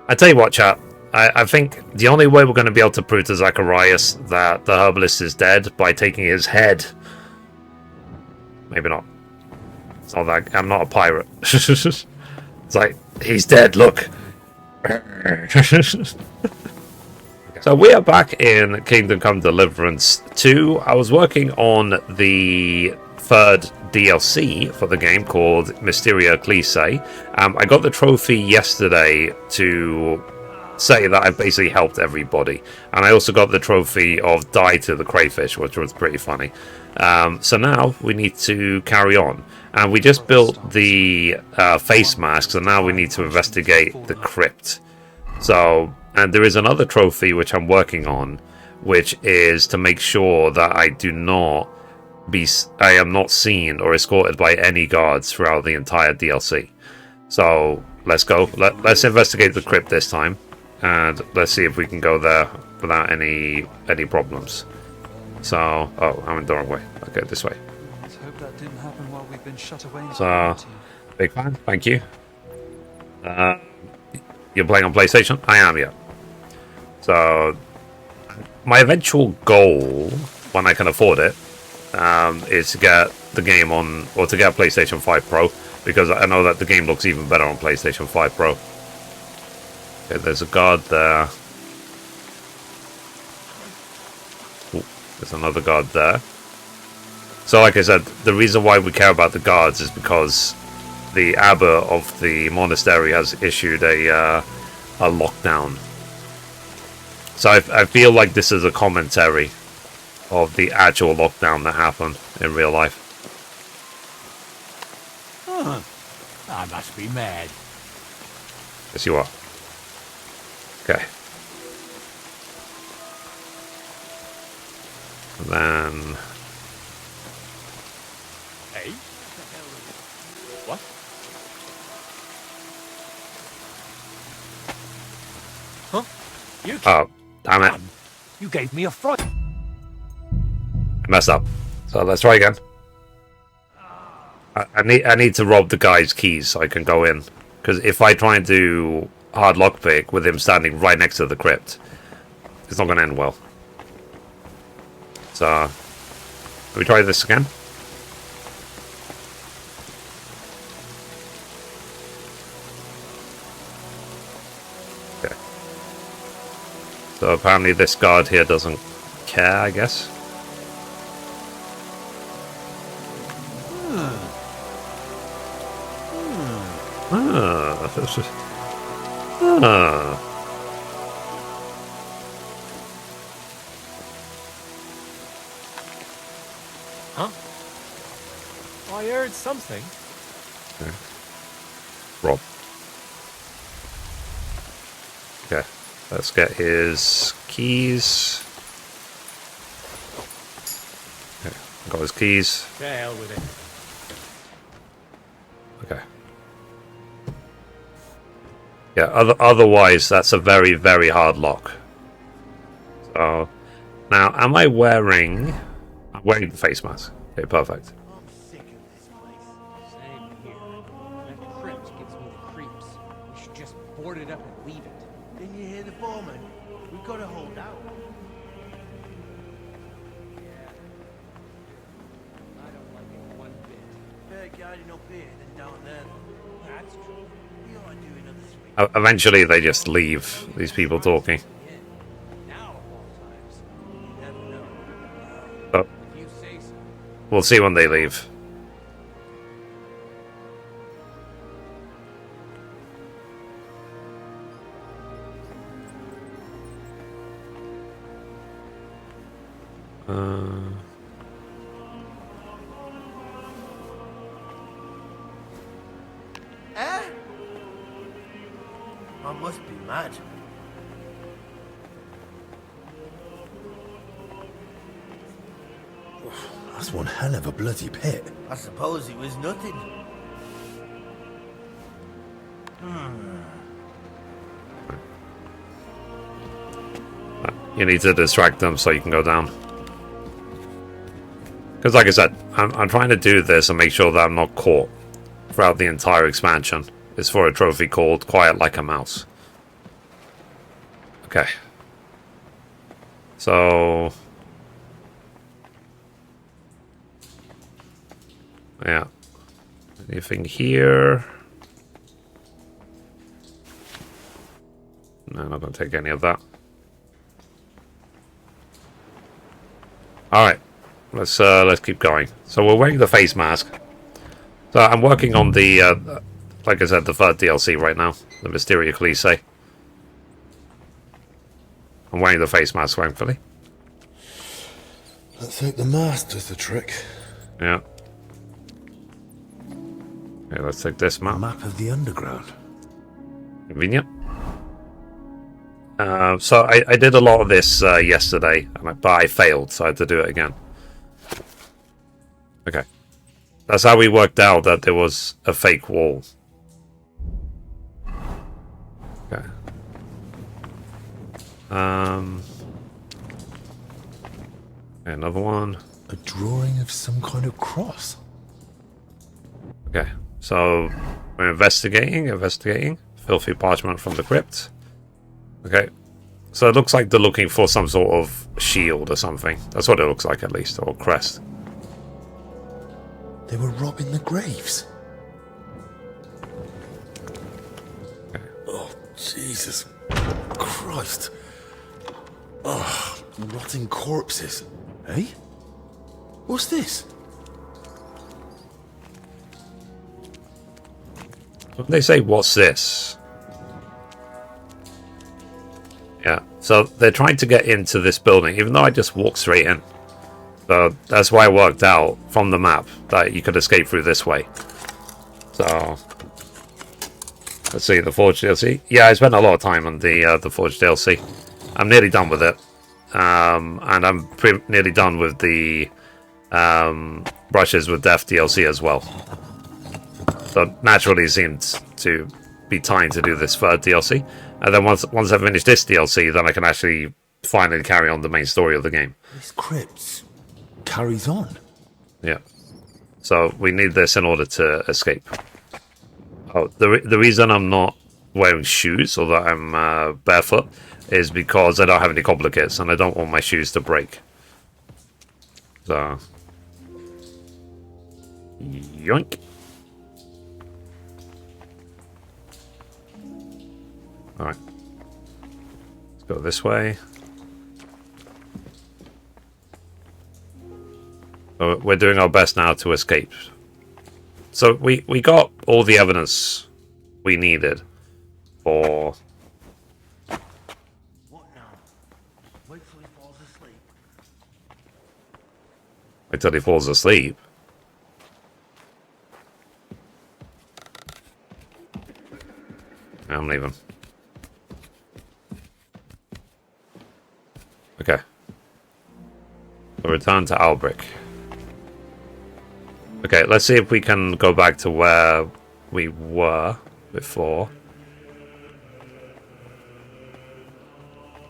I tell you what, chat. I think the only way we're going to be able to prove to Zacharias that the herbalist is dead by taking his head. Maybe not. It's not that I'm not a pirate. It's like he's dead. Look. So we are back in Kingdom Come Deliverance 2. I was working on the third DLC for the game called Mysteria Ecclesiae. I got the trophy yesterday to say that I basically helped everybody. And I also got the trophy of Die to the Crayfish, which was pretty funny. So now we need to carry on. And we just built the face masks, and now we need to investigate the crypt. So, and there is another trophy which I'm working on, which is to make sure that I am not seen or escorted by any guards throughout the entire DLC. So let's go. Let's investigate the crypt this time, and let's see if we can go there without any problems. So, oh, I'm in the wrong way. Okay, this way. Let's hope that didn't happen while we've been shut away. So, big fan. Thank you. You're playing on PlayStation? I am, yeah. So, my eventual goal, when I can afford it, is to get the game on, or to get a PlayStation 5 Pro, because I know that the game looks even better on PlayStation 5 Pro. Okay, there's a guard there. Ooh, there's another guard there. So, like I said, the reason why we care about the guards is because the abbot of the monastery has issued a lockdown. So I feel like this is a commentary of the actual lockdown that happened in real life. Huh. I must be mad. Yes, you are. Okay. And then... Hey? What? Huh? You Oh, damn it. You gave me a fright. I messed up. So let's try again. I need to rob the guy's keys so I can go in. Because if I try and do hard lockpick with him standing right next to the crypt, it's not going to end well. So, can we try this again? Okay. So apparently this guard here doesn't care, I guess. Huh? I heard something. Okay. Rob. Okay, let's get his keys. Okay, got his keys. To hell with it. Okay. Yeah, otherwise that's a very, very hard lock. So, now, am I wearing... I'm wearing the face mask. Okay, perfect. I'm sick of this place. Same here. That crypt gives me the creeps. We should just board it up and leave it. Didn't you hear the foreman? We've got to hold out. I don't like it one bit. Better guarding up here than down there. That's true. We ought to do another swing. Eventually they just leave, these people talking. Now of all times. You never know. But If you say so. we'll see when they leave. Eh? I must be mad. That's one hell of a bloody pit. I suppose it was nothing. You need to distract them so you can go down. Because like I said, I'm trying to do this and make sure that I'm not caught throughout the entire expansion. It's for a trophy called Quiet Like a Mouse. Okay. So... yeah. Anything here? No, not going to take any of that. Alright. Let's keep going. So we're wearing the face mask. So I'm working on the, like I said, the third DLC right now. The Mysteria Cliché. I'm wearing the face mask, thankfully. Let's hope the mask does the trick. Yeah. Okay, let's take this map. Map of the underground. Convenient. So I did a lot of this yesterday, but I failed, so I had to do it again. Okay. That's how we worked out that there was a fake wall. Okay. Another one. A drawing of some kind of cross. Okay, so we're investigating. Filthy parchment from the crypt. Okay, so it looks like they're looking for some sort of shield or something. That's what it looks like, at least, or crest. They were robbing the graves. Okay. Oh, Jesus Christ. Oh, rotting corpses. Eh? What's this? When they say, what's this? Yeah, so they're trying to get into this building, even though I just walked straight in. So that's why I worked out from the map that you could escape through this way. So, let's see, the Forge DLC. Yeah, I spent a lot of time on the Forge DLC. I'm nearly done with it. And I'm nearly done with the Brushes with Death DLC as well. So naturally it seemed to be time to do this third DLC. And then once I finish this DLC, then I can actually finally carry on the main story of the game. This crypt carries on. Yeah. So we need this in order to escape. Oh, the reason I'm not wearing shoes, or that I'm barefoot, is because I don't have any complicates and I don't want my shoes to break. So... yoink. Alright. Let's go this way. So we're doing our best now to escape. So we got all the evidence we needed for... What now? Wait till he falls asleep. wait till he falls asleep. I'm leaving. Okay. So return to Albich. Okay, let's see if we can go back to where we were before.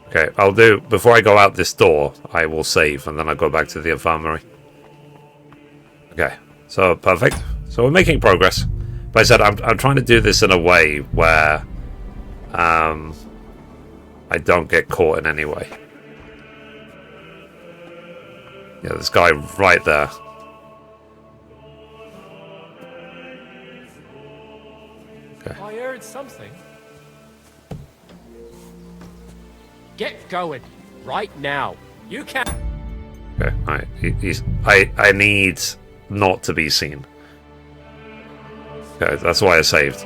Okay, I'll do... before I go out this door, I will save, and then I'll go back to the infirmary. Okay, so perfect. So we're making progress. But I said, I'm trying to do this in a way where I don't get caught in any way. Yeah, this guy right there. Okay. I heard something. Get going. Right now. You can't. Okay, alright. I need not to be seen. Okay, that's why I saved.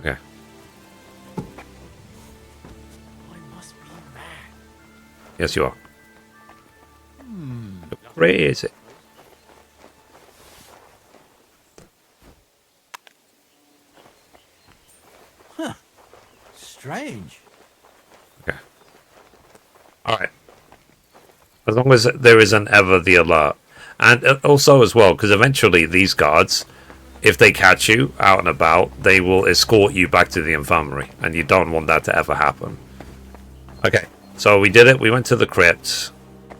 Okay. I must be mad. Yes, you are. Crazy. Strange. Okay. Alright. As long as there isn't ever the alert. And also as well, because eventually these guards, if they catch you out and about, they will escort you back to the infirmary. And you don't want that to ever happen. Okay. So we did it. We went to the crypt.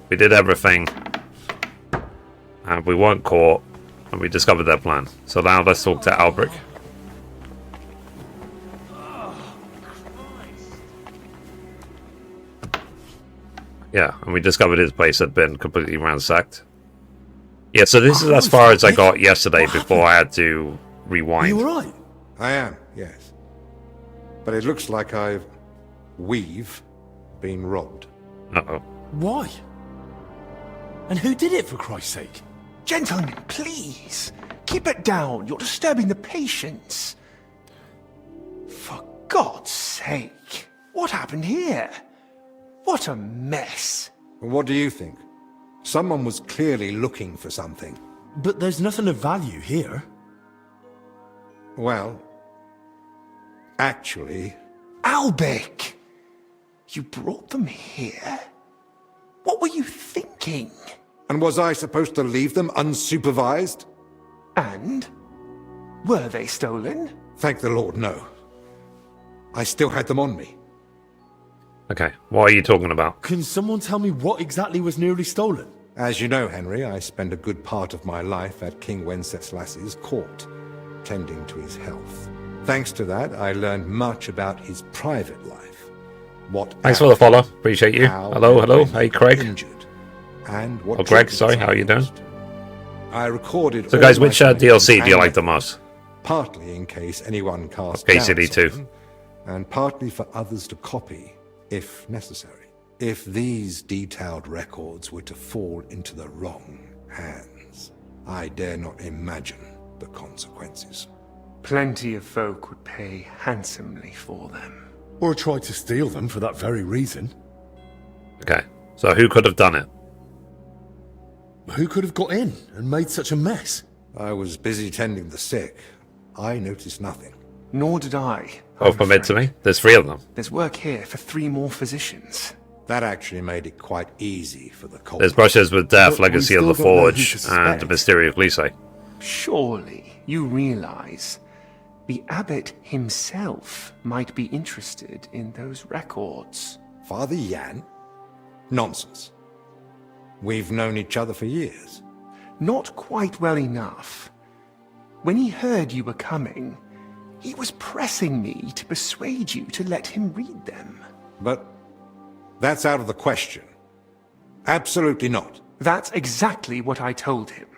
We did everything. And we weren't caught. And we discovered their plan. So now let's talk to Albich. Yeah, and we discovered his place had been completely ransacked. Yeah, so this is as far as I got yesterday before I had to rewind. Are you alright? I am, yes. But it looks like we've been robbed. Uh-oh. Why? And who did it, for Christ's sake? Gentlemen, please. Keep it down. You're disturbing the patients. For God's sake. What happened here? What a mess. What do you think? Someone was clearly looking for something. But there's nothing of value here. Well, actually... Albich! You brought them here? What were you thinking? And was I supposed to leave them unsupervised? And? Were they stolen? Thank the Lord, no. I still had them on me. Okay, what are you talking about? Can someone tell me what exactly was nearly stolen? As you know, Henry, I spent a good part of my life at King Wenceslas's court, tending to his health. Thanks to that, I learned much about his private life. Thanks for the follow. Appreciate you. Hello. Hey, Craig. Injured, and what Oh, Greg, sorry. How are you doing? I recorded. So, guys, all my which DLC do you like the methods, most? Partly in case anyone cast Okay, doubts CD2. on them, and partly for others to copy, if necessary. If these detailed records were to fall into the wrong hands, I dare not imagine the consequences. Plenty of folk would pay handsomely for them. Or tried to steal them for that very reason. Okay, so who could have done it? Who could have got in and made such a mess? I was busy tending the sick. I noticed nothing. Nor did I. Both permit to me? There's 3 of them. There's work here for 3 more physicians. That actually made it quite easy for the culprits. There's brushes with Death, But we Legacy of the still don't know who to Forge, and suspect. Mysterio Ecclesiae. Surely you realize the abbot himself might be interested in those records. Father Yan? Nonsense. We've known each other for years. Not quite well enough. When he heard you were coming, he was pressing me to persuade you to let him read them. But that's out of the question. Absolutely not. That's exactly what I told him.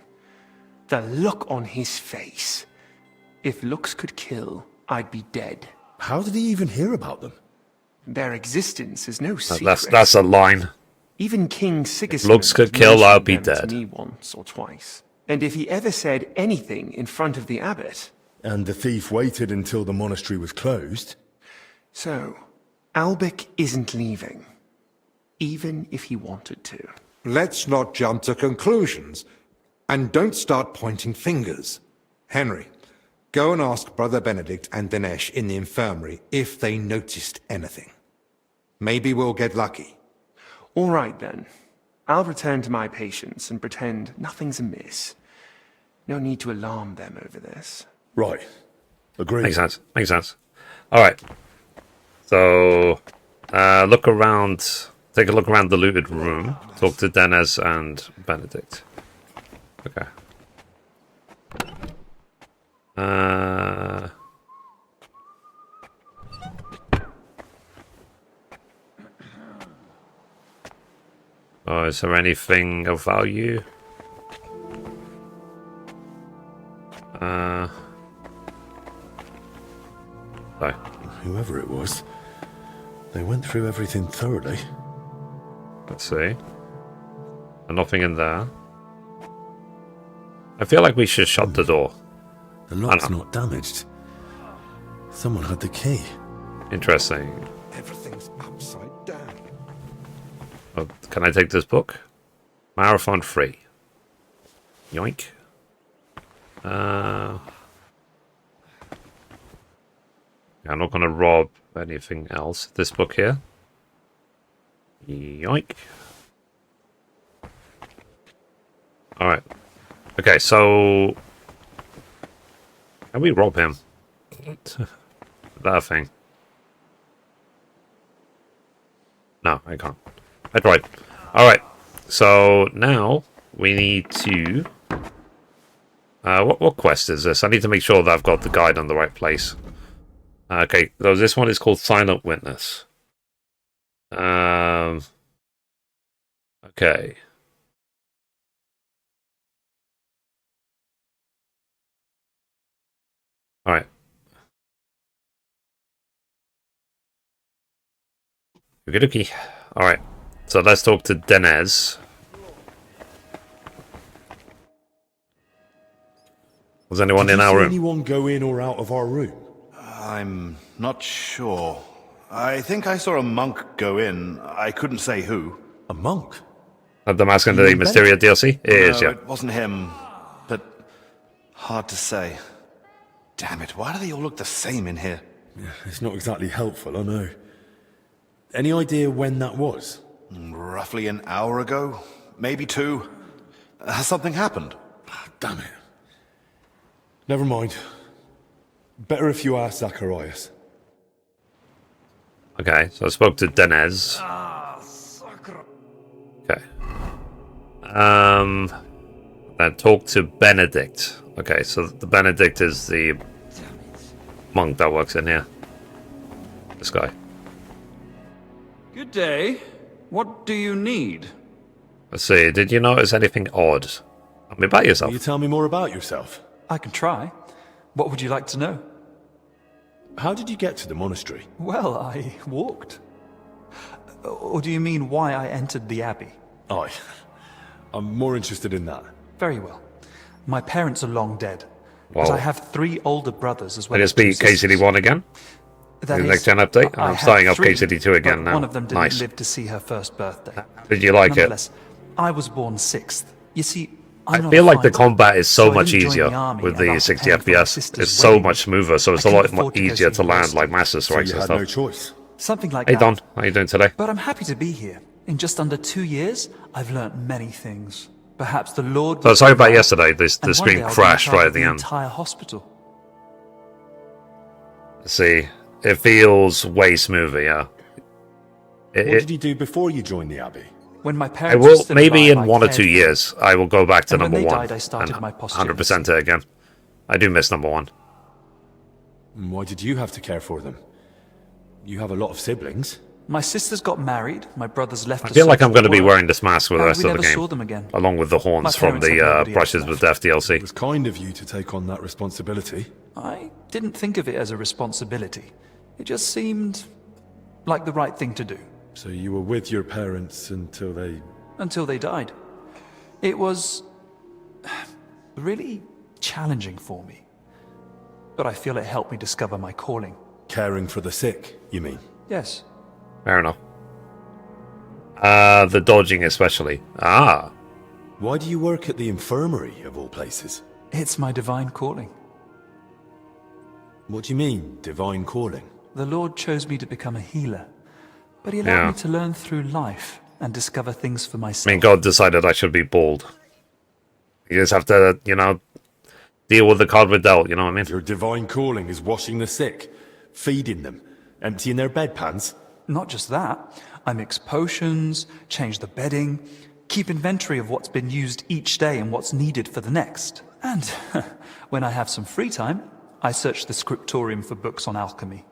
The look on his face. If looks could kill, I'd be dead. How did he even hear about them? Their existence is no secret. That's a line. Even King Sigismund looks could kill, I'll be mentioned them dead. to me once or twice. And if he ever said anything in front of the abbot... And the thief waited until the monastery was closed? So, Albich isn't leaving. Even if he wanted to. Let's not jump to conclusions. And don't start pointing fingers. Henry, go and ask Brother Benedict and Dinesh in the infirmary if they noticed anything. Maybe we'll get lucky. All right, then. I'll return to my patients and pretend nothing's amiss. No need to alarm them over this. Right. Agreed. Makes sense. Makes sense. Alright. So, look around. Take a look around the looted room. Talk to Denez and Benedict. Okay. Oh, is there anything of value? No. Whoever it was, they went through everything thoroughly. Let's see. Nothing in there. I feel like we should shut the door. The lock's not damaged. Someone had the key. Interesting. Everything's upside down. Oh, can I take this book? Marathon free. Yoink. I'm not going to rob anything else. This book here. Yoink. Alright. Okay, so... Can we rob him? That thing. No, I can't. I tried. Alright. so now we need to... what quest is this? I need to make sure that I've got the guide on the right place. Okay, so this one is called Silent Witness. Okay. Alright. Okie. Alright. So let's talk to Denez. Was anyone in our room? Anyone go in or out of our room? I'm not sure. I think I saw a monk go in. I couldn't say who. A monk? At the Mask and the Mysteria DLC? It is, No, yeah. it wasn't him. But hard to say. Damn it, why do they all look the same in here? Yeah, it's not exactly helpful, I know. Any idea when that was? Roughly an hour ago? Maybe 2. Has something happened? Damn it. Never mind. Better if you ask Zacharias. Okay, so I spoke to Denez. Okay. Then talk to Benedict. Okay, so the Benedict is the monk that works in here. This guy. Good day. What do you need? Let's see, did you notice anything odd? Tell me about yourself. Will you tell me more about yourself? I can try. What would you like to know? How did you get to the monastery? Well, I walked. Or do you mean why I entered the abbey? I'm more interested in that. Very well. My parents are long dead. Wow. But I have 3 older brothers as well. I as just beat 2 sisters. KCD1 again. That The is, next gen update. I I'm had starting up 3, KCD2 again but now. one of them didn't Nice. live to see her first birthday. Did you like it? Nonetheless, I was born 6th. You see, I I'm not feel a like the fighter, combat is so I much didn't join easier the army with and the after 60 paying for my FPS. sister's It's so wedding, much smoother, so it's I a lot couldn't afford to go easier to to land university. like master So strikes you and had stuff. no choice. Something like Hey that. Don, how you doing today? But I'm happy to be here. In just under 2 years, I've learnt many things. Perhaps the Lord... So will sorry about provide, yesterday, the and one screen day I'll be in crashed charge right of at the end. entire hospital. Let's see. It feels way smoother, yeah. What did you do before you joined the abbey? When my I parents were will, still maybe alive, in I 1 or cared 2 for them. years, I will go back to And when number they 1 died, I started and my posthumous. 100% it again. I do miss number 1. And why did you have to care for them? You have a lot of siblings. My sisters got married, my brothers left I to feel like search I'm going to for be work, wearing this mask for the and rest we of the never saw game, them again. along with the My horns from parents had the nobody else Brushes with Death It DLC. was kind of you to take on that responsibility. I didn't think of it as a responsibility. It just seemed like the right thing to do. So you were with your parents until they... Until they died. It was really challenging for me. But I feel it helped me discover my calling. Caring for the sick, you mean? Yes. Fair enough. The dodging especially. Ah. Why do you work at the infirmary, of all places? It's my divine calling. What do you mean, divine calling? The Lord chose me to become a healer. But he allowed Yeah. me to learn through life and discover things for I myself. mean, God decided I should be bald. You just have to, deal with the card we're dealt, you know what I mean? Your divine calling is washing the sick, feeding them, emptying their bedpans. Not just that. I mix potions, change the bedding, keep inventory of what's been used each day and what's needed for the next. And when I have some free time, I search the scriptorium for books on alchemy.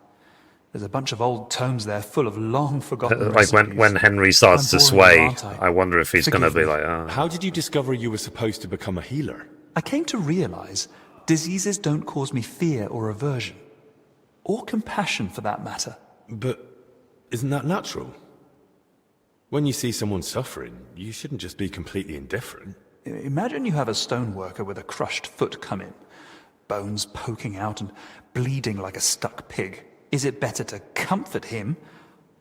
There's a bunch of old tomes there full of long forgotten Like recipes. when Henry starts I'm to boring, sway, aren't I? I wonder if he's going to Forgive be me. like, How did you discover you were supposed to become a healer? I came to realize diseases don't cause me fear or aversion. Or compassion, for that matter. But isn't that natural? When you see someone suffering, you shouldn't just be completely indifferent. Imagine you have a stoneworker with a crushed foot come in, bones poking out and bleeding like a stuck pig. Is it better to comfort him,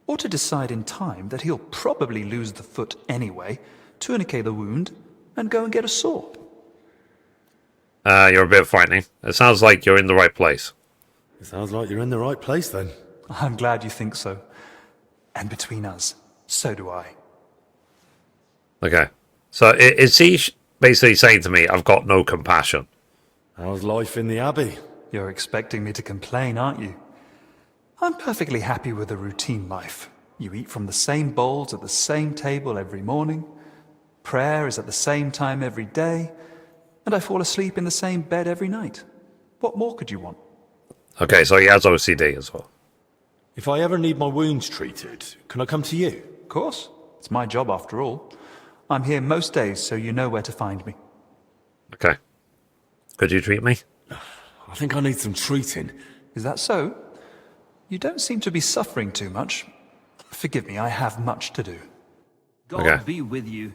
or to decide in time that he'll probably lose the foot anyway, tourniquet the wound, and go and get a saw? you're a bit frightening. It sounds like you're in the right place. It sounds like you're in the right place then. I'm glad you think so. And between us, so do I. Okay. So is he basically saying to me, I've got no compassion? How's life in the abbey? You're expecting me to complain, aren't you? I'm perfectly happy with a routine life. You eat from the same bowls at the same table every morning. Prayer is at the same time every day, and I fall asleep in the same bed every night. What more could you want? Okay, so he has OCD as well. If I ever need my wounds treated, can I come to you? Of course. It's my job after all. I'm here most days, so you know where to find me. Okay. Could you treat me? I think I need some treating. Is that so? You don't seem to be suffering too much. Forgive me, I have much to do. God Okay. be with you.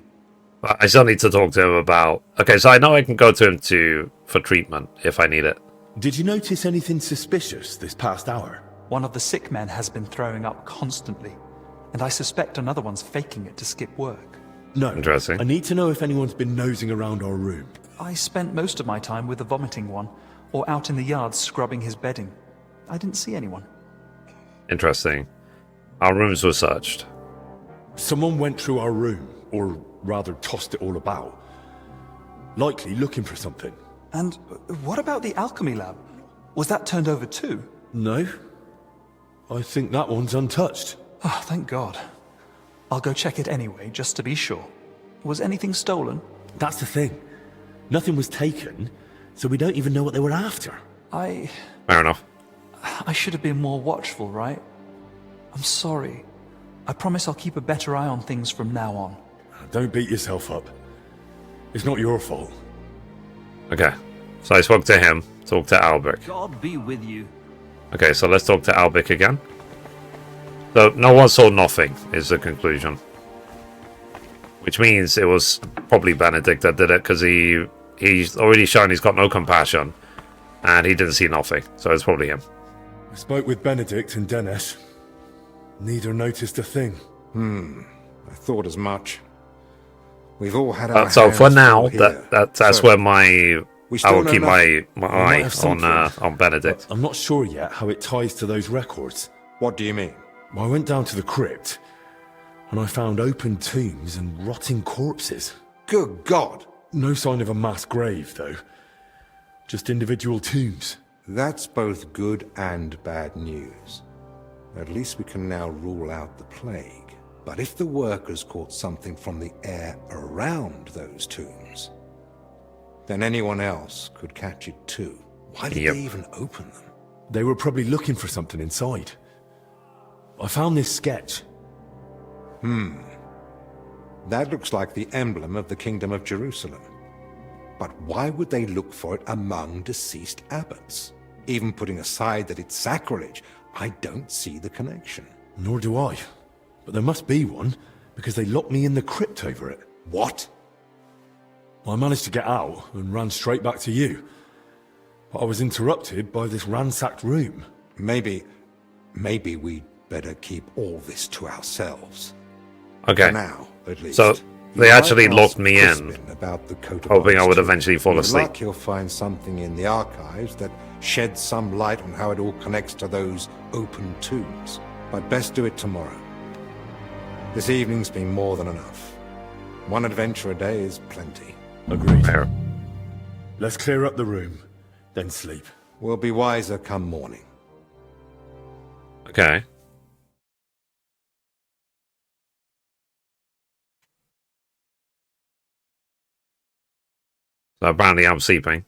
But I still need to talk to him about... Okay, so I know I can go to him for treatment if I need it. Did you notice anything suspicious this past hour? One of the sick men has been throwing up constantly, and I suspect another one's faking it to skip work. No. Interesting. I need to know if anyone's been nosing around our room. I spent most of my time with the vomiting one, or out in the yard scrubbing his bedding. I didn't see anyone. Interesting. Our rooms were searched. Someone went through our room, or rather tossed it all about. Likely looking for something. And what about the alchemy lab? Was that turned over too? No. I think that one's untouched. Oh, thank God. I'll go check it anyway, just to be sure. Was anything stolen? That's the thing. Nothing was taken, so we don't even know what they were after. I Fair enough. should have been more watchful, right? I'm sorry. I promise I'll keep a better eye on things from now on. Don't beat yourself up. It's not your fault. Okay. So I spoke to him, talked to Albich. God be with you. Okay, so let's talk to Albich again. So no one saw nothing, is the conclusion. Which means it was probably Benedict that did it, because he's already shown he's got no compassion. And he didn't see nothing, so it's probably him. I spoke with Benedict and Dennis. Neither noticed a thing. I thought as much. We've all had our So for hands now, full here. that's So, where I still will know keep my might eye have something. on Benedict. I'm not sure yet how it ties to those records. What do you mean? I went down to the crypt, and I found open tombs and rotting corpses. Good God! No sign of a mass grave, though. Just individual tombs. That's both good and bad news. At least we can now rule out the plague. But if the workers caught something from the air around those tombs, then anyone else could catch it too. Why did Yep. they even open them? They were probably looking for something inside. I found this sketch. That looks like the emblem of the Kingdom of Jerusalem. But why would they look for it among deceased abbots? Even putting aside that it's sacrilege, I don't see the connection. Nor do I. But there must be one, because they locked me in the crypt over it. What? I managed to get out and ran straight back to you. But I was interrupted by this ransacked room. Maybe we'd better keep all this to ourselves. Okay. For now, at least. So, You they might actually ask locked me in, Crispin about the coat of hoping I arms would too. eventually fall With asleep. luck, you'll find something in the archives that sheds some light on how it all connects to those open tombs. But best do it tomorrow. This evening's been more than enough. One adventure a day is plenty. Agreed. Fair. Let's clear up the room, then sleep. We'll be wiser come morning. Okay. So apparently I'm sleeping.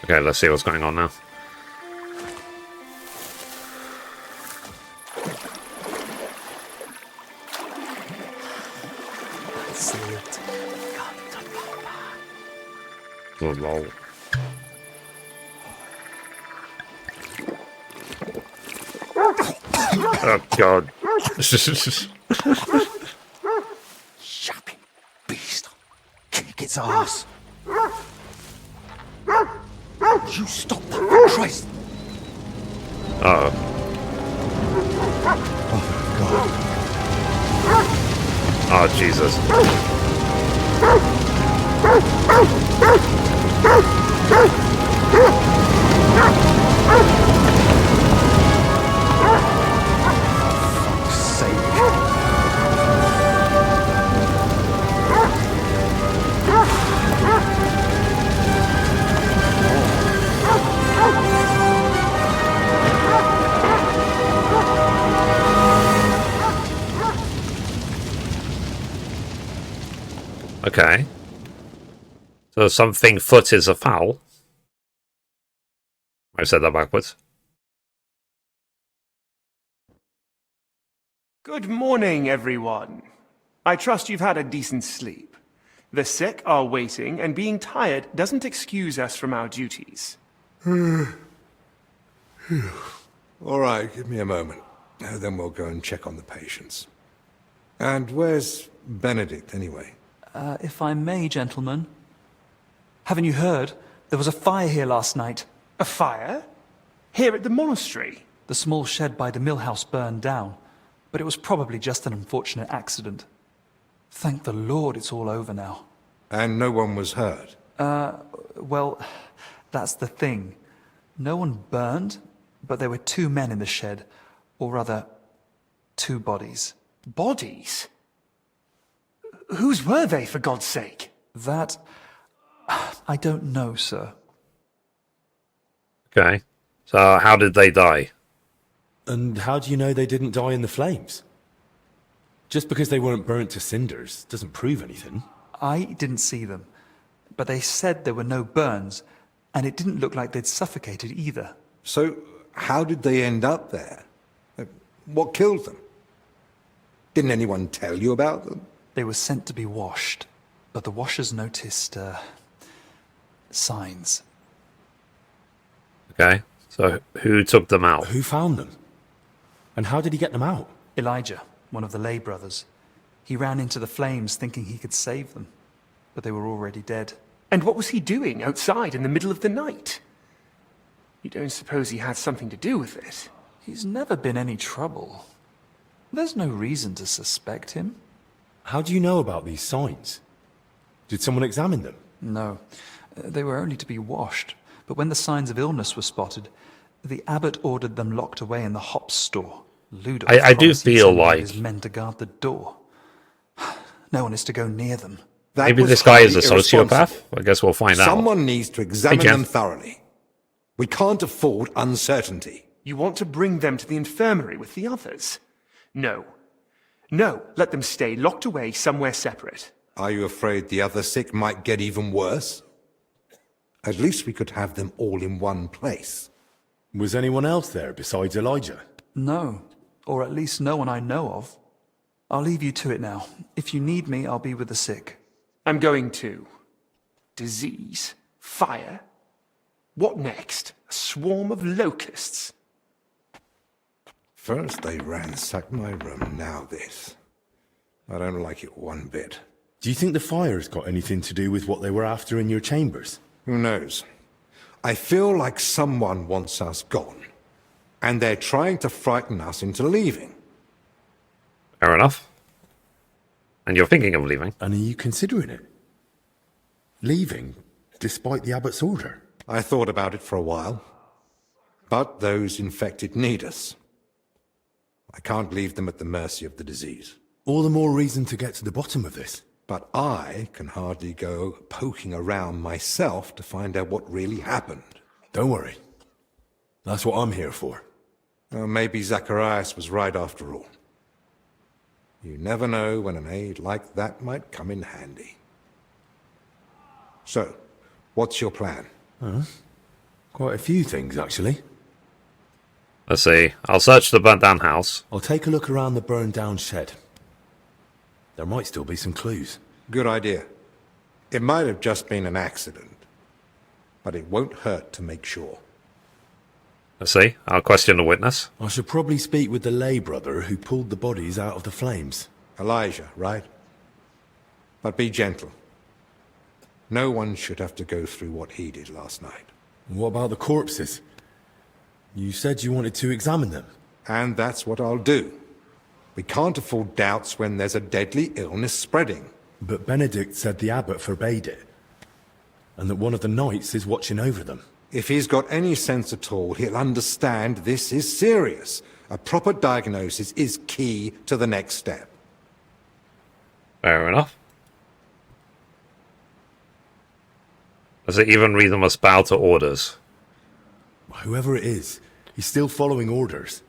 Okay, let's see what's going on now. Oh, lol. Oh, God. Yapping beast. Kick its ass. You stop that, for Christ. Uh-oh. Oh, Jesus. Sake. Okay. So something foot is a foul. I said that backwards. Good morning, everyone. I trust you've had a decent sleep. The sick are waiting, and being tired doesn't excuse us from our duties. All right, give me a moment. Then we'll go and check on the patients. And where's Benedict, anyway? If I may, gentlemen. Haven't you heard? There was a fire here last night. A fire? Here at the monastery? The small shed by the mill house burned down, but it was probably just an unfortunate accident. Thank the Lord it's all over now. And no one was hurt? Well, that's the thing. No one burned, but there were 2 men in the shed. Or rather, 2 bodies. Bodies? Whose were they, for God's sake? That... I don't know, sir. Okay. So how did they die? And how do you know they didn't die in the flames? Just because they weren't burnt to cinders doesn't prove anything. I didn't see them, but they said there were no burns, and it didn't look like they'd suffocated either. So, how did they end up there? What killed them? Didn't anyone tell you about them? They were sent to be washed, but the washers noticed, signs. Okay. So who took them out? Who found them? And how did he get them out? Elijah, one of the lay brothers. He ran into the flames thinking he could save them, but they were already dead. And what was he doing outside in the middle of the night? You don't suppose he had something to do with it? He's never been any trouble. There's no reason to suspect him. How do you know about these signs? Did someone examine them? No, they were only to be washed, but when the signs of illness were spotted, the abbot ordered them locked away in the hop store. Ludo I do promised he'd feel send one of like... his men to guard the door. No one is to go near them. That Maybe was this guy is a highly sociopath? irresponsible. I guess we'll find out. Someone needs to examine Jeff. them thoroughly. We can't afford uncertainty. You want to bring them to the infirmary with the others? No. No, let them stay locked away somewhere separate. Are you afraid the other sick might get even worse? At least we could have them all in one place. Was anyone else there besides Elijah? No, or at least no one I know of. I'll leave you to it now. If you need me, I'll be with the sick. I'm going too. Disease? Fire? What next? A swarm of locusts? First they ransacked my room, now this. I don't like it one bit. Do you think the fire's got anything to do with what they were after in your chambers? Who knows? I feel like someone wants us gone, and they're trying to frighten us into leaving. Fair enough. And you're thinking of leaving? And are you considering it? Leaving, despite the abbot's order? I thought about it for a while, but those infected need us. I can't leave them at the mercy of the disease. All the more reason to get to the bottom of this. But I can hardly go poking around myself to find out what really happened. Don't worry. That's what I'm here for. Well, maybe Zacharias was right after all. You never know when an aid like that might come in handy. So, what's your plan? Quite a few things, actually. Let's see. I'll search the burnt down house. I'll take a look around the burned down shed. There might still be some clues. Good idea. It might have just been an accident, but it won't hurt to make sure. Let's see. I'll question the witness. I should probably speak with the lay brother who pulled the bodies out of the flames. Elijah, right? But be gentle. No one should have to go through what he did last night. What about the corpses? You said you wanted to examine them. And that's what I'll do. We can't afford doubts when there's a deadly illness spreading. But Benedict said the abbot forbade it, and that one of the knights is watching over them. If he's got any sense at all, he'll understand this is serious. A proper diagnosis is key to the next step. Fair enough. Does it even read them must bow to orders? Whoever it is, he's still following orders.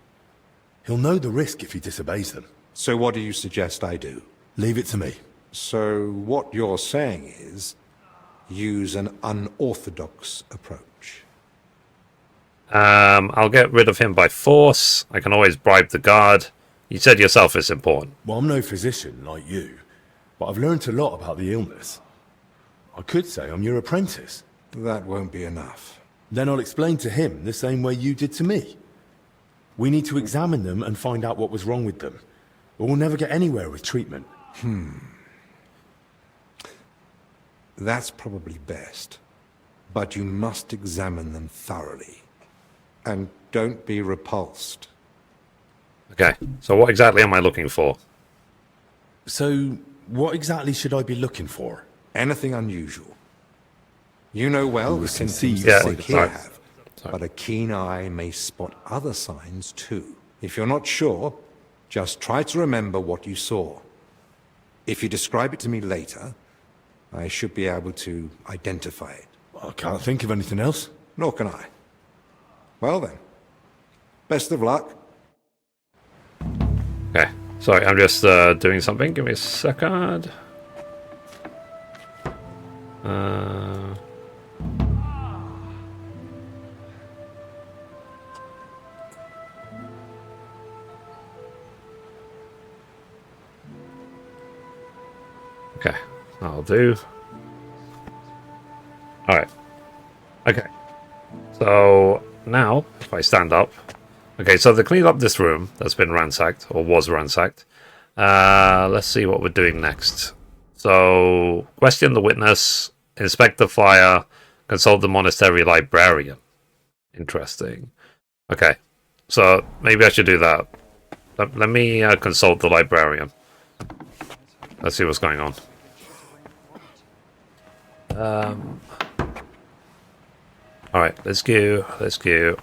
He'll know the risk if he disobeys them. So what do you suggest I do? Leave it to me. So what you're saying is, use an unorthodox approach. I'll get rid of him by force. I can always bribe the guard. You said yourself it's important. Well, I'm no physician like you, but I've learned a lot about the illness. I could say I'm your apprentice. That won't be enough. Then I'll explain to him the same way you did to me. We need to examine them and find out what was wrong with them. Or we'll never get anywhere with treatment. That's probably best. But you must examine them thoroughly. And don't be repulsed. Okay, so what exactly am I looking for? So, what exactly should I be looking for? Anything unusual. You know well the symptoms Yeah, the sick here sorry. have, but a keen eye may spot other signs too. If you're not sure, just try to remember what you saw. If you describe it to me later, I should be able to identify it. I can't think of anything else. Nor can I. Well then, best of luck. Okay, sorry, I'm just doing something. Give me a second. Okay, that'll do. Alright. Okay. So, now, if I stand up... Okay, so they cleaned up this room that's been ransacked, or was ransacked. Let's see what we're doing next. So, question the witness, inspect the fire, consult the monastery librarian. Interesting. Okay, so maybe I should do that. Let me consult the librarian. Let's see what's going on. Alright, let's go. Let's go.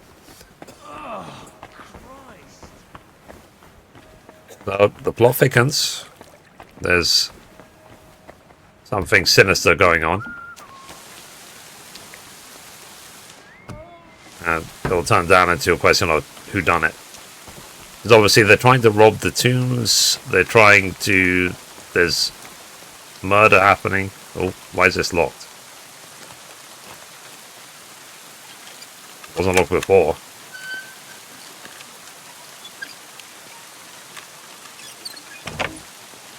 The plot thickens. There's something sinister going on. And it'll turn down into a question of who done it. Because obviously they're trying to rob the tombs. They're trying to... There's murder happening. Oh, why is this locked? Wasn't locked before.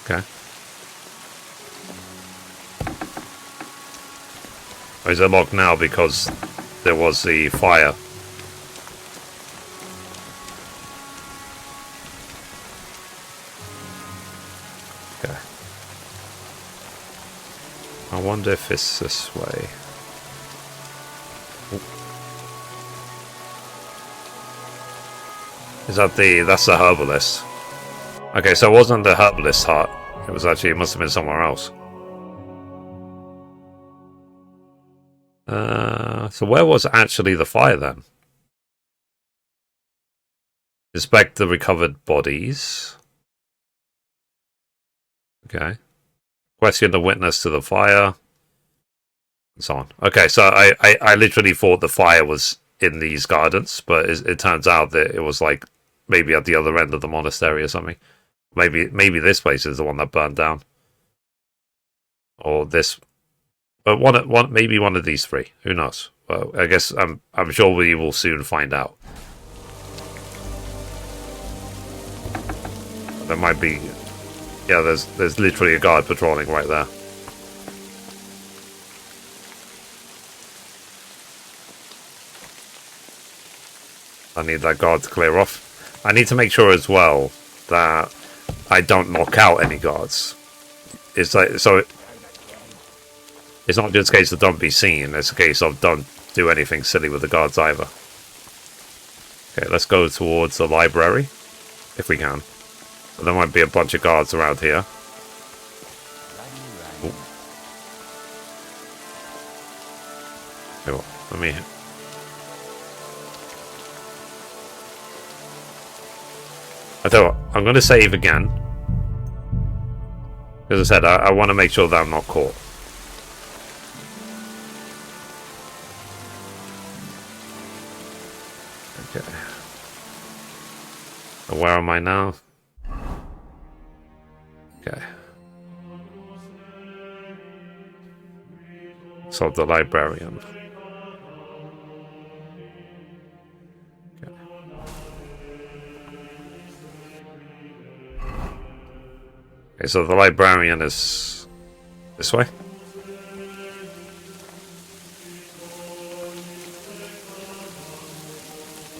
Okay. Or is it locked now because there was the fire? Okay. I wonder if it's this way. Is that that's the herbalist? Okay, so it wasn't the herbalist hut. It was actually, it must have been somewhere else. So where was actually the fire then? Inspect the recovered bodies. Okay. Question the witness to the fire. And so on. Okay, so I literally thought the fire was in these gardens, but it turns out that it was like maybe at the other end of the monastery or something. Maybe this place is the one that burned down, or this, but maybe one of these three. Who knows? Well, I guess I'm sure we will soon find out. There might be, yeah. There's literally a guard patrolling right there. I need that guard to clear off. I need to make sure as well that I don't knock out any guards. It's like, so it's not just a case of don't be seen, it's a case of don't do anything silly with the guards either. Okay, let's go towards the library, if we can. But there might be a bunch of guards around here. Ooh. Okay, well, let me... I tell you what, I'm going to save again. As I said, I want to make sure that I'm not caught. Okay. So where am I now? Okay. So the librarian. Okay, so the librarian is this way.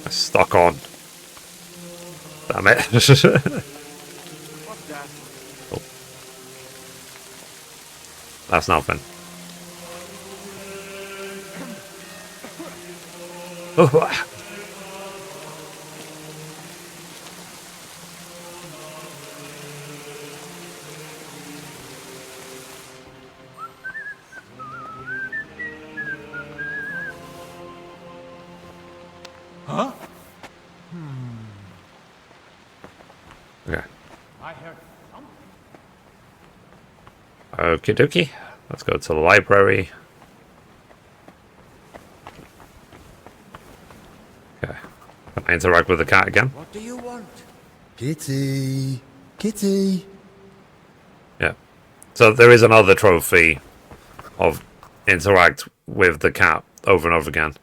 Stuck on. Damn it. Oh. That's nothing. Oh. Huh? Okay. I heard something. Okie dokie. Let's go to the library. Okay. Can I interact with the cat again? What do you want? Kitty! Kitty! Yeah. So there is another trophy of interact with the cat over and over again.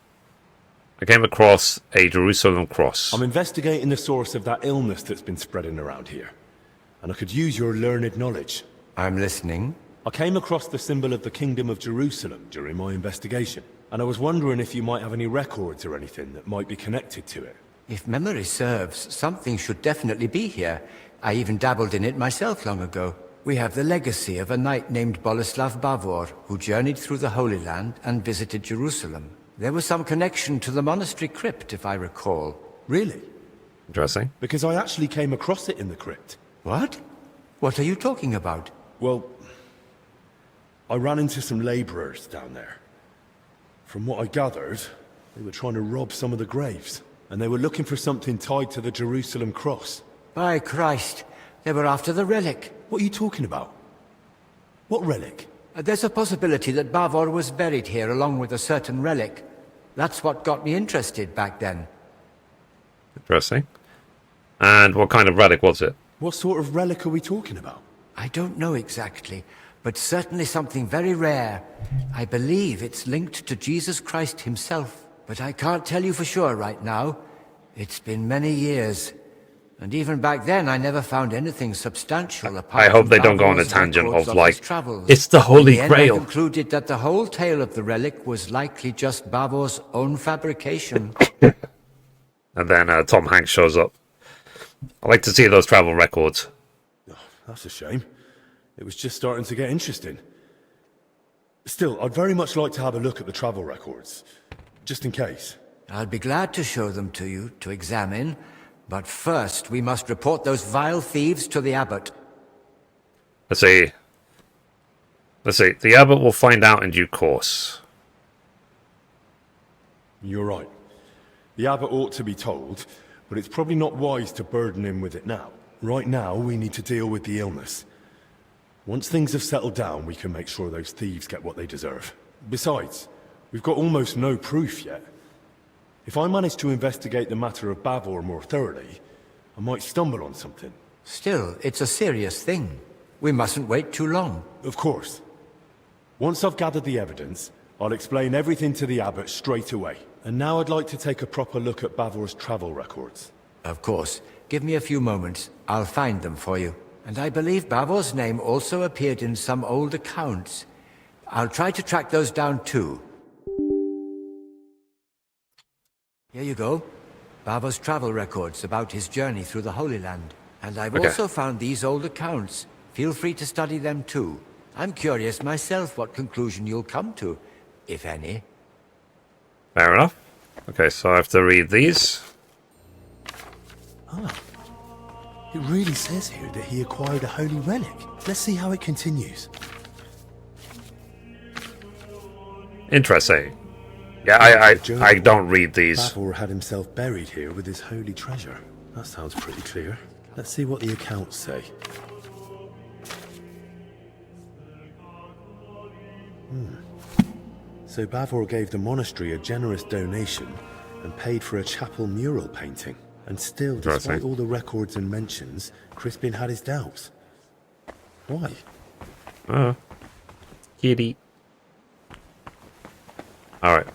I came across a Jerusalem cross. I'm investigating the source of that illness that's been spreading around here. And I could use your learned knowledge. I'm listening. I came across the symbol of the Kingdom of Jerusalem during my investigation. And I was wondering if you might have any records or anything that might be connected to it. If memory serves, something should definitely be here. I even dabbled in it myself long ago. We have the legacy of a knight named Boleslav Bavor, who journeyed through the Holy Land and visited Jerusalem. There was some connection to the monastery crypt, if I recall. Really? Interesting. Because I actually came across it in the crypt. What? What are you talking about? Well, I ran into some laborers down there. From what I gathered, they were trying to rob some of the graves. And they were looking for something tied to the Jerusalem cross. By Christ, they were after the relic. What are you talking about? What relic? There's a possibility that Bavor was buried here along with a certain relic. That's what got me interested back then. Interesting. And what kind of relic was it? What sort of relic are we talking about? I don't know exactly, but certainly something very rare. I believe it's linked to Jesus Christ himself, but I can't tell you for sure right now. It's been many years. And even back then, I never found anything substantial apart I hope from they don't go on a Bavor's tangent records of his like, travels. it's the Holy In the end, Grail. I concluded that the whole tale of the relic was likely just Bavor's own fabrication. And then Tom Hanks shows up. I like to see those travel records. Oh, that's a shame. It was just starting to get interesting. Still, I'd very much like to have a look at the travel records. Just in case. I'll be glad to show them to you, to examine. But first, we must report those vile thieves to the abbot. Let's see. The abbot will find out in due course. You're right. The abbot ought to be told, but it's probably not wise to burden him with it now. Right now, we need to deal with the illness. Once things have settled down, we can make sure those thieves get what they deserve. Besides, we've got almost no proof yet. If I manage to investigate the matter of Bavor more thoroughly, I might stumble on something. Still, it's a serious thing. We mustn't wait too long. Of course. Once I've gathered the evidence, I'll explain everything to the abbot straight away. And now I'd like to take a proper look at Bavor's travel records. Of course. Give me a few moments. I'll find them for you. And I believe Bavor's name also appeared in some old accounts. I'll try to track those down too. Here you go. Bavor's travel records about his journey through the Holy Land. And I've also found these old accounts. Feel free to study them too. I'm curious myself what conclusion you'll come to, if any. Fair enough. Okay, so I have to read these. Ah. It really says here that he acquired a holy relic. Let's see how it continues. Interesting. Yeah, I don't read these. Bavor had himself buried here with his holy treasure. That sounds pretty clear. Let's see what the accounts say. So Bavor gave the monastery a generous donation and paid for a chapel mural painting. And still, despite all the records and mentions, Crispin had his doubts. Why? Kitty. Alright.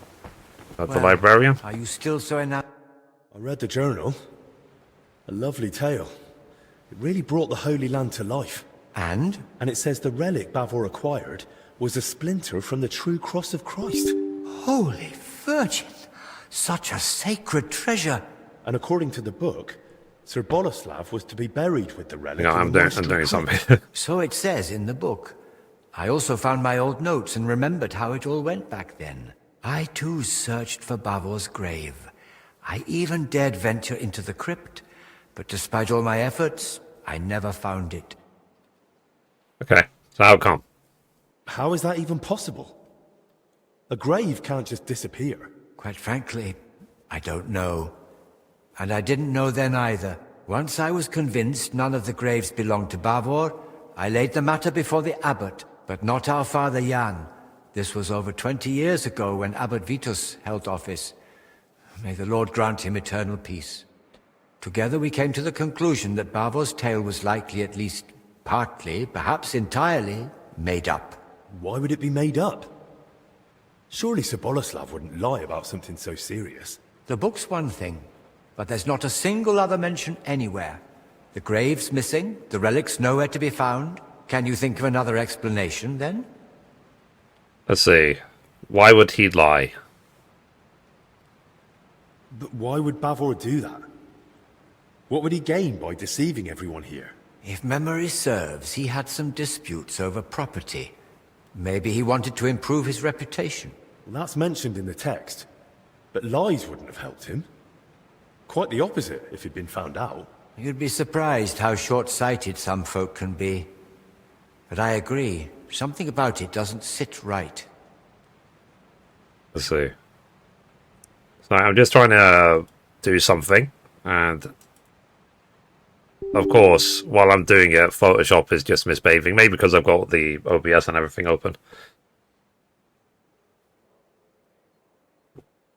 The Well, librarian? Are you still so enamored? I read the journal. A lovely tale. It really brought the Holy Land to life. And? And it says the relic Bavor acquired was a splinter from the true cross of Christ. Holy Virgin! Such a sacred treasure! And according to the book, Sir Boleslav was to be buried with the relic. Yeah, in I'm the doing monastery something. crypt. So it says in the book. I also found my old notes and remembered how it all went back then. I too searched for Bavor's grave. I even dared venture into the crypt, but despite all my efforts, I never found it. Okay, so how come? How is that even possible? A grave can't just disappear. Quite frankly, I don't know. And I didn't know then either. Once I was convinced none of the graves belonged to Bavor, I laid the matter before the abbot, but not our father Jan. This was over 20 years ago when Abbot Vitus held office. May the Lord grant him eternal peace. Together we came to the conclusion that Bavor's tale was likely at least partly, perhaps entirely, made up. Why would it be made up? Surely Sir Boleslav wouldn't lie about something so serious. The book's one thing, but there's not a single other mention anywhere. The grave's missing, the relic's nowhere to be found. Can you think of another explanation, then? Let's see. Why would he lie? But why would Bavor do that? What would he gain by deceiving everyone here? If memory serves, he had some disputes over property. Maybe he wanted to improve his reputation. Well, that's mentioned in the text. But lies wouldn't have helped him. Quite the opposite, if he'd been found out. You'd be surprised how short-sighted some folk can be. But I agree. Something about it doesn't sit right. Let's see. So I'm just trying to do something, and of course, while I'm doing it, Photoshop is just misbehaving. Maybe because I've got the OBS and everything open.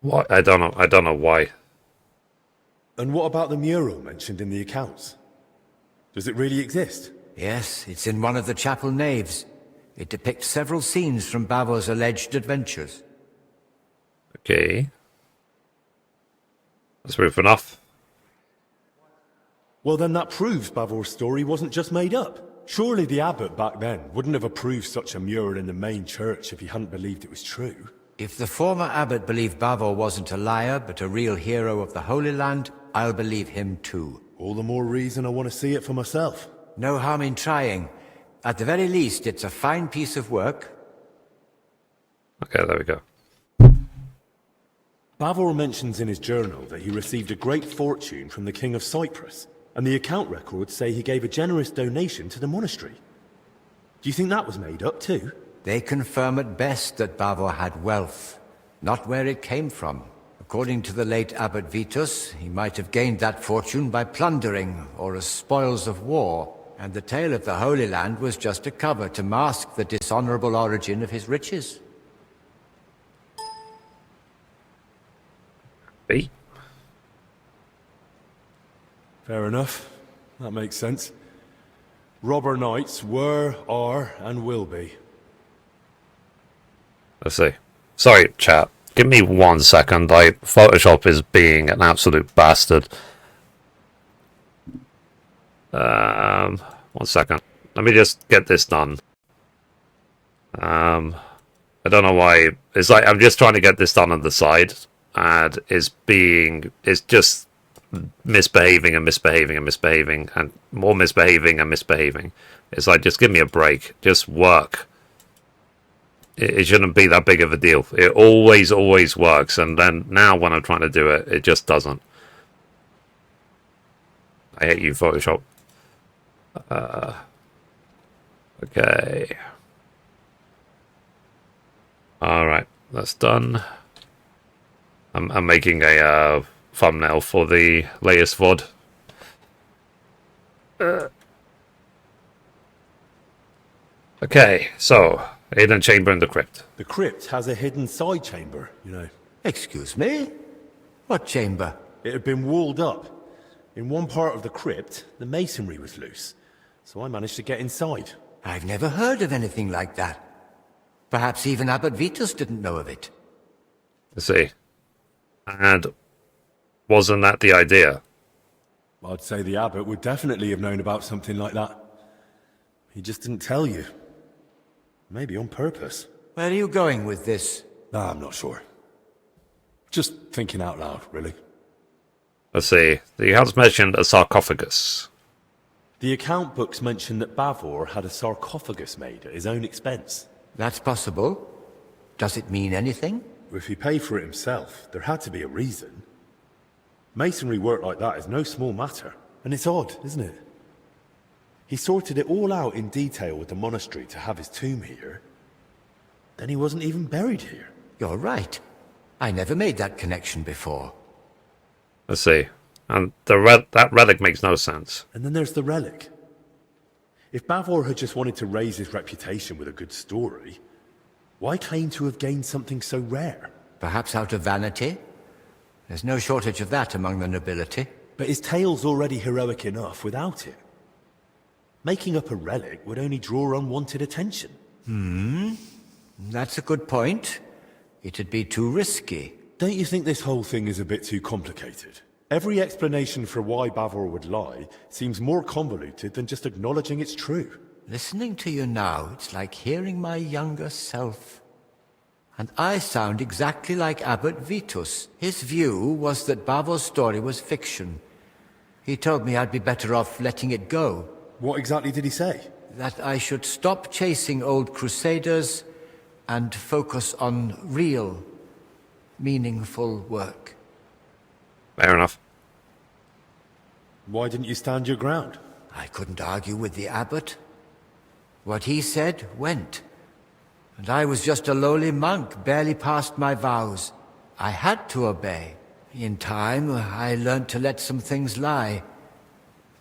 What? I don't know. I don't know why. And what about the mural mentioned in the accounts? Does it really exist? Yes, it's in one of the chapel naves. It depicts several scenes from Bavor's alleged adventures. Okay. That's proof enough. Well, then that proves Bavor's story wasn't just made up. Surely the abbot back then wouldn't have approved such a mural in the main church if he hadn't believed it was true. If the former abbot believed Bavor wasn't a liar, but a real hero of the Holy Land, I'll believe him too. All the more reason I want to see it for myself. No harm in trying. At the very least, it's a fine piece of work. Okay, there we go. Bavor mentions in his journal that he received a great fortune from the King of Cyprus, and the account records say he gave a generous donation to the monastery. Do you think that was made up too? They confirm at best that Bavor had wealth, not where it came from. According to the late Abbot Vitus, he might have gained that fortune by plundering or as spoils of war, and the tale of the Holy Land was just a cover to mask the dishonorable origin of his riches. B? Fair enough. That makes sense. Robber knights were, are, and will be. Let's see. Sorry, chat. Give me 1 second. Like, Photoshop is being an absolute bastard. 1 second. Let me just get this done. I don't know why. It's like I'm just trying to get this done on the side, and it's just misbehaving and misbehaving and misbehaving and more misbehaving and misbehaving. It's like, just give me a break. Just work. It shouldn't be that big of a deal. It always works, and then now when I'm trying to do it, it just doesn't. I hate you, Photoshop. Okay. Alright, that's done. I'm making a thumbnail for the latest VOD. Okay, so, hidden chamber in the crypt. The crypt has a hidden side chamber, you know. Excuse me? What chamber? It had been walled up. In one part of the crypt, the masonry was loose, so I managed to get inside. I've never heard of anything like that. Perhaps even Abbot Vitus didn't know of it. Let's see. And wasn't that the idea? I'd say the abbot would definitely have known about something like that. He just didn't tell you. Maybe on purpose. Where are you going with this? I'm not sure. Just thinking out loud, really. Let's see. The house mentioned a sarcophagus. The account books mention that Bavor had a sarcophagus made at his own expense. That's possible. Does it mean anything? If he paid for it himself, there had to be a reason. Masonry work like that is no small matter. And it's odd, isn't it? He sorted it all out in detail with the monastery to have his tomb here. Then he wasn't even buried here. You're right. I never made that connection before. Let's see. And that relic makes no sense. And then there's the relic. If Bavor had just wanted to raise his reputation with a good story, why claim to have gained something so rare? Perhaps out of vanity? There's no shortage of that among the nobility. But his tale's already heroic enough without it. Making up a relic would only draw unwanted attention. That's a good point. It'd be too risky. Don't you think this whole thing is a bit too complicated? Every explanation for why Bavor would lie seems more convoluted than just acknowledging it's true. Listening to you now, it's like hearing my younger self. And I sound exactly like Abbot Vitus. His view was that Bavor's story was fiction. He told me I'd be better off letting it go. What exactly did he say? That I should stop chasing old crusaders and focus on real, meaningful work. Fair enough. Why didn't you stand your ground? I couldn't argue with the abbot. What he said went. And I was just a lowly monk, barely past my vows. I had to obey. In time, I learned to let some things lie.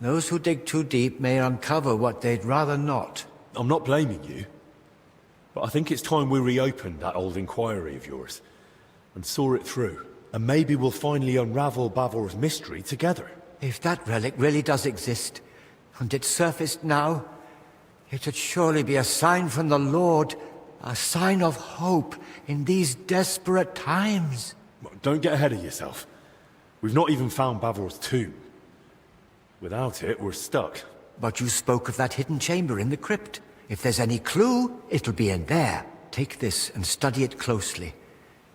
Those who dig too deep may uncover what they'd rather not. I'm not blaming you. But I think it's time we reopened that old inquiry of yours and saw it through. And maybe we'll finally unravel Bavor's mystery together. If that relic really does exist, and it's surfaced now, it'd surely be a sign from the Lord, a sign of hope in these desperate times. Don't get ahead of yourself. We've not even found Bavor's tomb. Without it, we're stuck. But you spoke of that hidden chamber in the crypt. If there's any clue, it'll be in there. Take this and study it closely.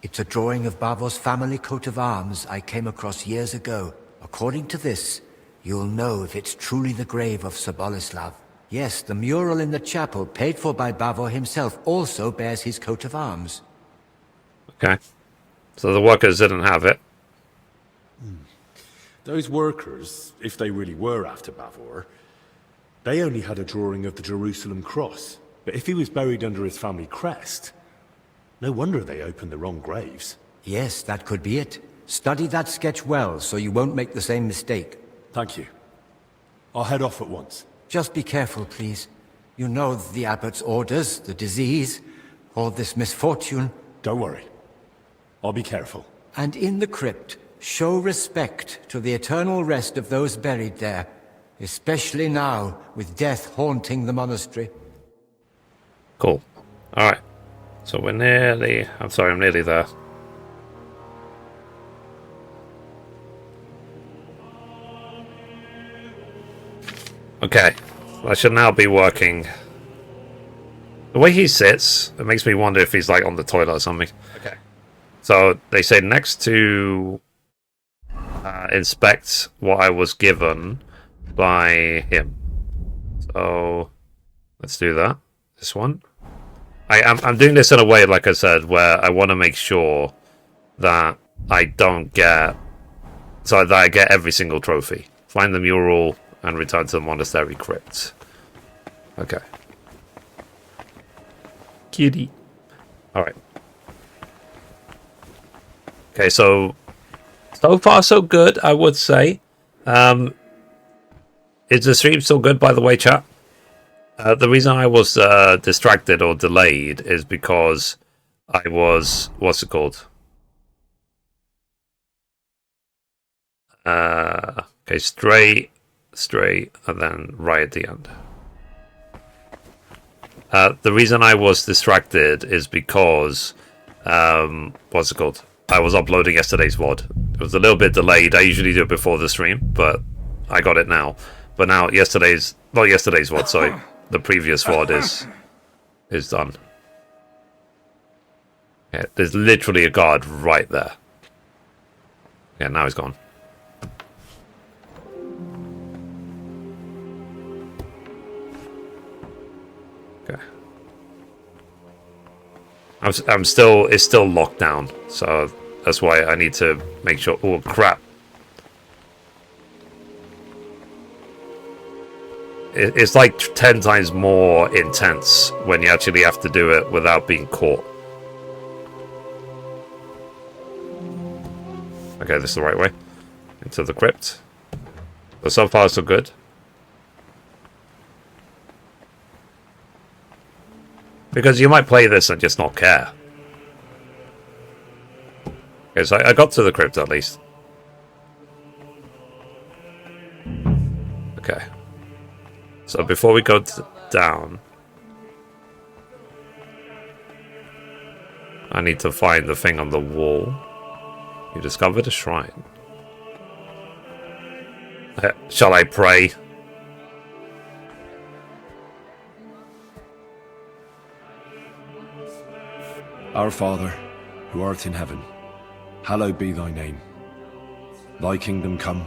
It's a drawing of Bavor's family coat of arms I came across years ago. According to this, you'll know if it's truly the grave of Sir Boleslav. Yes, the mural in the chapel, paid for by Bavor himself, also bears his coat of arms. Okay. So the workers didn't have it. Those workers, if they really were after Bavor, they only had a drawing of the Jerusalem cross. But if he was buried under his family crest, no wonder they opened the wrong graves. Yes, that could be it. Study that sketch well, so you won't make the same mistake. Thank you. I'll head off at once. Just be careful, please. You know the abbot's orders, the disease, all this misfortune. Don't worry. I'll be careful. And in the crypt, show respect to the eternal rest of those buried there, especially now, with death haunting the monastery. Cool. Alright. So we're nearly... I'm nearly there. Okay. I should now be working. The way he sits, it makes me wonder if he's like on the toilet or something. Okay. So they say next to inspect what I was given by him. So let's do that. This one. I'm doing this in a way, like I said, where I want to make sure that I don't get... So that I get every single trophy. Find the mural and return to the monastery crypt. Okay. Kitty. Alright. Okay, so far so good, I would say. Is the stream still good, by the way, chat? The reason I was distracted or delayed is because I was... What's it called? Okay, straight, and then right at the end. The reason I was distracted is because... what's it called? I was uploading yesterday's VOD. It was a little bit delayed. I usually do it before the stream, but I got it now. But now not yesterday's VOD, sorry. The previous VOD is done. Yeah, there's literally a guard right there. Yeah, now he's gone. Okay. It's still locked down, so that's why I need to make sure. Oh crap! It's like 10 times more intense when you actually have to do it without being caught. Okay, this is the right way into the crypt. But so far, so good. Because you might play this and just not care. Okay, so I got to the crypt at least. Okay. So before we go down, I need to find the thing on the wall. You discovered a shrine. Shall I pray? Our Father, who art in heaven, hallowed be thy name. Thy kingdom come,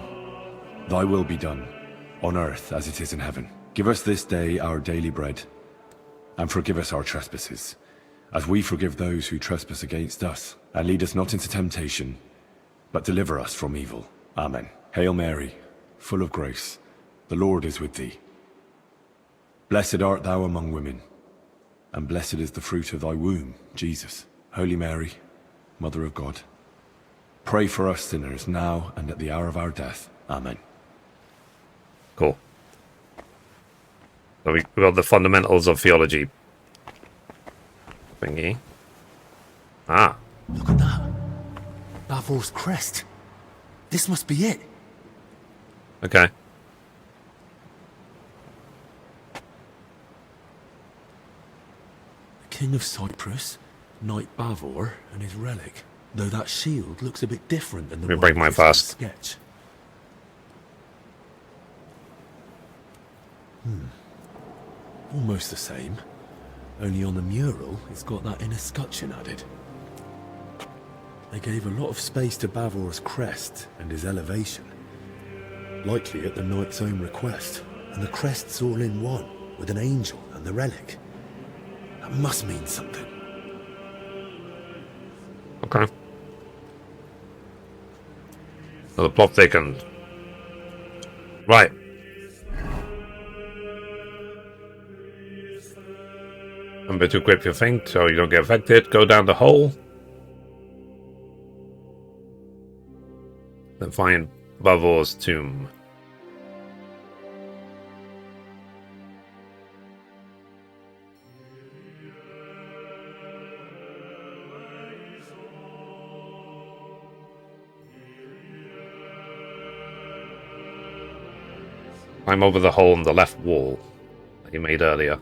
thy will be done, on earth as it is in heaven. Give us this day our daily bread, and forgive us our trespasses, as we forgive those who trespass against us. And lead us not into temptation, but deliver us from evil. Amen. Hail Mary, full of grace, the Lord is with thee. Blessed art thou among women, and blessed is the fruit of thy womb, Jesus. Holy Mary, Mother of God, pray for us sinners now and at the hour of our death. Amen. Cool. So we got the fundamentals of theology thingy. Ah. Look at that. Bavor's crest. This must be it. Okay. The King of Cyprus, Knight Bavor, and his relic. Though that shield looks a bit different than the Let me break one my in Christie's fast. sketch. Almost the same. Only on the mural, it's got that inner scutcheon added. They gave a lot of space to Bavor's crest and his elevation. Likely at the knight's own request. And the crest's all in one, with an angel and the relic. That must mean something. Okay. So the plot thickens. Right. Remember to equip your thing so you don't get affected. Go down the hole. Then find Bavor's tomb. Climb over the hole in the left wall that you made earlier.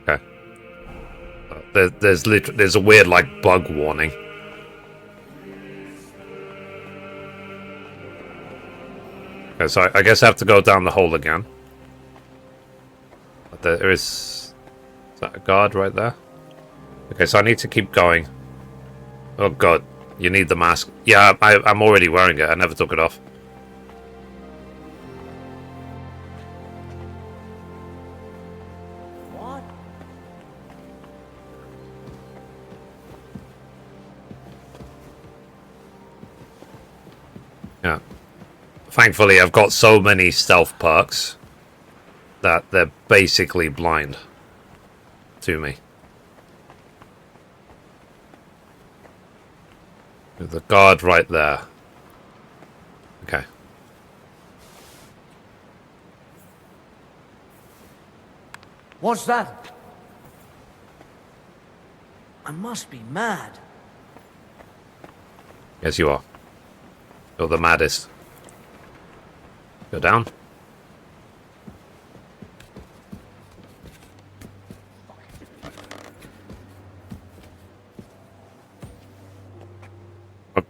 Okay. There's a weird like bug warning. Okay, so I guess I have to go down the hole again. But there is that a guard right there? Okay, so I need to keep going. Oh god, you need the mask. Yeah, I'm already wearing it. I never took it off. Yeah. Thankfully, I've got so many stealth perks that they're basically blind to me. There's a guard right there. Okay. What's that? I must be mad. Yes, you are. You're the maddest. Go down.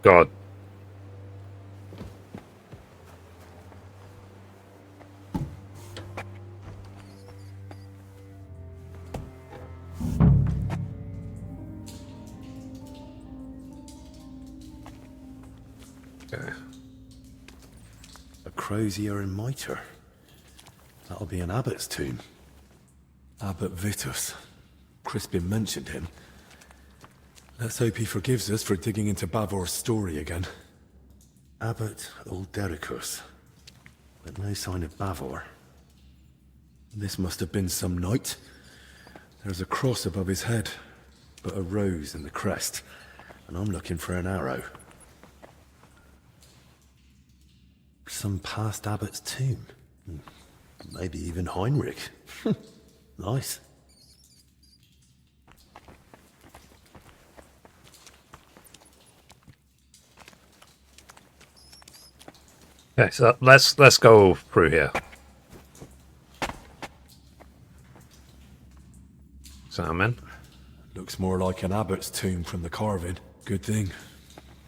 God. Okay. A crozier and mitre. That'll be an abbot's tomb. Abbot Vitus. Crispin mentioned him. Let's hope he forgives us for digging into Bavor's story again. Abbot Uldericus. But no sign of Bavor. This must have been some knight. There's a cross above his head, but a rose in the crest. And I'm looking for an arrow. Some past abbot's tomb. Maybe even Heinrich. Nice. Okay, so let's go through here. Examine. Looks more like an abbot's tomb from the carving. Good thing.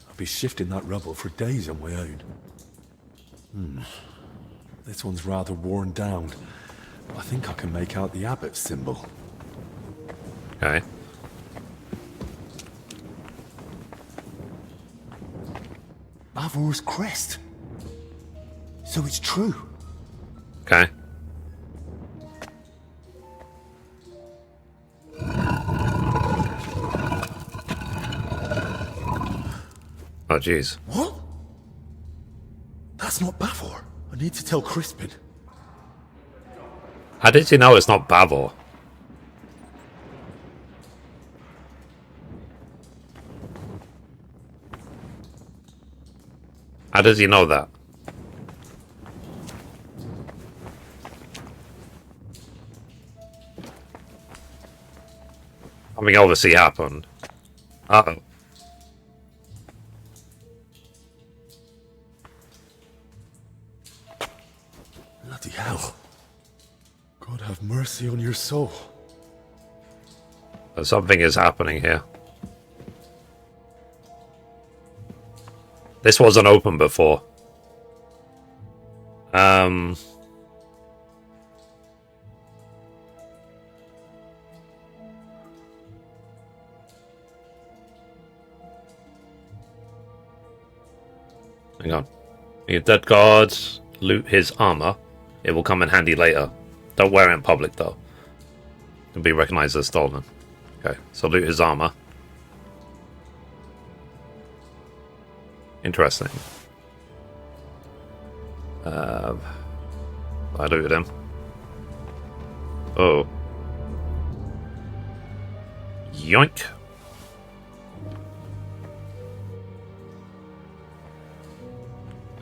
I'll be shifting that rubble for days on my own. This one's rather worn down. I think I can make out the abbot's symbol. Okay. Bavor's crest. So it's true. Okay. Oh, jeez. What? That's not Bavor. I need to tell Crispin. How did you know it's not Bavor? How does he know that? Something obviously happened. Uh-oh. Bloody hell. God have mercy on your soul. Something is happening here. This wasn't open before. Hang on. Your dead guard, loot his armor. It will come in handy later. Don't wear it in public though. It'll be recognized as stolen. Okay, so loot his armor. Interesting. I looted him. Oh. Yoink.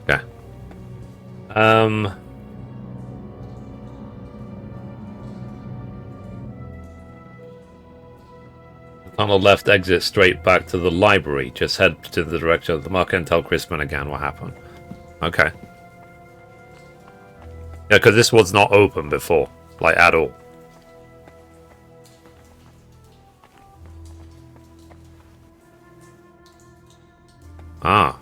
Okay. On the left, exit straight back to the library. Just head to the direction of the market and tell Crispin again what happened. Okay. Yeah, because this was not open before. Like, at all. Ah.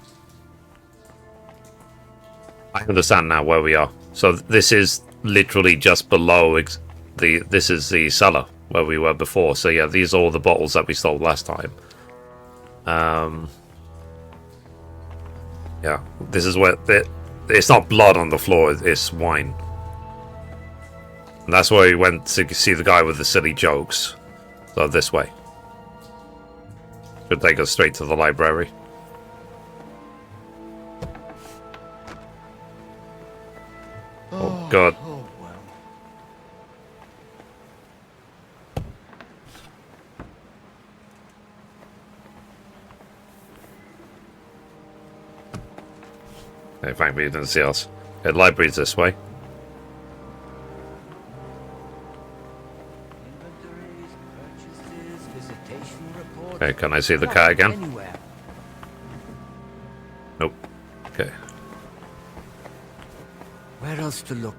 I understand now where we are. So this is literally just below this is the cellar where we were before. So yeah, these are all the bottles that we stole last time. Yeah, this is where it's not blood on the floor, it's wine. And that's where we went to see the guy with the silly jokes. So this way. Should take us straight to the library. Oh god. Oh, well. In fact, we didn't see us. The library's this way. Inventories, purchases, visitation reports. Okay, can I see the cat again? Anywhere. Nope. Okay. Where else to look?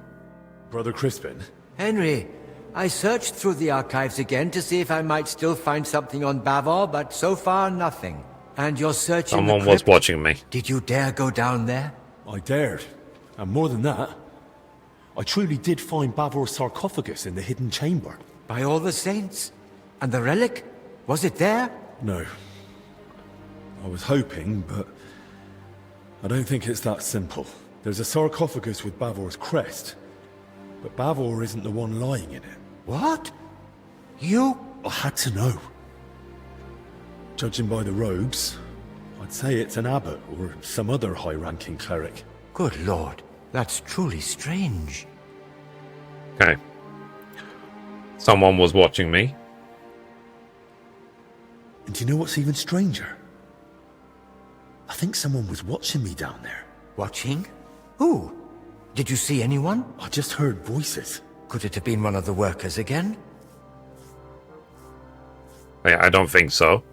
Brother Crispin? Henry, I searched through the archives again to see if I might still find something on Bavor, but so far nothing. And you're searching the Someone was crypt? watching me. Did you dare go down there? I dared. And more than that, I truly did find Bavor's sarcophagus in the hidden chamber. By all the saints? And the relic? Was it there? No. I was hoping, but I don't think it's that simple. There's a sarcophagus with Bavor's crest, but Bavor isn't the one lying in it. What? You? I had to know. Judging by the robes, I'd say it's an abbot or some other high-ranking cleric. Good lord, that's truly strange. Okay. Someone was watching me. And do you know what's even stranger? I think someone was watching me down there. Watching? Who? Did you see anyone? I just heard voices. Could it have been one of the workers again? I don't think so.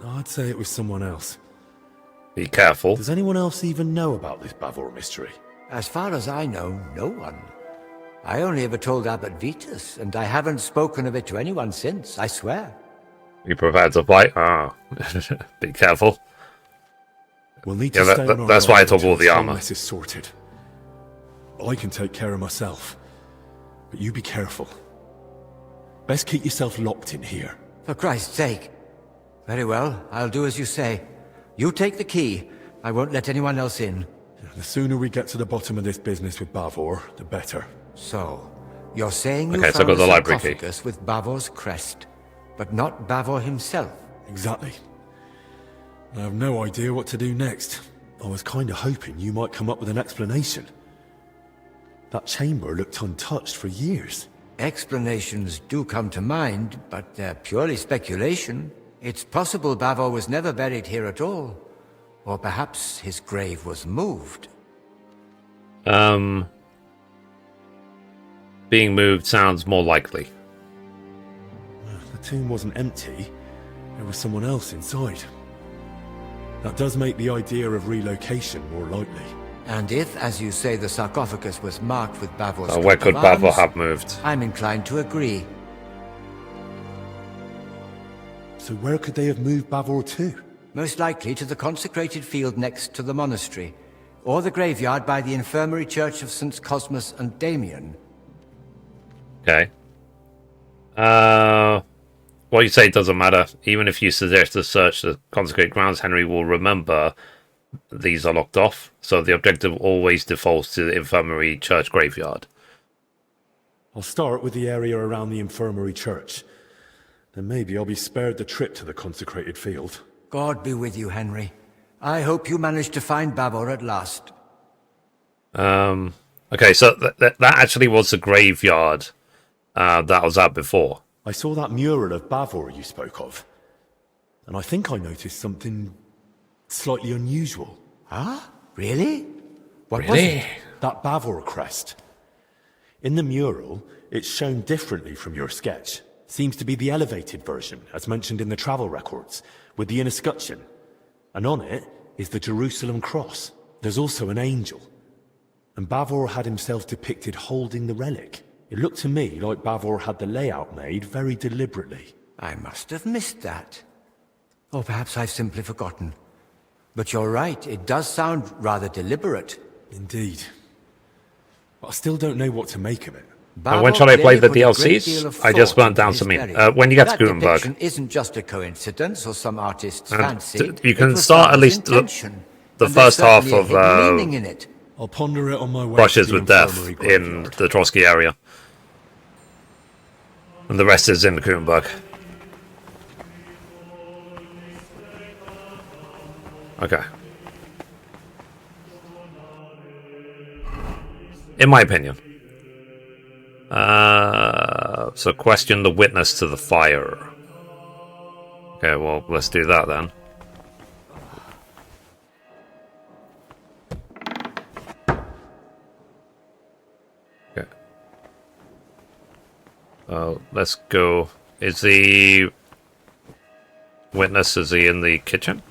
I'd say it was someone else. Be careful. Does anyone else even know about this Bavor mystery? As far as I know, no one. I only ever told Abbot Vitus, and I haven't spoken of it to anyone since, I swear. You prepared to fight? Ah. Be careful. We'll need to stay on our that's why I guard took all the until armor. this is sorted. I can take care of myself, but you be careful. Best keep yourself locked in here. For Christ's sake. Very well, I'll do as you say. You take the key. I won't let anyone else in. The sooner we get to the bottom of this business with Bavor, the better. So, you're saying you Okay, so found got the a library key. sarcophagus with Bavor's crest, but not Bavor himself? Exactly. I have no idea what to do next. I was kind of hoping you might come up with an explanation. That chamber looked untouched for years. Explanations do come to mind, but they're purely speculation. It's possible Bavor was never buried here at all. Or perhaps his grave was moved. Being moved sounds more likely. The tomb wasn't empty. There was someone else inside. That does make the idea of relocation more likely. And if, as you say, the sarcophagus was marked with Bavor's So where coat could of Bavor arms, have moved? I'm inclined to agree. So where could they have moved Bavor to? Most likely to the consecrated field next to the monastery, or the graveyard by the infirmary church of St. Cosmas and Damian. Okay. What you say doesn't matter. Even if you suggest to search the consecrated grounds, Henry will remember these are locked off, so the objective always defaults to the infirmary church graveyard. I'll start with the area around the infirmary church. Then maybe I'll be spared the trip to the consecrated field. God be with you, Henry. I hope you manage to find Bavor at last. Okay, so that actually was the graveyard that I was at before. I saw that mural of Bavor you spoke of. And I think I noticed something slightly unusual. Ah? Really? What was Really? it? That Bavor crest. In the mural, it's shown differently from your sketch. Seems to be the elevated version, as mentioned in the travel records, with the inner scutcheon. And on it is the Jerusalem cross. There's also an angel. And Bavor had himself depicted holding the relic. It looked to me like Bavor had the layout made very deliberately. I must have missed that. Or perhaps I've simply forgotten. But you're right, it does sound rather deliberate. Indeed. But I still don't know what to make of it. When shall I play the DLCs? I just burnt down some in. When you get to Gutenberg. That isn't just a coincidence or some artist's fancy. You can It was start at someone's least intention, the and there's first half certainly a of hidden meaning in it. I'll ponder it on my way Brushes to the with Death infirmary in graveyard. the Trotsky area. And the rest is in the Gutenberg. Okay. In my opinion. So question the witness to the fire. Okay, well, let's do that then. Okay. Let's go. Is the witness, is he in the kitchen?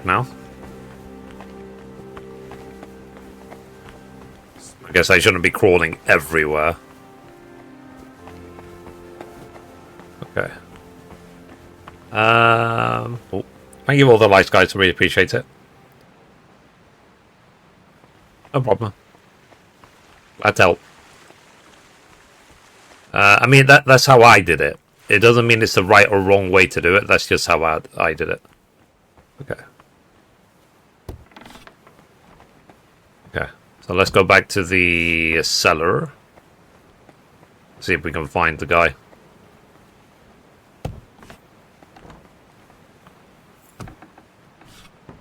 now. I guess I shouldn't be crawling everywhere. Okay. Oh, thank you for all the likes, guys. I really appreciate it. No problem. Glad to help. I mean, that's how I did it. It doesn't mean it's the right or wrong way to do it. That's just how I did it. Okay. Okay. So let's go back to the cellar. See if we can find the guy.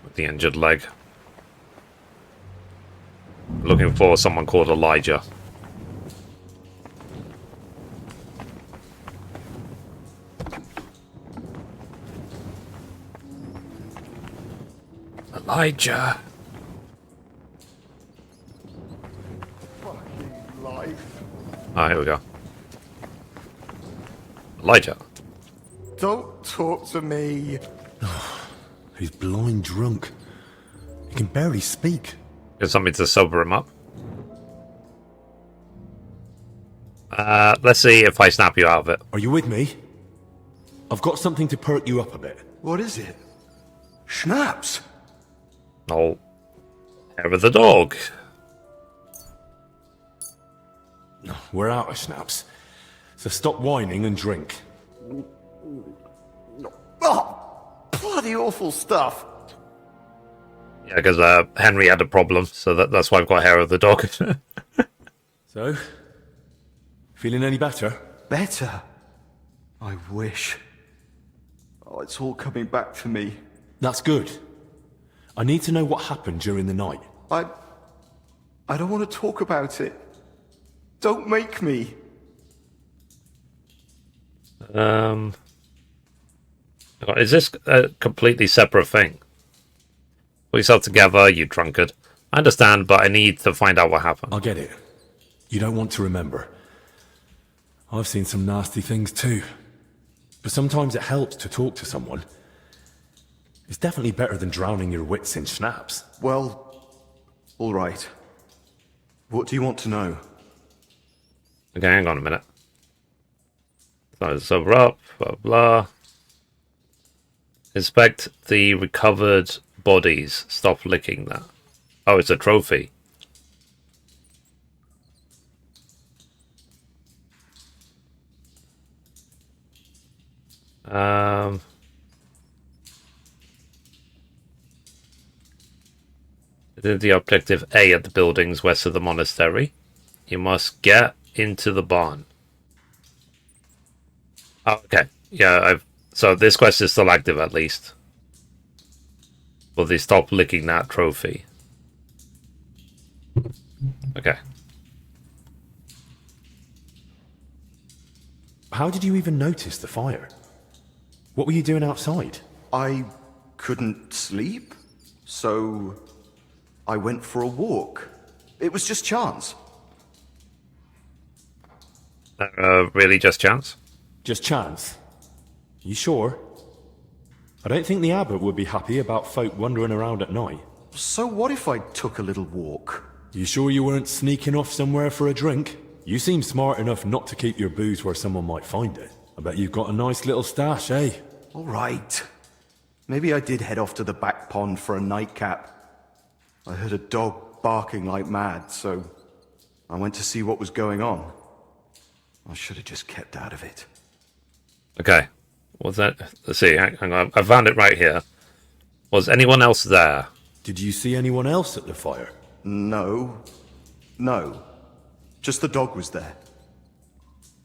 With the injured leg. Looking for someone called Elijah. Elijah. Fucking life. Ah, here we go. Elijah. Don't talk to me. He's blind drunk. He can barely speak. Get something to sober him up. Let's see if I snap you out of it. Are you with me? I've got something to perk you up a bit. What is it? Schnapps? Oh. Hair of the dog. We're out of schnapps. So stop whining and drink. Oh, bloody awful stuff. Yeah, because Henry had a problem, so that's why I've got hair of the dog. So, feeling any better? Better? I wish. Oh, it's all coming back to me. That's good. I need to know what happened during the night. I don't want to talk about it. Don't make me. Is this a completely separate thing? Put yourself together, you drunkard. I understand, but I need to find out what happened. I get it. You don't want to remember. I've seen some nasty things too. But sometimes it helps to talk to someone. It's definitely better than drowning your wits in schnapps. Well, all right. What do you want to know? Okay, hang on a minute. So sober up, blah blah. Inspect the recovered bodies. Stop licking that. Oh, it's a trophy. The objective A at the buildings west of the monastery. You must get into the barn. Oh, okay. Yeah, so this quest is still active at least. Will they stop licking that trophy? Okay. How did you even notice the fire? What were you doing outside? I couldn't sleep, so I went for a walk. It was just chance. Really just chance? Just chance? You sure? I don't think the abbot would be happy about folk wandering around at night. So what if I took a little walk? You sure you weren't sneaking off somewhere for a drink? You seem smart enough not to keep your booze where someone might find it. I bet you've got a nice little stash, eh? All right. Maybe I did head off to the back pond for a nightcap. I heard a dog barking like mad, so I went to see what was going on. I should have just kept out of it. Okay. Was that? Let's see. Hang on. I found it right here. Was anyone else there? Did you see anyone else at the fire? No. No. Just the dog was there.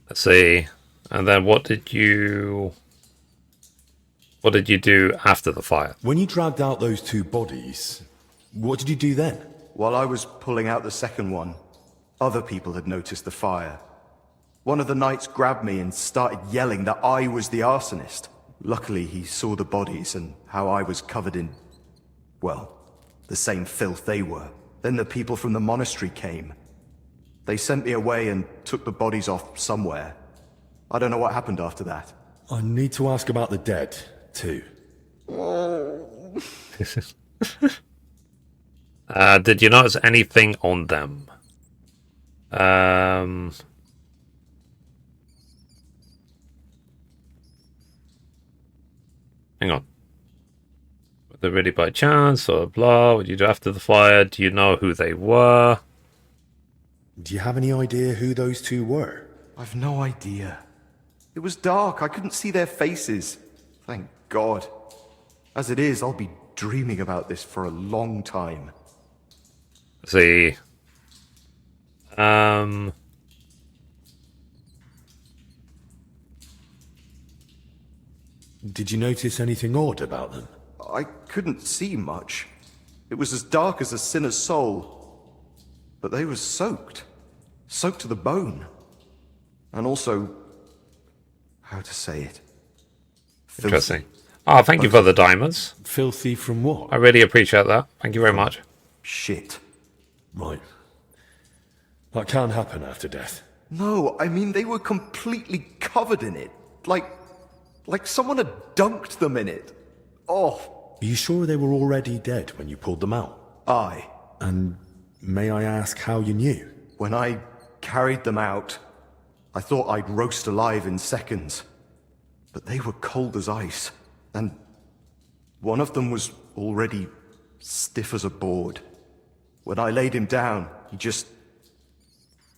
Let's see. And then what did you do after the fire? When you dragged out those two bodies, what did you do then? While I was pulling out the second one, other people had noticed the fire. One of the knights grabbed me and started yelling that I was the arsonist. Luckily, he saw the bodies and how I was covered in, well, the same filth they were. Then the people from the monastery came. They sent me away and took the bodies off somewhere. I don't know what happened after that. I need to ask about the dead, too. Did you notice anything on them? Hang on. Were they really by chance or blah? What did you do after the fire? Do you know who they were? Do you have any idea who those two were? I've no idea. It was dark. I couldn't see their faces. Thank God. As it is, I'll be dreaming about this for a long time. See. Did you notice anything odd about them? I couldn't see much. It was as dark as a sinner's soul. But they were soaked. Soaked to the bone. And also... how to say it? Filthy. Interesting. Oh, thank you for the diamonds. Filthy from what? I really appreciate that. Thank you very much. Shit. Right. That can't happen after death. No, I mean they were completely covered in it. Like someone had dunked them in it. Oh. Are you sure they were already dead when you pulled them out? Aye. And may I ask how you knew? When I carried them out, I thought I'd roast alive in seconds. But they were cold as ice. And one of them was already stiff as a board. When I laid him down, he just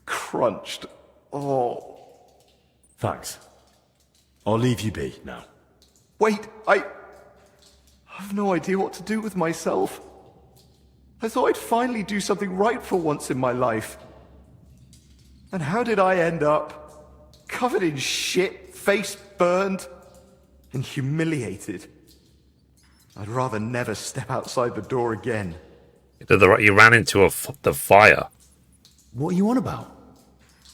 crunched. Oh. Thanks. I'll leave you be now. Wait, I've no idea what to do with myself. I thought I'd finally do something right for once in my life. And how did I end up? Covered in shit, face burned, and humiliated. I'd rather never step outside the door again. You ran into the fire. What are you on about?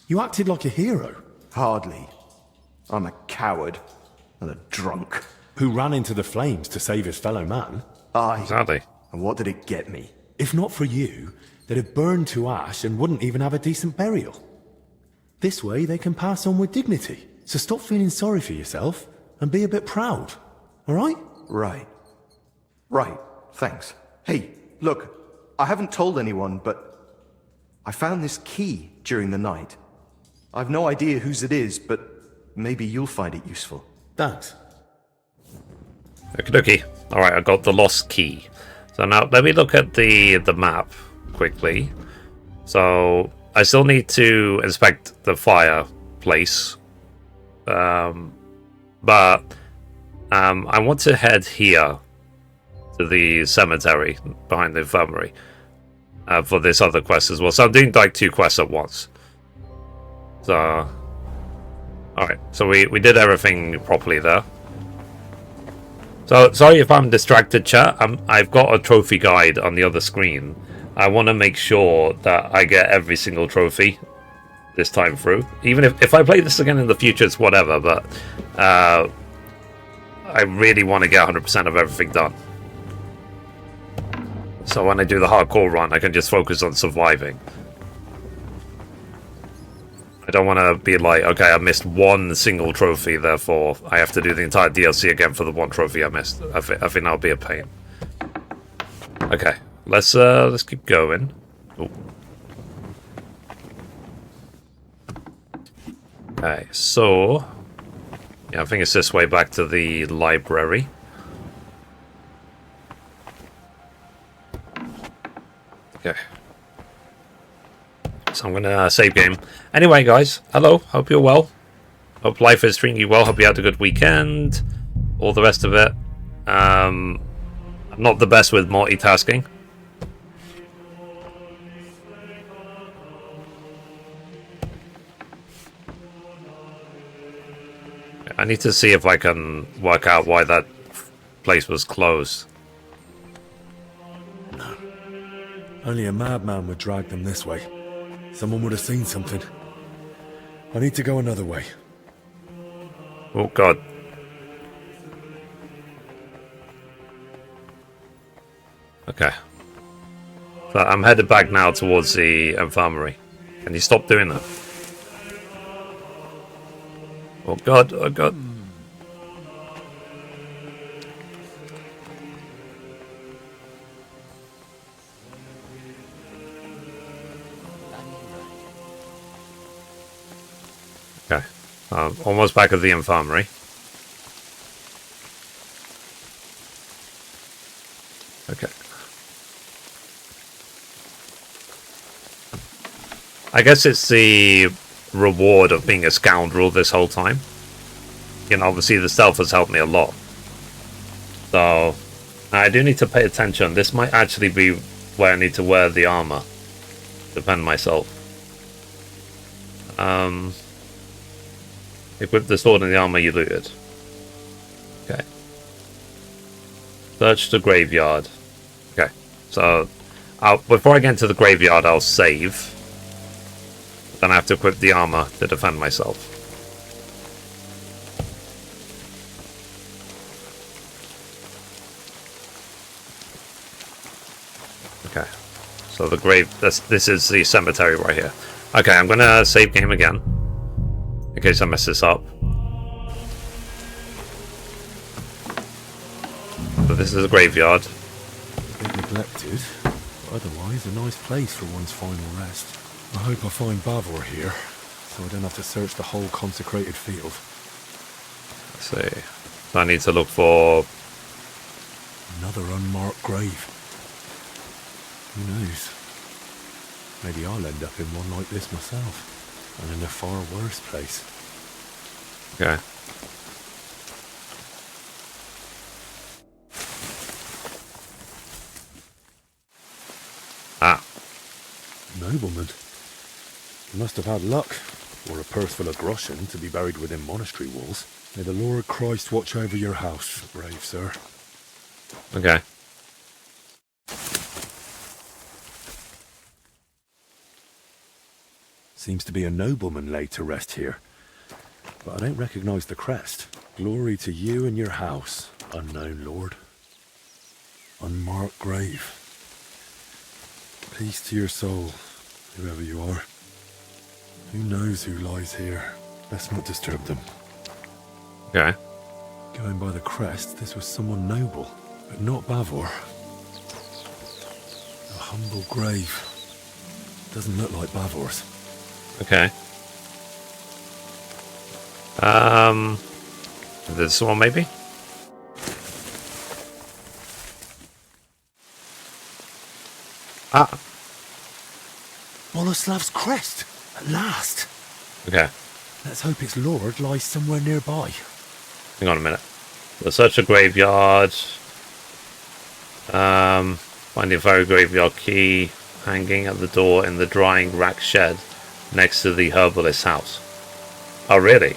You acted like a hero. Hardly. I'm a coward and a drunk. Who ran into the flames to save his fellow man. Aye. Exactly. And what did it get me? If not for you, they'd have burned to ash and wouldn't even have a decent burial. This way they can pass on with dignity. So stop feeling sorry for yourself and be a bit proud. Alright? Right. Right. Thanks. Hey, look, I haven't told anyone, but I found this key during the night. I've no idea whose it is, but maybe you'll find it useful. Thanks. Okie dokie. Alright, I got the lost key. So now let me look at the map quickly. So I still need to inspect the fireplace. But I want to head here to the cemetery behind the infirmary for this other quest as well. So I'm doing like 2 quests at once. So alright, so we did everything properly there. So sorry if I'm distracted, chat. I've got a trophy guide on the other screen. I want to make sure that I get every single trophy this time through. Even if I play this again in the future, it's whatever, but I really want to get 100% of everything done. So when I do the hardcore run, I can just focus on surviving. I don't want to be like, okay, I missed one single trophy, therefore I have to do the entire DLC again for the one trophy I missed. I think that'll be a pain. Okay, let's keep going. Ooh. Okay, so yeah, I think it's this way back to the library. Okay. So I'm gonna save game. Anyway, guys, hello. Hope you're well. Hope life is treating you well. Hope you had a good weekend. All the rest of it. I'm not the best with multitasking. I need to see if I can work out why that place was closed. No. Only a madman would drag them this way. Someone would have seen something. I need to go another way. Oh god. Okay. So I'm headed back now towards the infirmary. Can you stop doing that? Oh god, oh god. Almost back at the infirmary. Okay. I guess it's the reward of being a scoundrel this whole time. You know, obviously the stealth has helped me a lot. So, I do need to pay attention. This might actually be where I need to wear the armor. Defend myself. Equip the sword and the armor you looted. Okay. Search the graveyard. Okay. So, before I get into the graveyard, I'll save. Then I have to equip the armor to defend myself. Okay. So the grave, this is the cemetery right here. Okay, I'm gonna save game again. In case I mess this up. So this is a graveyard. A bit neglected, but otherwise a nice place for one's final rest. I hope I find Bavor here, so I don't have to search the whole consecrated field. Let's see. So I need to look for... Another unmarked grave. Who knows? Maybe I'll end up in one like this myself. And in a far worse place. Okay. Ah. Nobleman. You must have had luck, or a purse full of groschen to be buried within monastery walls. May the Lord Christ watch over your house, brave sir. Okay. Seems to be a nobleman laid to rest here. But I don't recognize the crest. Glory to you and your house, unknown lord. Unmarked grave. Peace to your soul, whoever you are. Who knows who lies here? Best not disturb them. Okay. Going by the crest, this was someone noble, but not Bavor. A humble grave. Doesn't look like Bavor's. Okay. This one maybe? Ah. Boleslav's crest, at last. Okay. Let's hope its lord lies somewhere nearby. Hang on a minute. We'll search the graveyard. Find the very graveyard key hanging at the door in the drying rack shed next to the herbalist's house. Oh, really?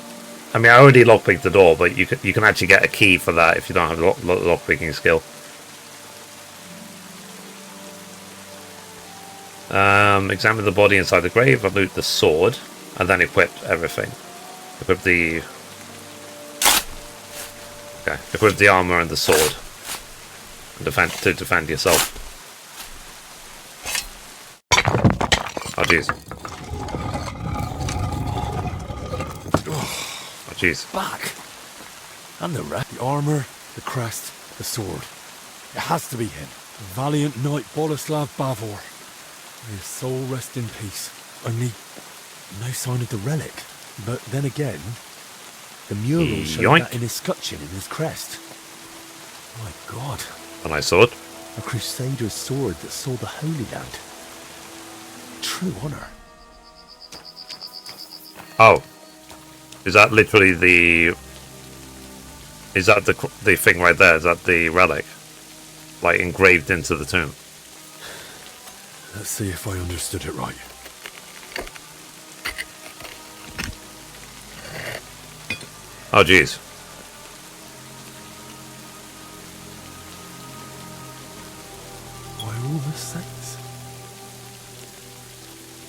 I mean, I already lockpicked the door, but you can actually get a key for that if you don't have lockpicking skill. Examine the body inside the grave, loot the sword, and then equip everything. Equip the... Okay, equip the armor and the sword. To defend yourself. Oh, jeez. Oh, jeez. Back! And the rest. The armor, the crest, the sword. It has to be him. The valiant knight Boleslav Bavor. May his soul rest in peace. Only no sign of the relic. But then again, the mural showed that in his scutcheon in his crest. My God. A nice sword. A crusader's sword that saw the Holy Land. True honor. Oh. Is that literally the... Is that the thing right there? Is that the relic? Like engraved into the tomb? Let's see if I understood it right. Oh, jeez. By all the saints.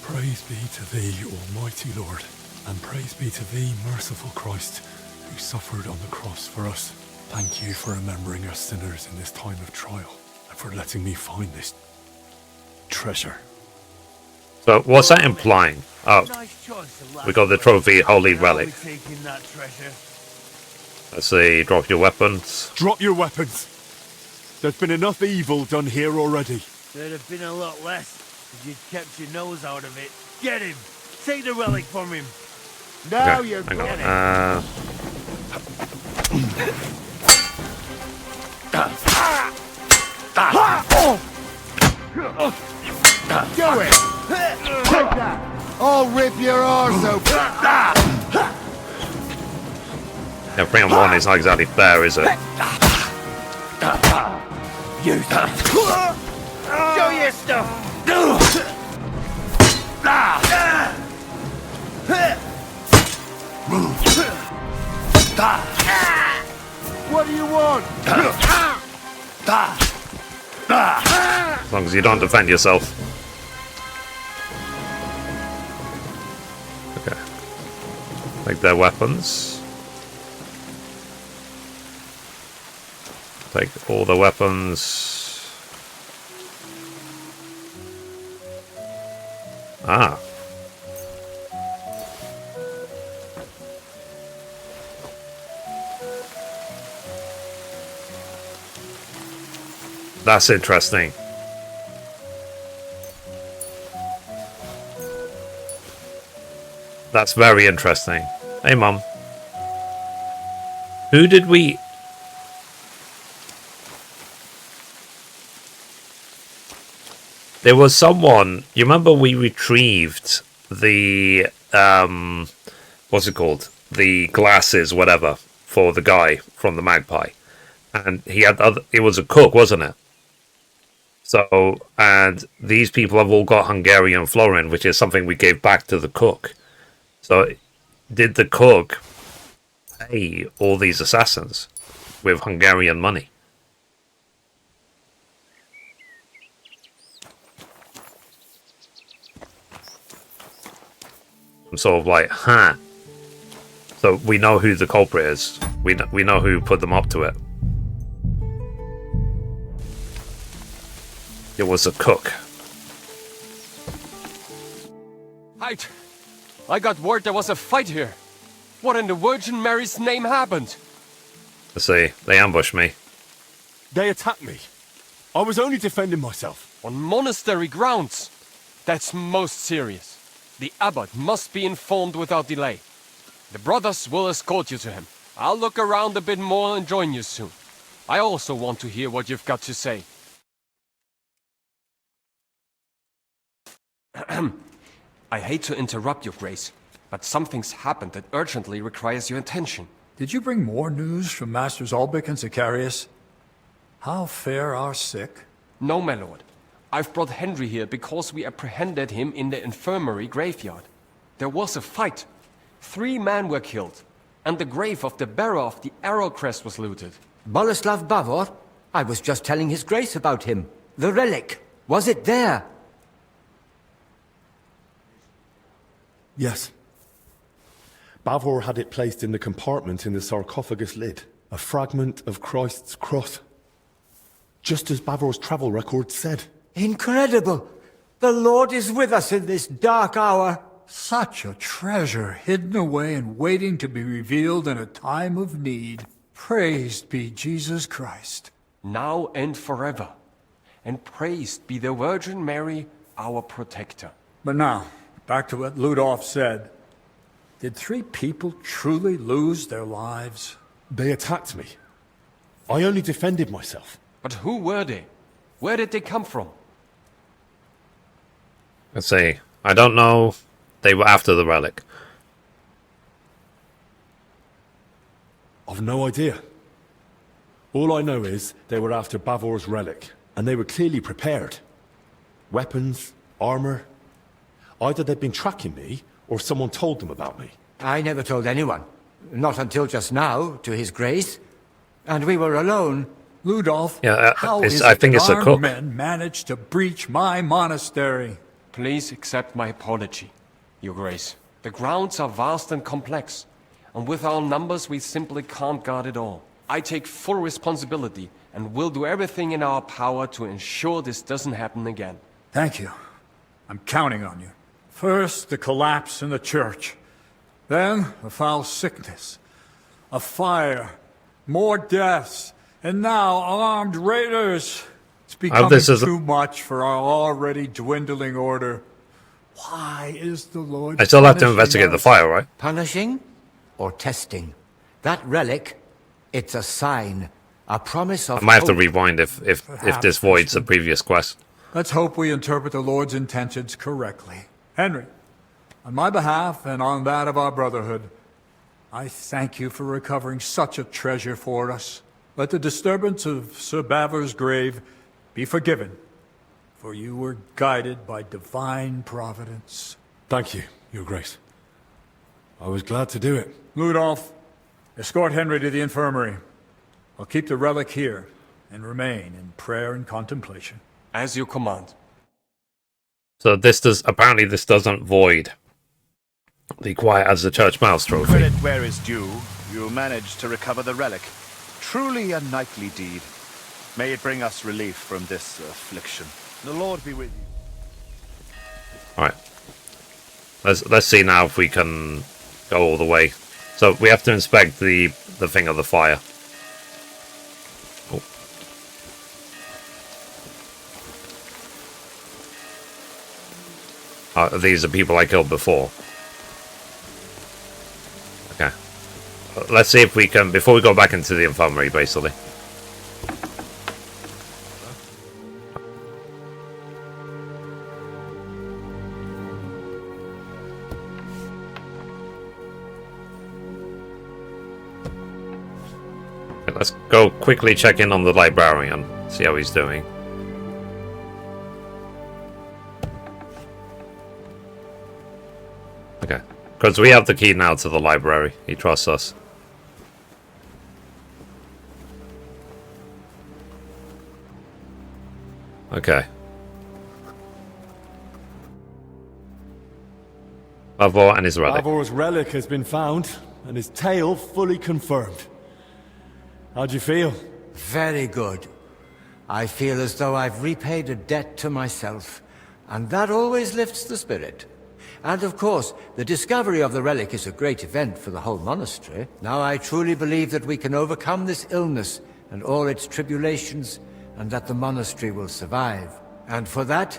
Praise be to thee, Almighty Lord, and praise be to thee, merciful Christ, who suffered on the cross for us. Thank you for remembering us sinners in this time of trial, and for letting me find this treasure. So, what's that implying? Oh, we got the trophy, Holy Relic. Let's see, drop your weapons. Drop your weapons! There's been enough evil done here already. There'd have been a lot less if you'd kept your nose out of it. Get him! Take the relic from him! Now Okay, you're hang on. getting Do it! Take that! I'll rip your arse open! Yeah, 3 on 1 is not exactly fair, is it? Use that! Show your stuff! What do you want? As long as you don't defend yourself. Okay. Take their weapons. Take all the weapons. Ah. That's interesting. That's very interesting. Hey, Mum. Who did we... There was someone... You remember we retrieved the... what's it called? The glasses, whatever, for the guy from the Magpie. And he had other... It was a cook, wasn't it? So, and these people have all got Hungarian florin, which is something we gave back to the cook. So, did the cook pay all these assassins with Hungarian money? I'm sort of like, huh. So we know who the culprit is. We know who put them up to it. It was a cook. Halt! I got word there was a fight here. What in the Virgin Mary's name happened? Let's see. They ambushed me. They attacked me. I was only defending myself. On monastery grounds? That's most serious. The abbot must be informed without delay. The brothers will escort you to him. I'll look around a bit more and join you soon. I also want to hear what you've got to say. I hate to interrupt your grace, but something's happened that urgently requires your attention. Did you bring more news from Masters Albich and Zacharias? How fare our sick? No, my lord. I've brought Henry here because we apprehended him in the infirmary graveyard. There was a fight. 3 men were killed, and the grave of the bearer of the arrow crest was looted. Boleslav Bavor? I was just telling his grace about him. The relic. Was it there? Yes. Bavor had it placed in the compartment in the sarcophagus lid. A fragment of Christ's cross. Just as Bavor's travel record said. Incredible! The Lord is with us in this dark hour. Such a treasure hidden away and waiting to be revealed in a time of need. Praised be Jesus Christ. Now and forever. And praised be the Virgin Mary, our protector. But now, back to what Ludolf said. Did 3 people truly lose their lives? They attacked me. I only defended myself. But who were they? Where did they come from? Let's see. I don't know. They were after the relic. I've no idea. All I know is they were after Bavor's relic, and they were clearly prepared. Weapons, armor. Either they'd been tracking me, or someone told them about me. I never told anyone. Not until just now, to his grace. And we were alone. Ludolf, Yeah, how is I it think that it's a armed cook. men managed to breach my monastery? Please accept my apology, Your Grace. The grounds are vast and complex, and with our numbers we simply can't guard it all. I take full responsibility and will do everything in our power to ensure this doesn't happen again. Thank you. I'm counting on you. First, the collapse in the church. Then, a foul sickness. A fire. More deaths. And now, armed raiders. It's becoming too much for our already dwindling order. Why is the Lord I still have to punishing investigate the us? fire, right? Punishing or testing? That relic, it's a sign, a promise of I might have to hope. rewind if this Perhaps voids we the previous quest. Let's hope we interpret the Lord's intentions correctly. Henry, on my behalf and on that of our brotherhood, I thank you for recovering such a treasure for us. Let the disturbance of Sir Bavor's grave be forgiven, for you were guided by divine providence. Thank you, Your Grace. I was glad to do it. Ludolf, escort Henry to the infirmary. I'll keep the relic here and remain in prayer and contemplation. As you command. So this doesn't void the quiet as the church mouse trophy. Credit where is due. You managed to recover the relic. Truly a knightly deed. May it bring us relief from this affliction. The Lord be with you. Alright. Let's see now if we can go all the way. So we have to inspect the thing of the fire. These are people I killed before. Okay. Let's see if we can, before we go back into the infirmary, basically. Okay, let's go quickly check in on the librarian, see how he's doing. Okay, because we have the key now to the library. He trusts us. Okay. Bavor and his relic. Bavor's relic has been found, and his tale fully confirmed. How'd you feel? Very good. I feel as though I've repaid a debt to myself, and that always lifts the spirit. And of course, the discovery of the relic is a great event for the whole monastery. Now I truly believe that we can overcome this illness and all its tribulations, and that the monastery will survive. And for that,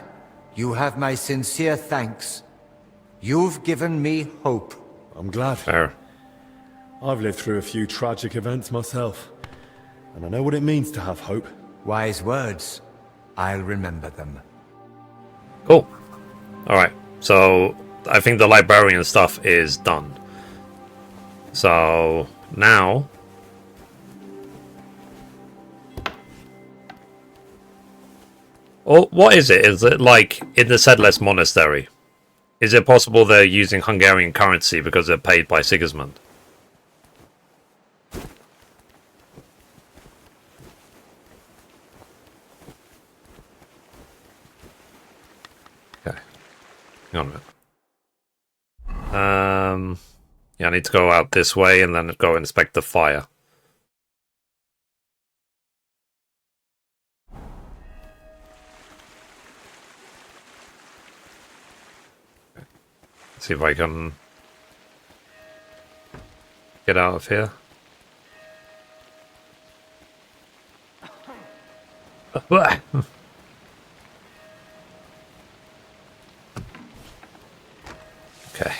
you have my sincere thanks. You've given me hope. I'm glad. Fair. I've lived through a few tragic events myself, and I know what it means to have hope. Wise words. I'll remember them. Cool. Alright, so I think the librarian stuff is done. So now what is it? Is it like in the Sedletz Monastery? Is it possible they're using Hungarian currency because they're paid by Sigismund? Okay. Hang on a minute. Yeah, I need to go out this way and then go inspect the fire. See if I can get out of here. Okay.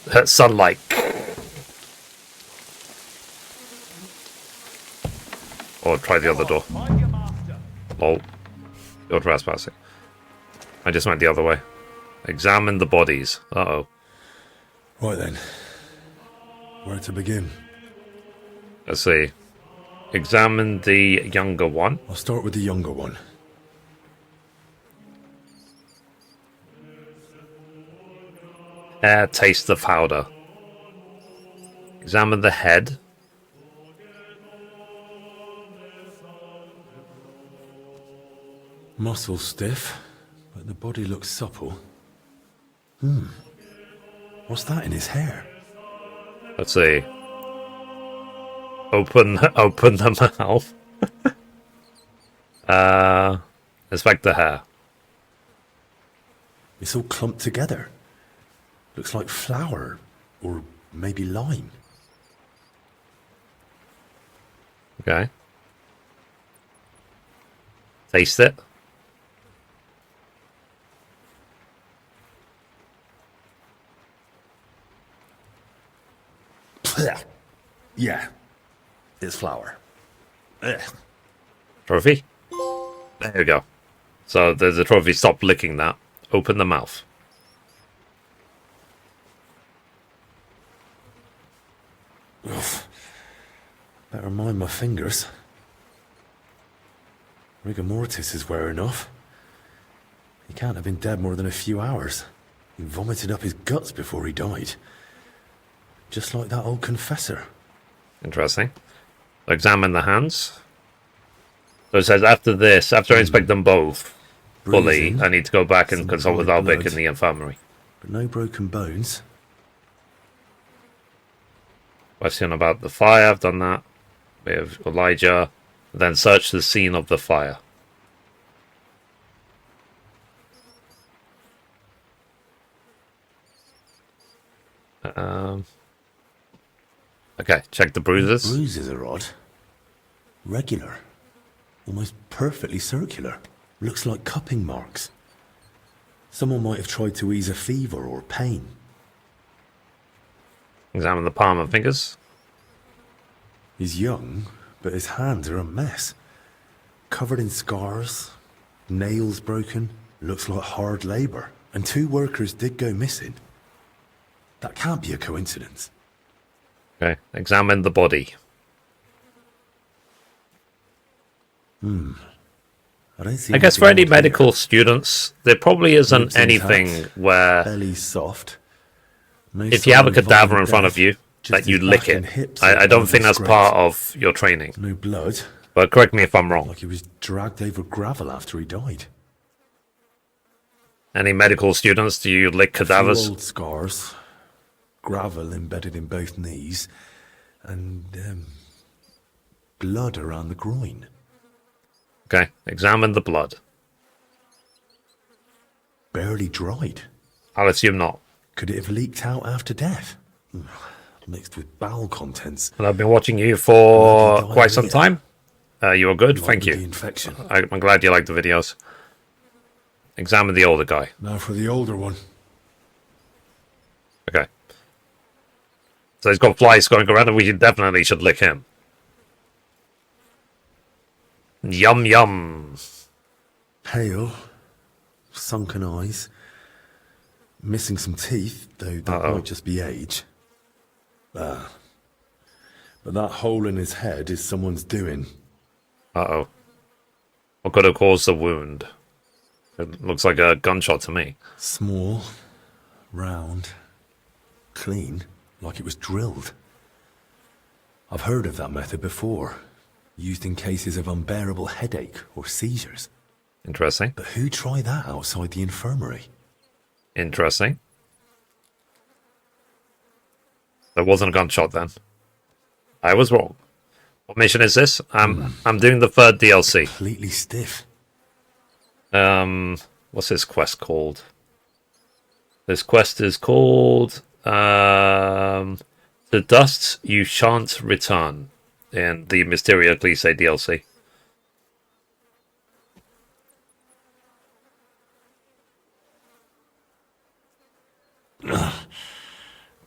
That sunlight. Or try the other door. Oh, you're trespassing. I just went the other way. Examine the bodies. Uh-oh. Right then. Where to begin? Let's see. Examine the younger one. I'll start with the younger one. Taste the powder. Examine the head. Muscle stiff, but the body looks supple. What's that in his hair? Let's see. Open the mouth. Inspect the hair. It's all clumped together. Looks like flour, or maybe lime. Okay. Taste it. Yeah. It's flour. Ugh. Trophy? There we go. So there's a trophy. Stop licking that. Open the mouth. Oof. Better mind my fingers. Rigor mortis is wearing off. He can't have been dead more than a few hours. He vomited up his guts before he died. Just like that old confessor. Interesting. Examine the hands. So it says after I inspect them both fully, Bruising, I need to go back and some consult with white Albich blood. in the infirmary. But no broken bones. Question about the fire. I've done that. We have Elijah. Then search the scene of the fire. Okay, check the bruises. Bruises are odd. Regular. Almost perfectly circular. Looks like cupping marks. Someone might have tried to ease a fever or pain. Examine the palm and fingers. He's young, but his hands are a mess. Covered in scars, nails broken, looks like hard labor. And 2 workers did go missing. That can't be a coincidence. Okay, examine the body. I guess for any medical students, there probably isn't Ribs intact, anything where belly's soft. No if you have a sign of cadaver in violent front of death, you, just that you his lick back it. and hips I are don't think that's scraped. part of your training. No blood. But correct me if I'm wrong. Like he was dragged over gravel after he died. Any medical students, do you lick Few cadavers? old scars, gravel embedded in both knees, and blood around the groin. Okay, examine the blood. Barely dried. I'll assume not. Could it have leaked out after death? Mixed with bowel contents. And I've been watching you for Bloody quite some diarrhea. time. You were good, Like thank with the you. infection. I'm glad you like the videos. Examine the older guy. Now for the older one. Okay. So he's got flies going around, and we definitely should lick him. Yum yum. Pale, sunken eyes, missing some teeth, though that Uh-oh. might just be age. But that hole in his head is someone's doing. Uh-oh. What could have caused the wound? It looks like a gunshot to me. Small, round, clean, like it was drilled. I've heard of that method before, used in cases of unbearable headache or seizures. Interesting. But who tried that outside the infirmary? Interesting. There wasn't a gunshot then. I was wrong. What mission is this? I'm doing the 3rd DLC. Completely stiff. What's this quest called? This quest is called The Dust You Shan't Return in the Mysterio Cliché DLC.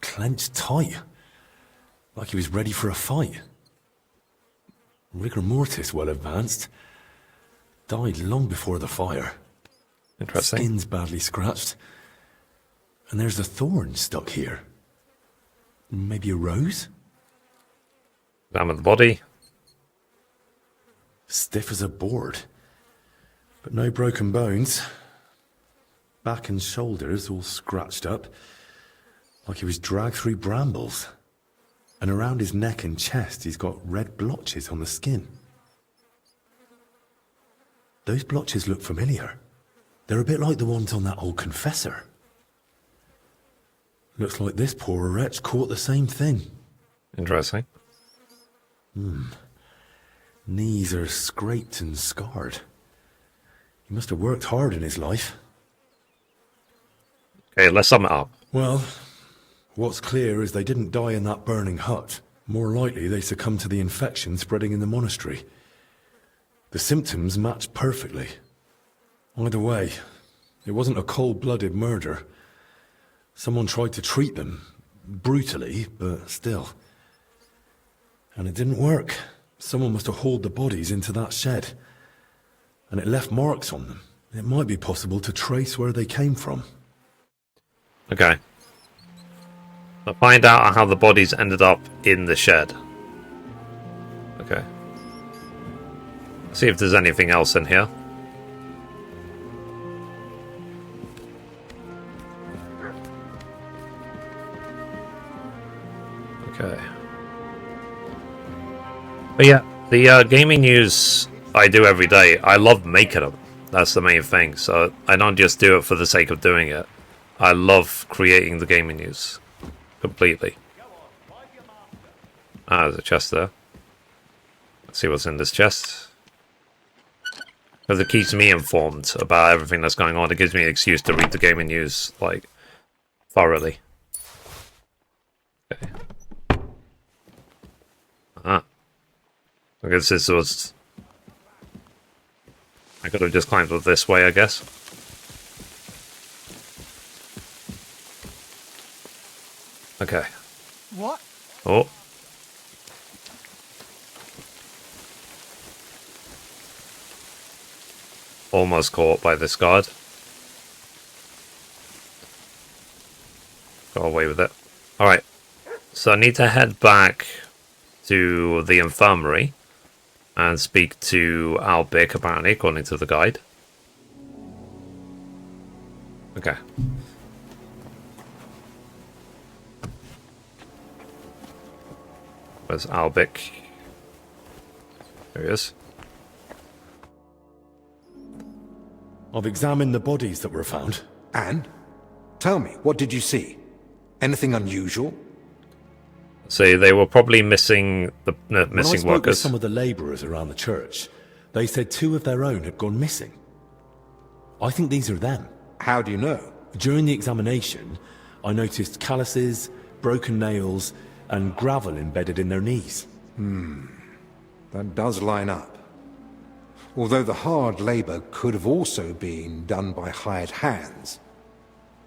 Clenched tight. Like he was ready for a fight. Rigor mortis well advanced. Died long before the fire. Interesting. Skin's badly scratched. And there's a thorn stuck here. Maybe a rose? Examine the body. Stiff as a board. But no broken bones. Back and shoulders all scratched up. Like he was dragged through brambles. And around his neck and chest he's got red blotches on the skin. Those blotches look familiar. They're a bit like the ones on that old confessor. Looks like this poor wretch caught the same thing. Interesting. Knees are scraped and scarred. He must have worked hard in his life. Okay, let's sum it up. Well, what's clear is they didn't die in that burning hut. More likely they succumbed to the infection spreading in the monastery. The symptoms matched perfectly. Either way, it wasn't a cold-blooded murder. Someone tried to treat them, brutally, but still. And it didn't work. Someone must have hauled the bodies into that shed. And it left marks on them. It might be possible to trace where they came from. Okay. So find out how the bodies ended up in the shed. Okay. See if there's anything else in here. Okay. But yeah, the gaming news I do every day, I love making them. That's the main thing. So I don't just do it for the sake of doing it. I love creating the gaming news. Completely. Ah, there's a chest there. Let's see what's in this chest. Because it keeps me informed about everything that's going on. It gives me an excuse to read the gaming news, like, thoroughly. Okay. Ah. I guess this was... I could have just climbed up this way, I guess. Okay. What? Oh. Almost caught by this guard. Got away with it. Alright. So I need to head back to the infirmary and speak to Albich, apparently, according to the guide. Okay. Where's Albich? There he is. I've examined the bodies that were found. And? Tell me, what did you see? Anything unusual? See, they were probably missing the missing when I spoke workers. with some of the labourers around the church, they said 2 of their own had gone missing. I think these are them. How do you know? During the examination, I noticed calluses, broken nails, and gravel embedded in their knees. That does line up. Although the hard labour could have also been done by hired hands,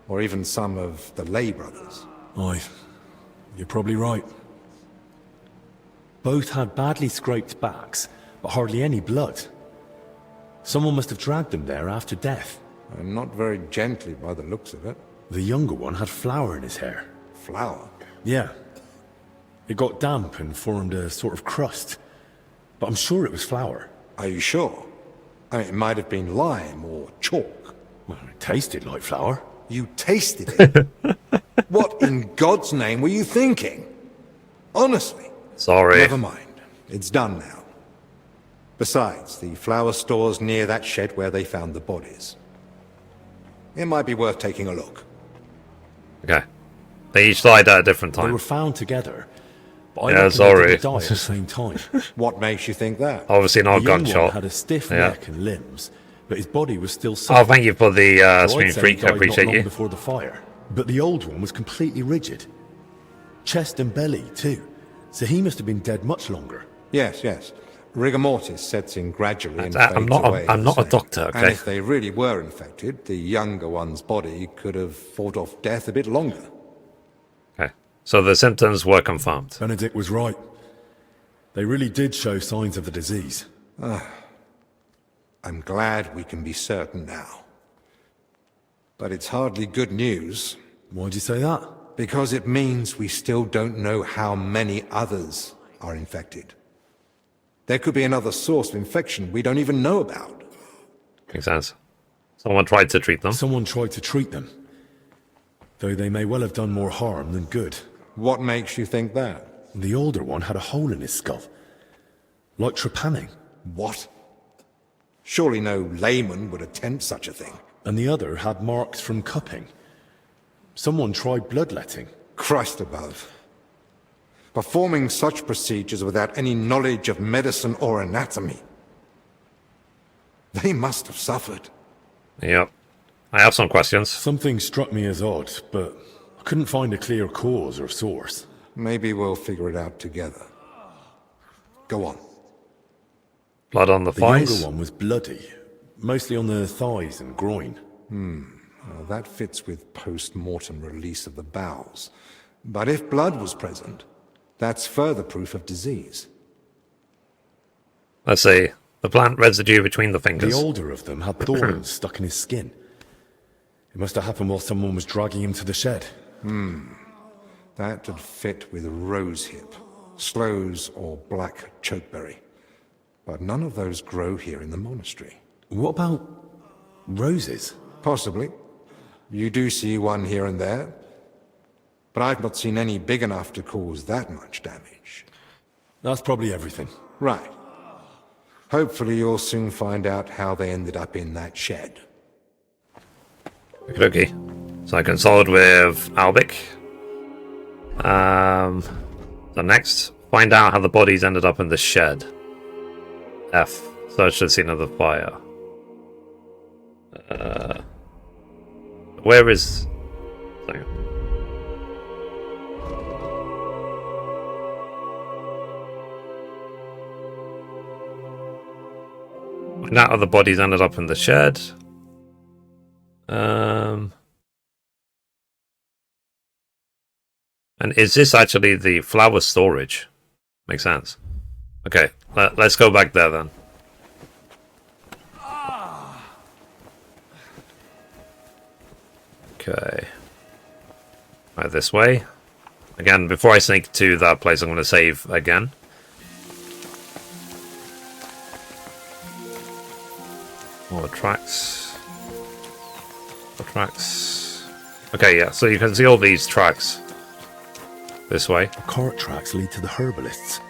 or even some of the lay brothers. Aye, you're probably right. Both had badly scraped backs, but hardly any blood. Someone must have dragged them there after death. And not very gently by the looks of it. The younger one had flour in his hair. Flour? Yeah. It got damp and formed a sort of crust. But I'm sure it was flour. Are you sure? I mean, it might have been lime or chalk. Well, it tasted like flour. You tasted it? What in God's name were you thinking? Honestly. Sorry. Never mind. It's done now. Besides, the flour store's near that shed where they found the bodies. It might be worth taking a look. Okay. They each died at a different They time. were found together. But I Yeah, reckon sorry. they didn't die at the same time. What makes you think that? Obviously not a The young one gunshot. had a stiff Yeah. neck and limbs, but his body was still Oh, soft. thank you for the So I'd screen say he freak. I died appreciate not long you. before the fire. But the old one was completely rigid. Chest and belly, too. So he must have been dead much longer. Yes, yes. Rigor mortis sets in gradually and I'm fades not away. I'm not a the same. doctor, And okay? if they really were infected, the younger one's body could have fought off death a bit longer. Okay. So the symptoms were confirmed. Benedict was right. They really did show signs of the disease. I'm glad we can be certain now. But it's hardly good news, Why'd you say that? because it means we still don't know how many others are infected. There could be another source of infection we don't even know about. Makes sense. Someone tried to treat them. Someone tried to treat them. Though they may well have done more harm than good. What makes you think that? The older one had a hole in his skull. Like trepanning. What? Surely no layman would attempt such a thing. And the other had marks from cupping. Someone tried bloodletting. Christ above. Performing such procedures without any knowledge of medicine or anatomy. They must have suffered. Yep. I have some questions. Something struck me as odd, but I couldn't find a clear cause or source. Maybe we'll figure it out together. Go on. Blood on the The thighs. younger one was bloody, mostly on the thighs and groin. Well, that fits with post-mortem release of the bowels. But if blood was present, That's further proof of disease. Let's see. The plant residue between the fingers. The older of them had thorns stuck in his skin. It must have happened while someone was dragging him to the shed. That would fit with rosehip, sloes, or black chokeberry. But none of those grow here in the monastery. What about roses? Possibly. You do see one here and there. But I've not seen any big enough to cause that much damage. That's probably everything. Right. Hopefully you'll soon find out how they ended up in that shed. Okay. So I consult with Albich. So next, find out how the bodies ended up in the shed. F. Search the scene of the fire. Where is... Sorry. Find out how the bodies ended up in the shed. And is this actually the flower storage? Makes sense. Okay, let's go back there then. Okay. Right, this way. Again, before I sneak to that place, I'm going to save again. More tracks. More tracks. Okay, yeah, so you can see all these tracks. This way. The cart tracks lead to the herbalists.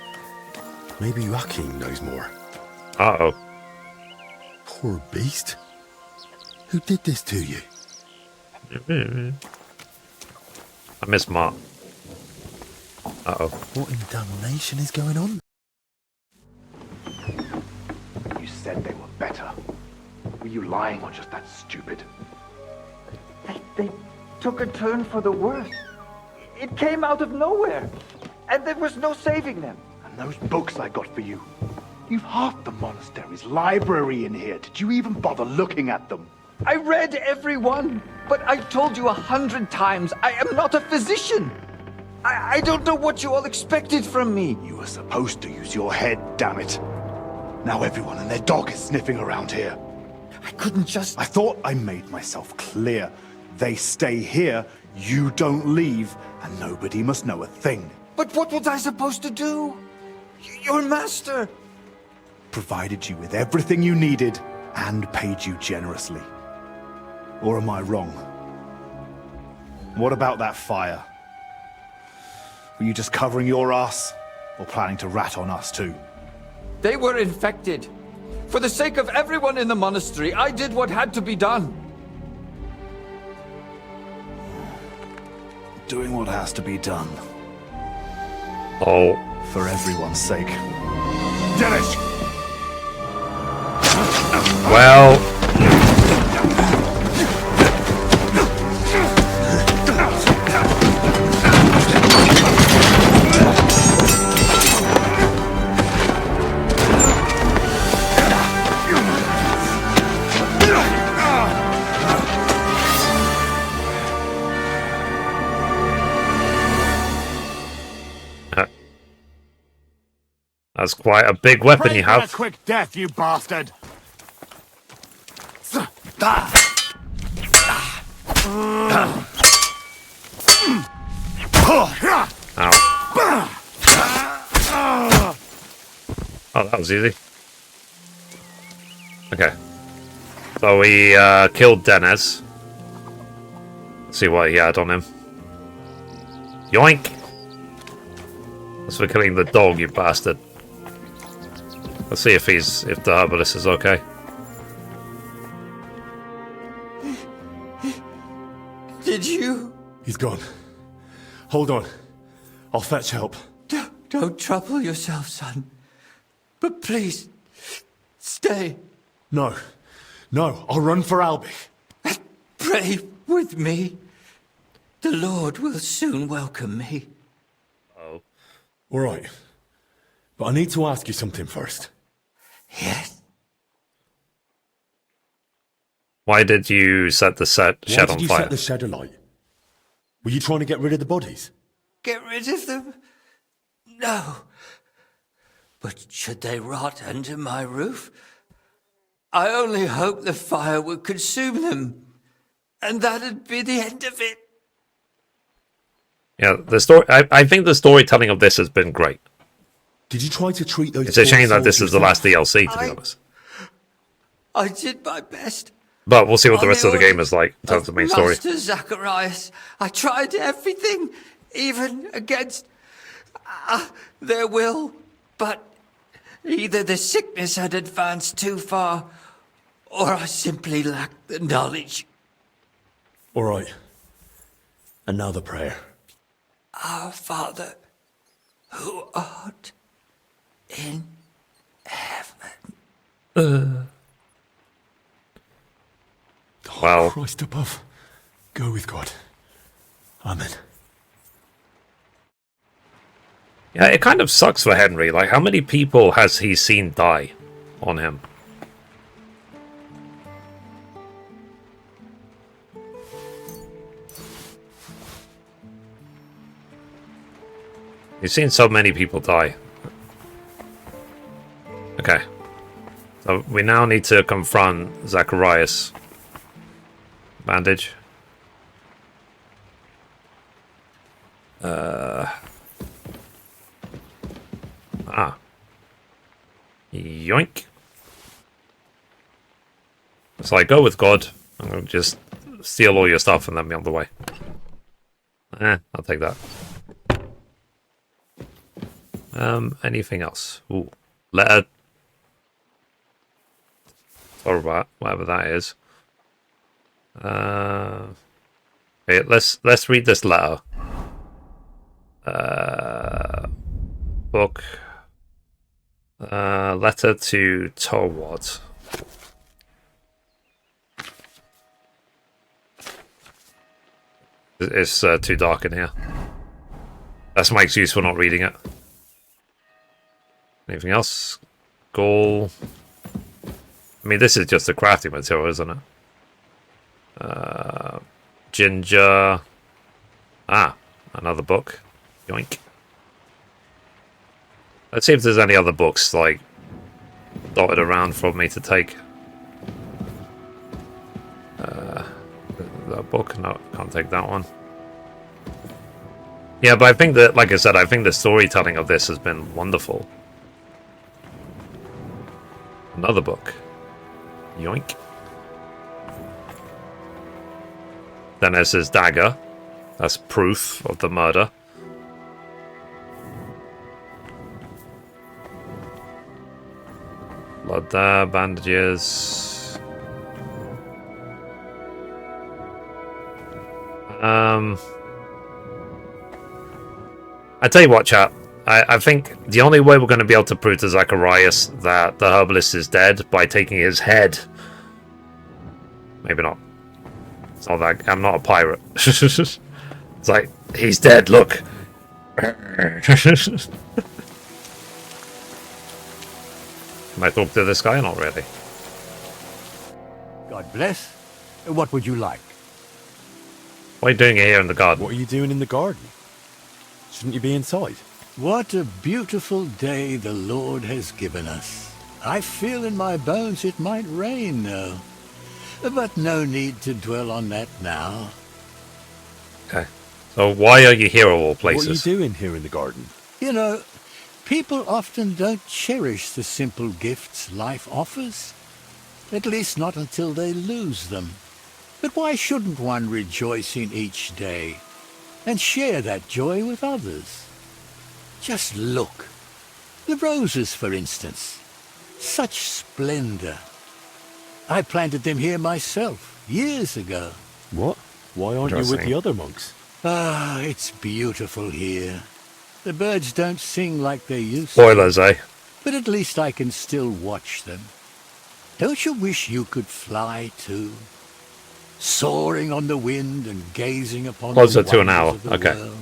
Maybe Joachim knows more. Uh-oh. Poor beast. Who did this to you? I miss Mark. Uh-oh. What in damnation is going on? You said they were better. Were you lying or just that stupid? They took a turn for the worse. It came out of nowhere, and there was no saving them. And those books I got for you. You've half the monastery's library in here. Did you even bother looking at them? I read every one, but I told you 100 times, I am not a physician. I don't know what you all expected from me. You were supposed to use your head, damn it. Now everyone and their dog is sniffing around here. I couldn't just... I thought I made myself clear. They stay here, you don't leave, and nobody must know a thing. But what was I supposed to do? Your master... Provided you with everything you needed, and paid you generously. Or am I wrong? What about that fire? Were you just covering your ass, or planning to rat on us too? They were infected. For the sake of everyone in the monastery, I did what had to be done. Doing what has to be done. Oh. For everyone's sake. Dennis! Well... That's quite a big weapon you have. A quick death, you bastard! Ow. Oh, that was easy. Okay. So we killed Dennis. Let's see what he had on him. Yoink! That's for killing the dog, you bastard. Let's see if the herbalist is okay. Did you? He's gone. Hold on. I'll fetch help. Don't trouble yourself, son. But please, stay. No. No, I'll run for Albich. Pray with me. The Lord will soon welcome me. Oh. All right. But I need to ask you something first. Yes? Why did you set the shed on fire? Why did you set the shed alight? Were you trying to get rid of the bodies? Get rid of them? No. But should they rot under my roof? I only hope the fire would consume them, and that'd be the end of it. Yeah, the story. I think the storytelling of this has been great. Did you try to treat those? It's a shame that this is the last DLC, to be honest. I did my best. But we'll see what the rest of the game is like in terms of the main story. Master Zacharias, I tried everything, even against their will, but either the sickness had advanced too far, or I simply lacked the knowledge. All right. And now the prayer. Our Father, who art in heaven. Wow. Christ above. Go with God. Amen. Yeah, it kind of sucks for Henry. Like, how many people has he seen die on him? He's seen so many people die. Okay. So we now need to confront Zacharias. Bandage. Yoink. So I go with God. I'm going to just steal all your stuff and then be on the way. I'll take that. Anything else? Ooh. Letter. Or whatever that is. Okay, let's read this letter. Book. Letter to Torwart. It's too dark in here. That's my excuse for not reading it. Anything else? Goal. I mean, this is just a crafting material, isn't it? Ginger. Another book. Yoink. Let's see if there's any other books, like, dotted around for me to take. That book? No, can't take that one. Yeah, but I think that, like I said, I think the storytelling of this has been wonderful. Another book. Yoink. Then there's his dagger. That's proof of the murder. Blood there, bandages. I tell you what, chat. I think the only way we're going to be able to prove to Zacharias that the herbalist is dead by taking his head. Maybe not. It's not that I'm not a pirate. It's like, he's dead, look. Can I talk to this guy? Not really. God bless. What would you like? What are you doing here in the garden? What are you doing in the garden? Shouldn't you be inside? What a beautiful day the Lord has given us. I feel in my bones it might rain, though. But no need to dwell on that now. Okay. So why are you here of all places? What are you doing here in the garden? You know, people often don't cherish the simple gifts life offers. At least not until they lose them. But why shouldn't one rejoice in each day and share that joy with others? Just look. The roses, for instance. Such splendor. I planted them here myself, years ago. What? Why aren't you with the other monks? Ah, it's beautiful here. The birds don't sing like they used Spoilers, to. eh? But at least I can still watch them. Don't you wish you could fly too? Soaring on the wind and gazing upon Closer the to an wonders hour. of the Okay. world.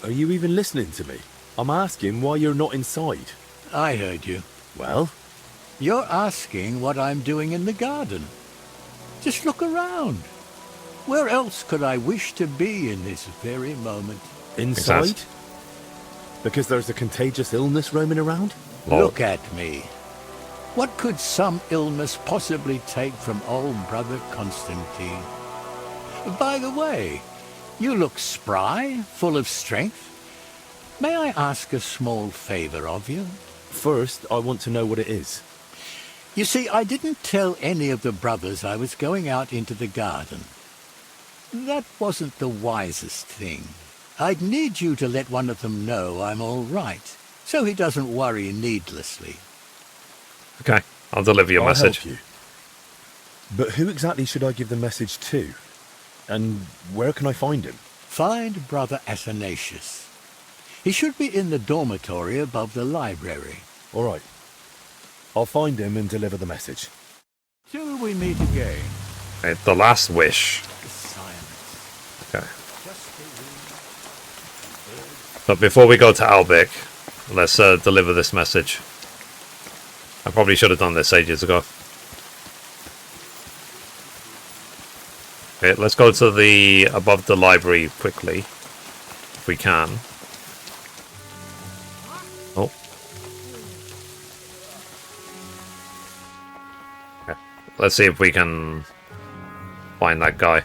Are you even listening to me? I'm asking why you're not inside. I heard you. Well? You're asking what I'm doing in the garden. Just look around. Where else could I wish to be in this very moment? Inside? Because there's a contagious illness roaming around? Look at me. What could some illness possibly take from old Brother Constantine? By the way, you look spry, full of strength. May I ask a small favor of you? First, I want to know what it is. You see, I didn't tell any of the brothers I was going out into the garden. That wasn't the wisest thing. I'd need you to let one of them know I'm all right, so he doesn't worry needlessly. Okay, I'll deliver your message. Help you. But who exactly should I give the message to? And where can I find him? Find Brother Athanasius. He should be in the dormitory above the library. All right. I'll find him and deliver the message. Till we meet again. Okay, the last wish. Okay. But before we go to Albich, let's deliver this message. I probably should have done this ages ago. Okay, let's go to the above the library quickly, if we can. Oh. Okay. Let's see if we can find that guy.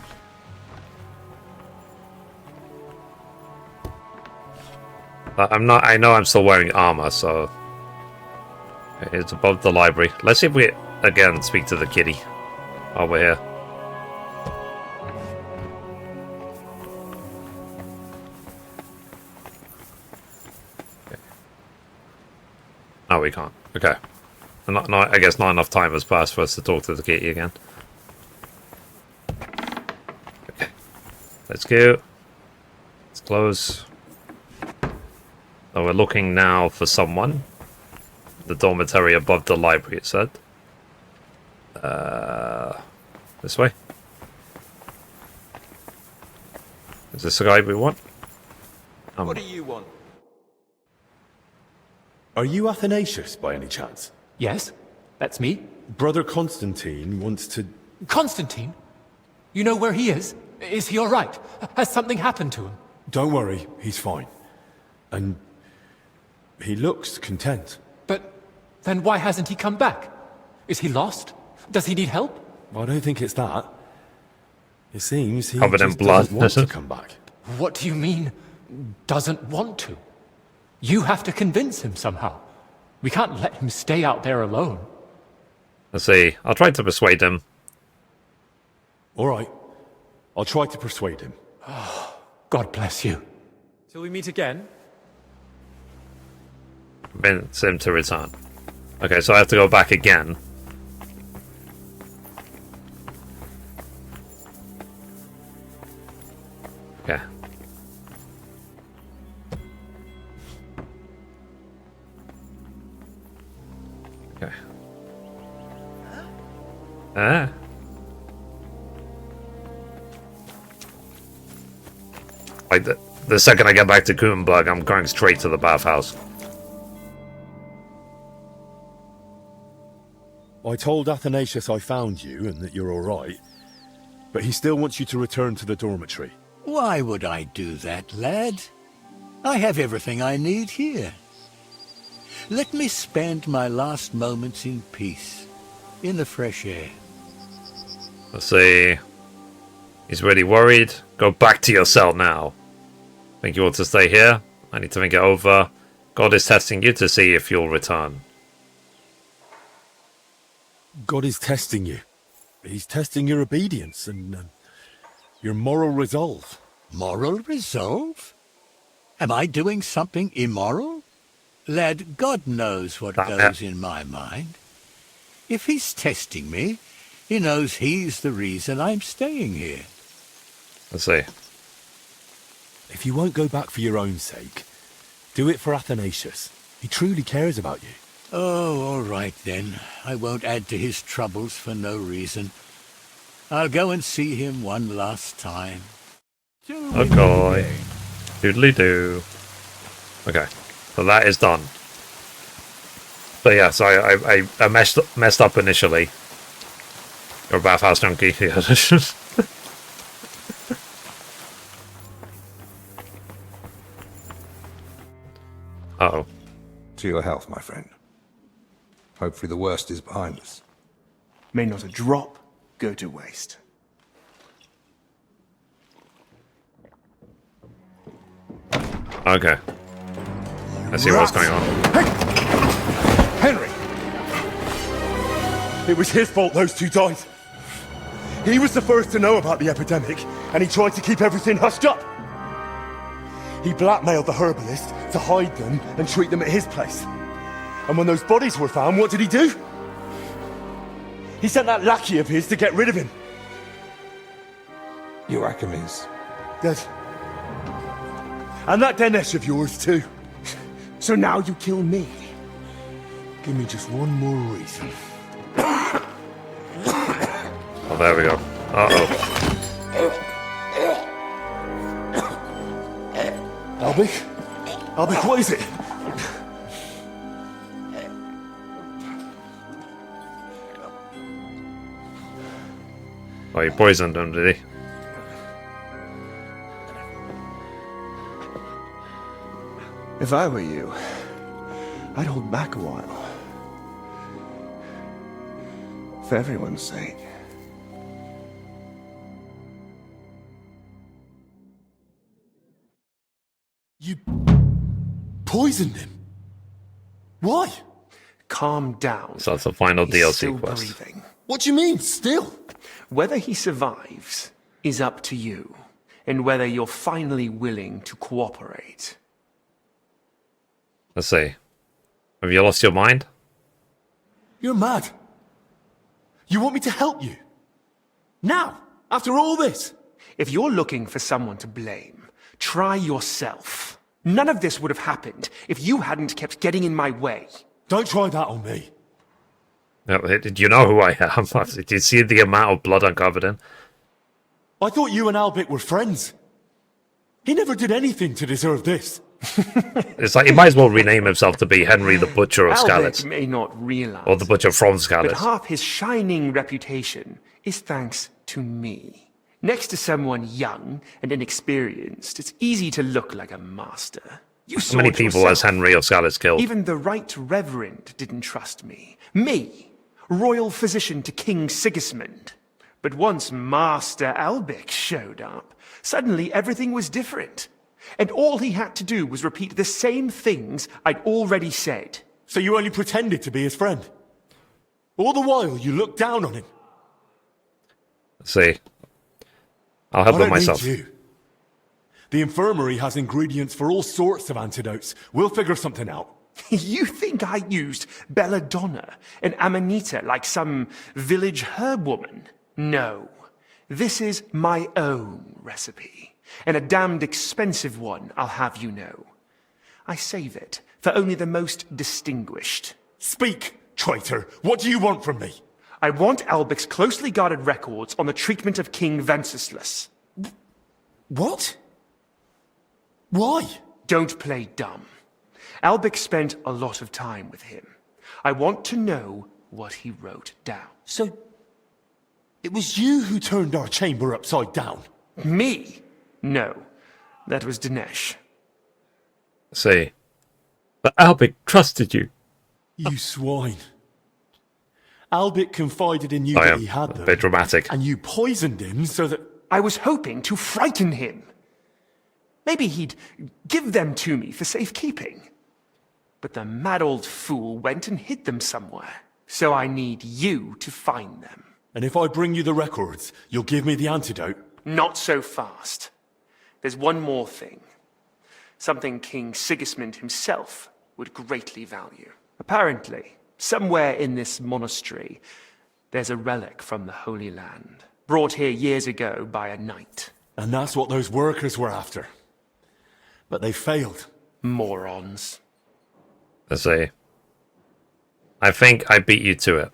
I know I'm still wearing armor, so okay, it's above the library. Let's see if we again speak to the kitty while we're here. Okay. No, we can't. Okay. I guess not enough time has passed for us to talk to the kitty again. Okay. Let's go. Let's close. So we're looking now for someone. The dormitory above the library, it said. This way. Is this the guy we want? What do you want? Are you Athanasius, by any chance? Yes, that's me. Brother Constantine wants to... Constantine? You know where he is? Is he all right? Has something happened to him? Don't worry, he's fine. And he looks content. But then why hasn't he come back? Is he lost? Does he need help? I don't think it's that. It seems he covered in just blood. doesn't want to come back. What do you mean, doesn't want to? You have to convince him somehow. We can't let him stay out there alone. Let's see. I'll try to persuade him. All right. I'll try to persuade him. Oh, God bless you. Till we meet again. Convince him to return. Okay, so I have to go back again. Okay. Okay. Like the second I get back to Kutenberg, I'm going straight to the bathhouse. I told Athanasius I found you and that you're all right, but he still wants you to return to the dormitory. Why would I do that, lad? I have everything I need here. Let me spend my last moments in peace, in the fresh air. Let's see. He's really worried. Go back to your cell now. Think you ought to stay here? I need to think it over. God is testing you to see if you'll return. God is testing you. He's testing your obedience and your moral resolve. Moral resolve? Am I doing something immoral? Lad, God knows what goes in my mind. If he's testing me, he knows he's the reason I'm staying here. Let's see. If you won't go back for your own sake, do it for Athanasius. He truly cares about you. Oh, all right then. I won't add to his troubles for no reason. I'll go and see him one last time. Okay. Doodly-doo. Okay. So that is done. So yeah, so I messed up initially. You're a bathhouse junkie. Yeah. To your health, my friend. Hopefully the worst is behind us. May not a drop go to waste. Okay. Let's see what's going on. Henry! It was his fault those two died. He was the first to know about the epidemic, and he tried to keep everything hushed up. He blackmailed the herbalist to hide them and treat them at his place. And when those bodies were found, what did he do? He sent that lackey of his to get rid of him. Joachim's. Yes. And that Dinesh of yours, too. So now you kill me. Give me just one more reason. Oh, there we go. Uh-oh. Albich? Albich, what is it? Oh, he poisoned him, did he? If I were you, I'd hold back a while. For everyone's sake. You poisoned him? Why? Calm down. So that's the final He's DLC still quest. breathing. What do you mean, still? Whether he survives is up to you, and whether you're finally willing to cooperate. Let's see. Have you lost your mind? You're mad. You want me to help you? Now? After all this? If you're looking for someone to blame, try yourself. None of this would have happened if you hadn't kept getting in my way. Don't try that on me. Did you know who I am? Did you see the amount of blood I'm covered in? I thought you and Albich were friends. He never did anything to deserve this. It's like he might as well rename himself to be Henry the Butcher of Albich Sedletz. may not realize, Or the Butcher from but Sedletz. half his shining reputation is thanks to me. Next to someone young and inexperienced, it's easy to look like a master. You How many people yourself. has Henry of Sedletz killed? Even the Right Reverend didn't trust me. Me, royal physician to King Sigismund. But once Master Albich showed up, suddenly everything was different. And all he had to do was repeat the same things I'd already said. So you only pretended to be his friend? All the while you looked down on him? Let's see. I'll help I him don't myself. need you. The infirmary has ingredients for all sorts of antidotes. We'll figure something out. You think I used belladonna and amanita like some village herb woman? No. This is my own recipe. And a damned expensive one, I'll have you know. I save it for only the most distinguished. Speak, traitor. What do you want from me? I want Albich's closely guarded records on the treatment of King Wenceslas. What? Why? Don't play dumb. Albich spent a lot of time with him. I want to know what he wrote down. So, it was you who turned our chamber upside down? Me? No. That was Dinesh. See. But Albich trusted you. You swine. Albich confided in you I that am he had a them. bit dramatic. And you poisoned him so that... I was hoping to frighten him. Maybe he'd give them to me for safekeeping. But the mad old fool went and hid them somewhere. So I need you to find them. And if I bring you the records, you'll give me the antidote? Not so fast. There's one more thing. Something King Sigismund himself would greatly value. Apparently, somewhere in this monastery, there's a relic from the Holy Land, brought here years ago by a knight. And that's what those workers were after. But they failed. Morons. Let's see. I think I beat you to it.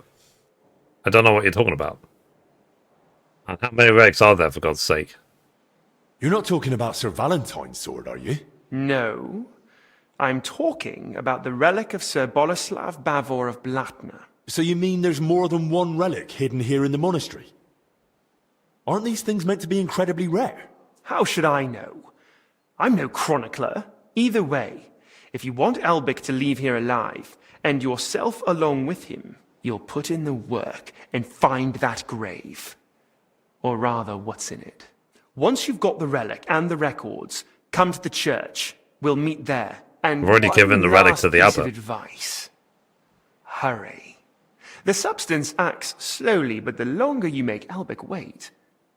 I don't know what you're talking about. And how many relics are there, for God's sake? You're not talking about Sir Valentine's sword, are you? No. I'm talking about the relic of Sir Boleslav Bavor of Blatna. So you mean there's more than one relic hidden here in the monastery? Aren't these things meant to be incredibly rare? How should I know? I'm no chronicler. Either way, If you want Albich to leave here alive, and yourself along with him, you'll put in the work and find that grave. Or rather, what's in it. Once you've got the relic and the records, come to the church. We'll meet there. And I've already given the relic to the last piece abbot. of advice. Hurry. The substance acts slowly, but the longer you make Albich wait,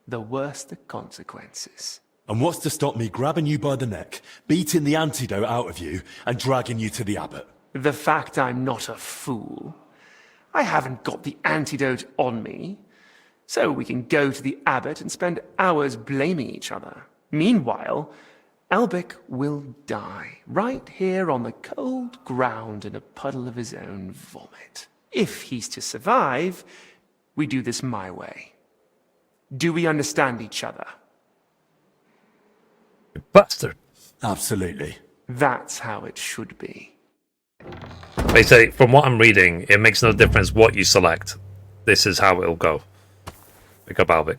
the worse the consequences. And what's to stop me grabbing you by the neck, beating the antidote out of you, and dragging you to the abbot? The fact I'm not a fool. I haven't got the antidote on me, so we can go to the abbot and spend hours blaming each other. Meanwhile, Albich will die, right here on the cold ground in a puddle of his own vomit. If he's to survive, we do this my way. Do we understand each other? You bastard. Absolutely. That's how it should be. They say, from what I'm reading, it makes no difference what you select. This is how it'll go. Pick up Albich.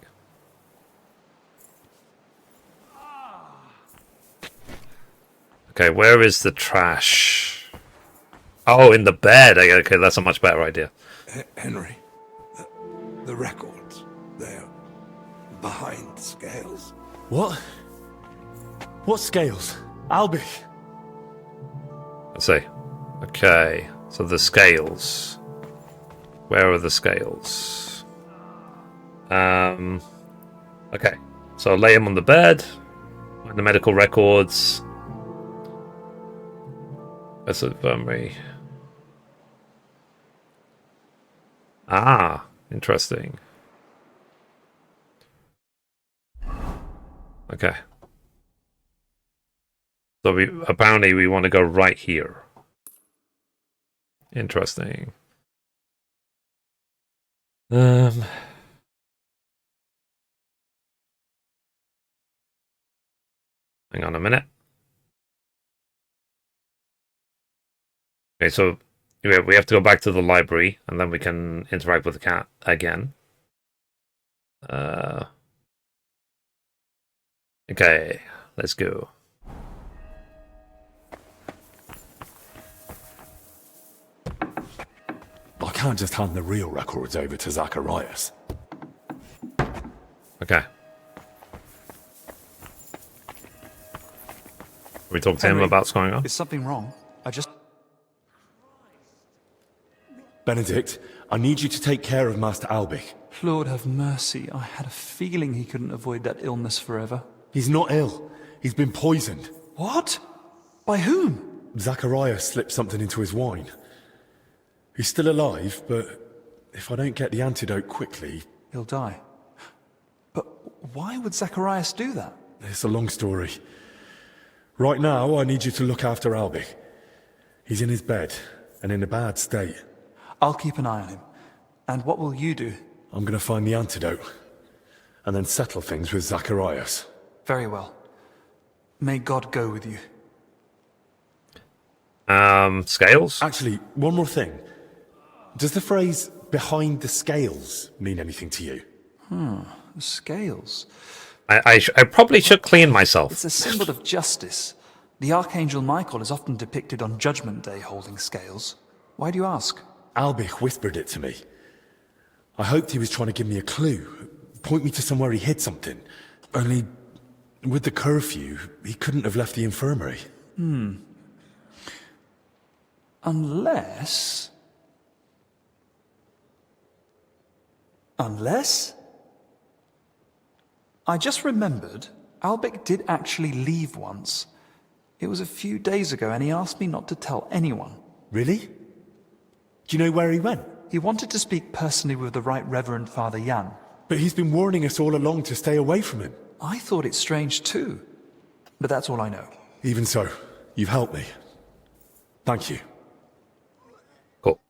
Okay, where is the trash? Oh, in the bed. Okay, that's a much better idea. Henry, the records, they're behind the scales. What? What scales? Albich? Let's see. Okay, so the scales. Where are the scales? Okay, so lay him on the bed. Find the medical records. That's infirmary. Ah, interesting. Okay. So we apparently we want to go right here. Interesting. Hang on a minute. Okay, so we have to go back to the library, and then we can interact with the cat again. Okay, let's go. I can't just hand the real records over to Zacharias. Okay. We talk to him Henry, about what's going on? Is something wrong? I just... Benedict, I need you to take care of Master Albich. Lord have mercy. I had a feeling he couldn't avoid that illness forever. He's not ill. He's been poisoned. What? By whom? Zacharias slipped something into his wine. He's still alive, but if I don't get the antidote quickly... He'll die. But why would Zacharias do that? It's a long story. Right now, I need you to look after Albich. He's in his bed, and in a bad state. I'll keep an eye on him. And what will you do? I'm going to find the antidote, and then settle things with Zacharias. Very well. May God go with you. Scales? Actually, one more thing. Does the phrase, behind the scales, mean anything to you? Scales. I probably should clean myself. It's a symbol of justice. The Archangel Michael is often depicted on Judgment Day holding scales. Why do you ask? Albich whispered it to me. I hoped he was trying to give me a clue, point me to somewhere he hid something. Only, with the curfew, he couldn't have left the infirmary. Unless... I just remembered, Albich did actually leave once. It was a few days ago, and he asked me not to tell anyone. Really? Do you know where he went? He wanted to speak personally with the Right Reverend Father Jan. But he's been warning us all along to stay away from him. I thought it strange too. But that's all I know. Even so, you've helped me. Thank you. Cool.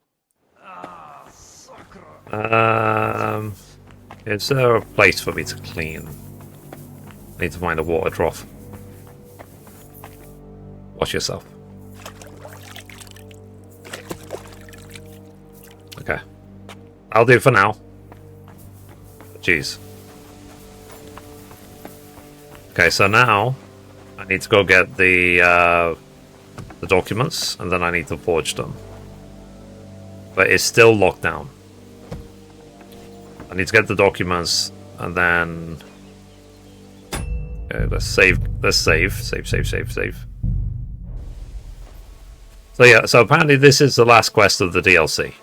Is there a place for me to clean? I need to find a water trough. Wash yourself. Okay. I'll do for now. Jeez. Okay, so now I need to go get the the documents, and then I need to forge them. But it's still locked down. I need to get the documents, and then... Okay, let's save. Let's save. Save. So yeah, so apparently this is the last quest of the DLC.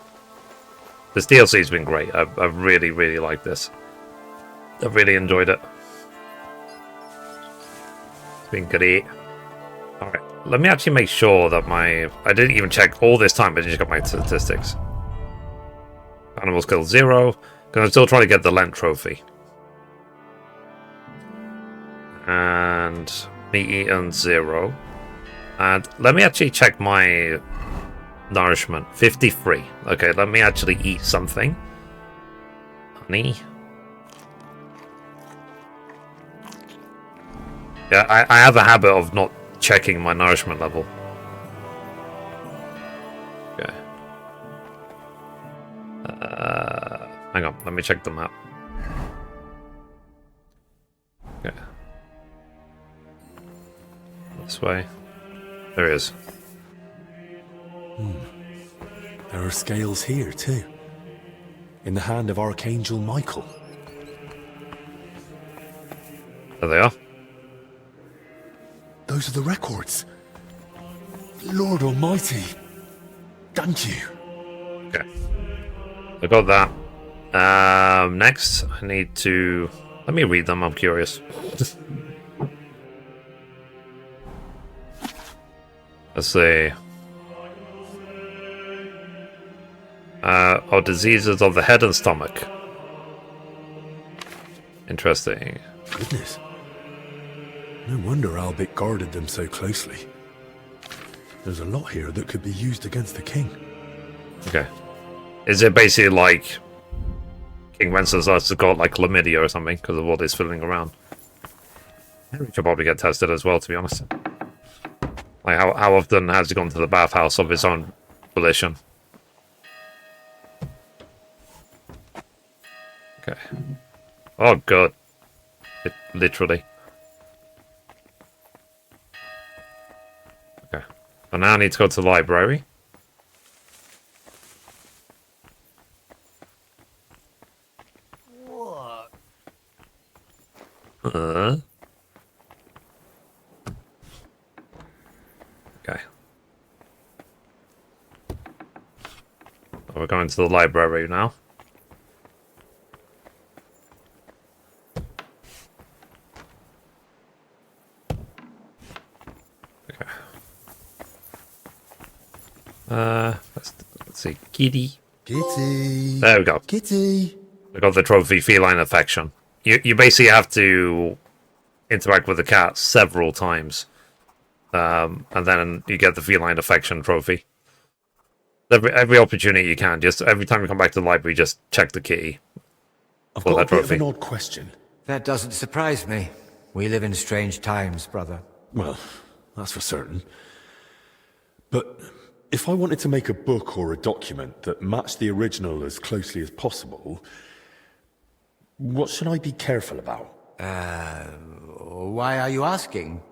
This DLC's been great. I've really, really liked this. I've really enjoyed it. It's been great. Alright, let me actually make sure that I didn't even check all this time, but I just got my statistics. Animals killed 0, because I'm still trying to get the Lent trophy. And meat eaten 0. And let me actually check my nourishment. 53. Okay, let me actually eat something. Honey. Yeah, I have a habit of not checking my nourishment level. Okay. Hang on, let me check the map. Okay. This way. There it is. There are scales here too. In the hand of Archangel Michael. There they are. Those are the records. Lord Almighty. Thank you. Okay. I got that. Next, I need to... Let me read them, I'm curious. Let's see. Diseases of the head and stomach. Interesting. Goodness. No wonder Albich guarded them so closely. There's a lot here that could be used against the king. Okay. Is it basically like King Wenceslas has got like chlamydia or something because of what is filling around? Henry should probably get tested as well, to be honest. Like how often has he gone to the bathhouse of his own volition? Okay. Oh god. Literally. Okay. And now I need to go to the library. What? Okay. We're going to the library now. Let's see, Kitty. There we go. Kitty. We got the trophy, feline affection. You basically have to interact with the cat several times, and then you get the feline affection trophy. Every opportunity you can, just every time you come back to the library, just check the kitty. I've for got that a bit of trophy. an odd question. That doesn't surprise me. We live in strange times, brother. Well, that's for certain. But if I wanted to make a book or a document that matched the original as closely as possible, what should I be careful about? Why are you asking?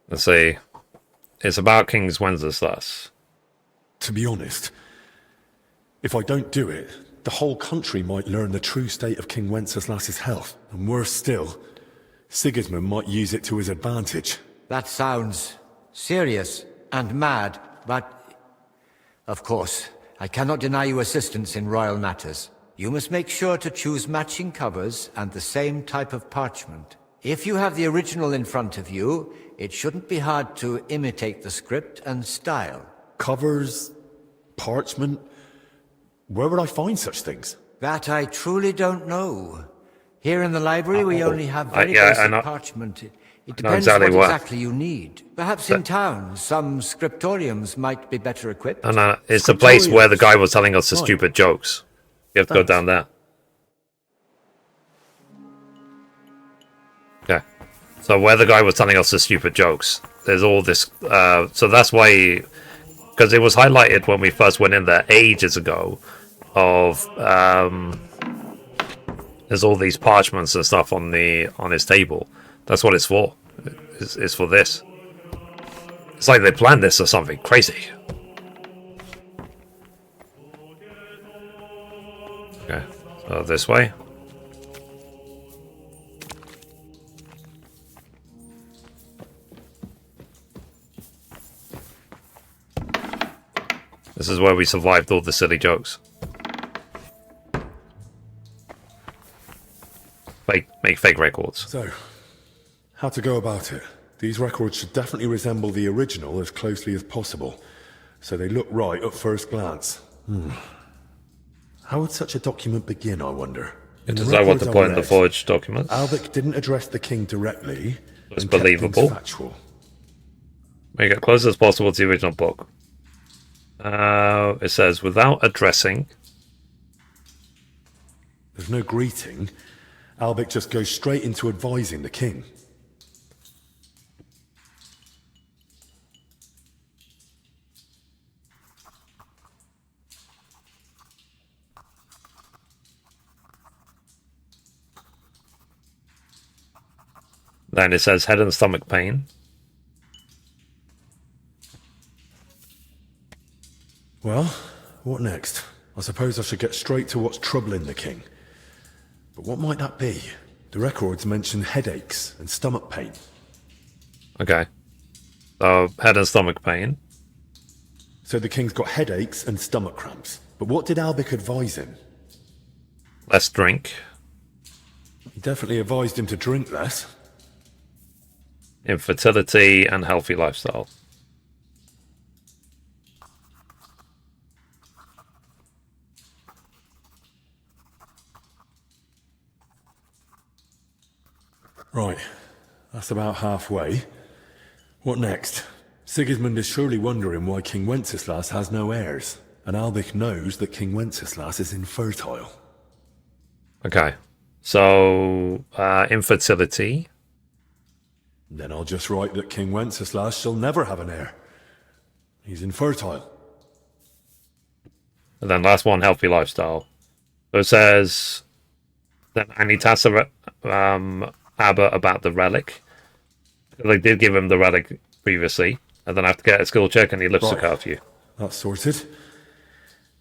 Let's see. It's about King Wenceslas. To be honest, if I don't do it, the whole country might learn the true state of King Wenceslas's health. And worse still, Sigismund might use it to his advantage. That sounds serious and mad, but... Of course, I cannot deny you assistance in royal matters. You must make sure to choose matching covers and the same type of parchment. If you have the original in front of you, it shouldn't be hard to imitate the script and style. Covers? Parchment? Where would I find such things? That I truly don't know. Here in the library we only have very basic parchment. It depends what exactly you need. Perhaps in town, some scriptoriums might be better equipped. And it's the place where the guy was telling us the stupid jokes. You have to go down there. Okay. So where the guy was telling us the stupid jokes, there's all this... so that's why... Because it was highlighted when we first went in there ages ago of... there's all these parchments and stuff on his table. That's what it's for. It's for this. It's like they planned this or something crazy. Okay, so this way. This is where we survived all the silly jokes. Make fake records. So, how to go about it? These records should definitely resemble the original as closely as possible, so they look right at first glance. How would such a document begin, I wonder? Is that what the point of the forged documents? Albich didn't address the king directly. It's believable. Factual. Make it close as possible to the original book. It says, without addressing... There's no greeting. Albich just goes straight into advising the king. Then it says head and stomach pain. Well, what next? I suppose I should get straight to what's troubling the king. But what might that be? The records mention headaches and stomach pain. Okay. So, head and stomach pain. So the king's got headaches and stomach cramps. But what did Albich advise him? Less drink. He definitely advised him to drink less. Infertility and healthy lifestyle. Right, that's about halfway. What next? Sigismund is surely wondering why King Wenceslas has no heirs, and Albich knows that King Wenceslas is infertile. Okay, so infertility. Then I'll just write that King Wenceslas shall never have an heir. He's infertile. And then last one, healthy lifestyle. So it says, then I need to ask Abba about the relic. They did give him the relic previously, and then I have to get a skill check, and he lifts the car for you. That's sorted.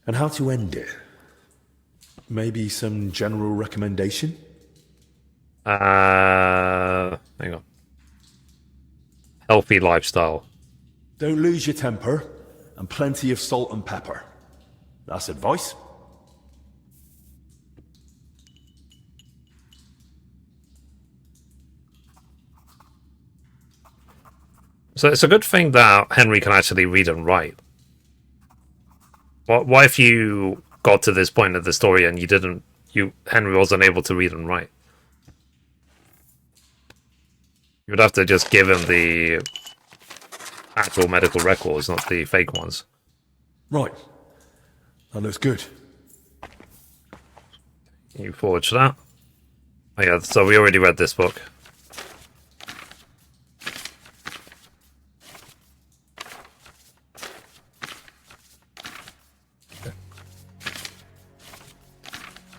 And how to end it? Maybe some general recommendation? Hang on. Healthy lifestyle. Don't lose your temper, and plenty of salt and pepper. That's advice. So it's a good thing that Henry can actually read and write. What if you got to this point of the story and Henry wasn't able to read and write? You would have to just give him the actual medical records, not the fake ones. Right. That looks good. You forge that. Oh yeah, so we already read this book.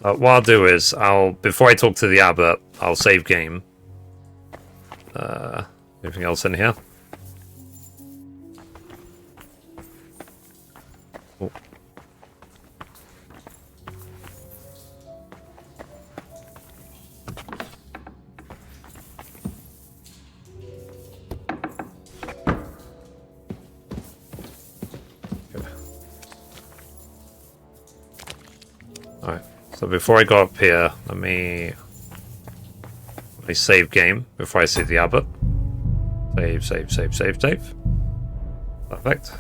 What I'll do is, before I talk to the abbot, I'll save game. Anything else in here? Oh. Alright, so before I go up here, let me save game before I see the abbot. Save. Perfect.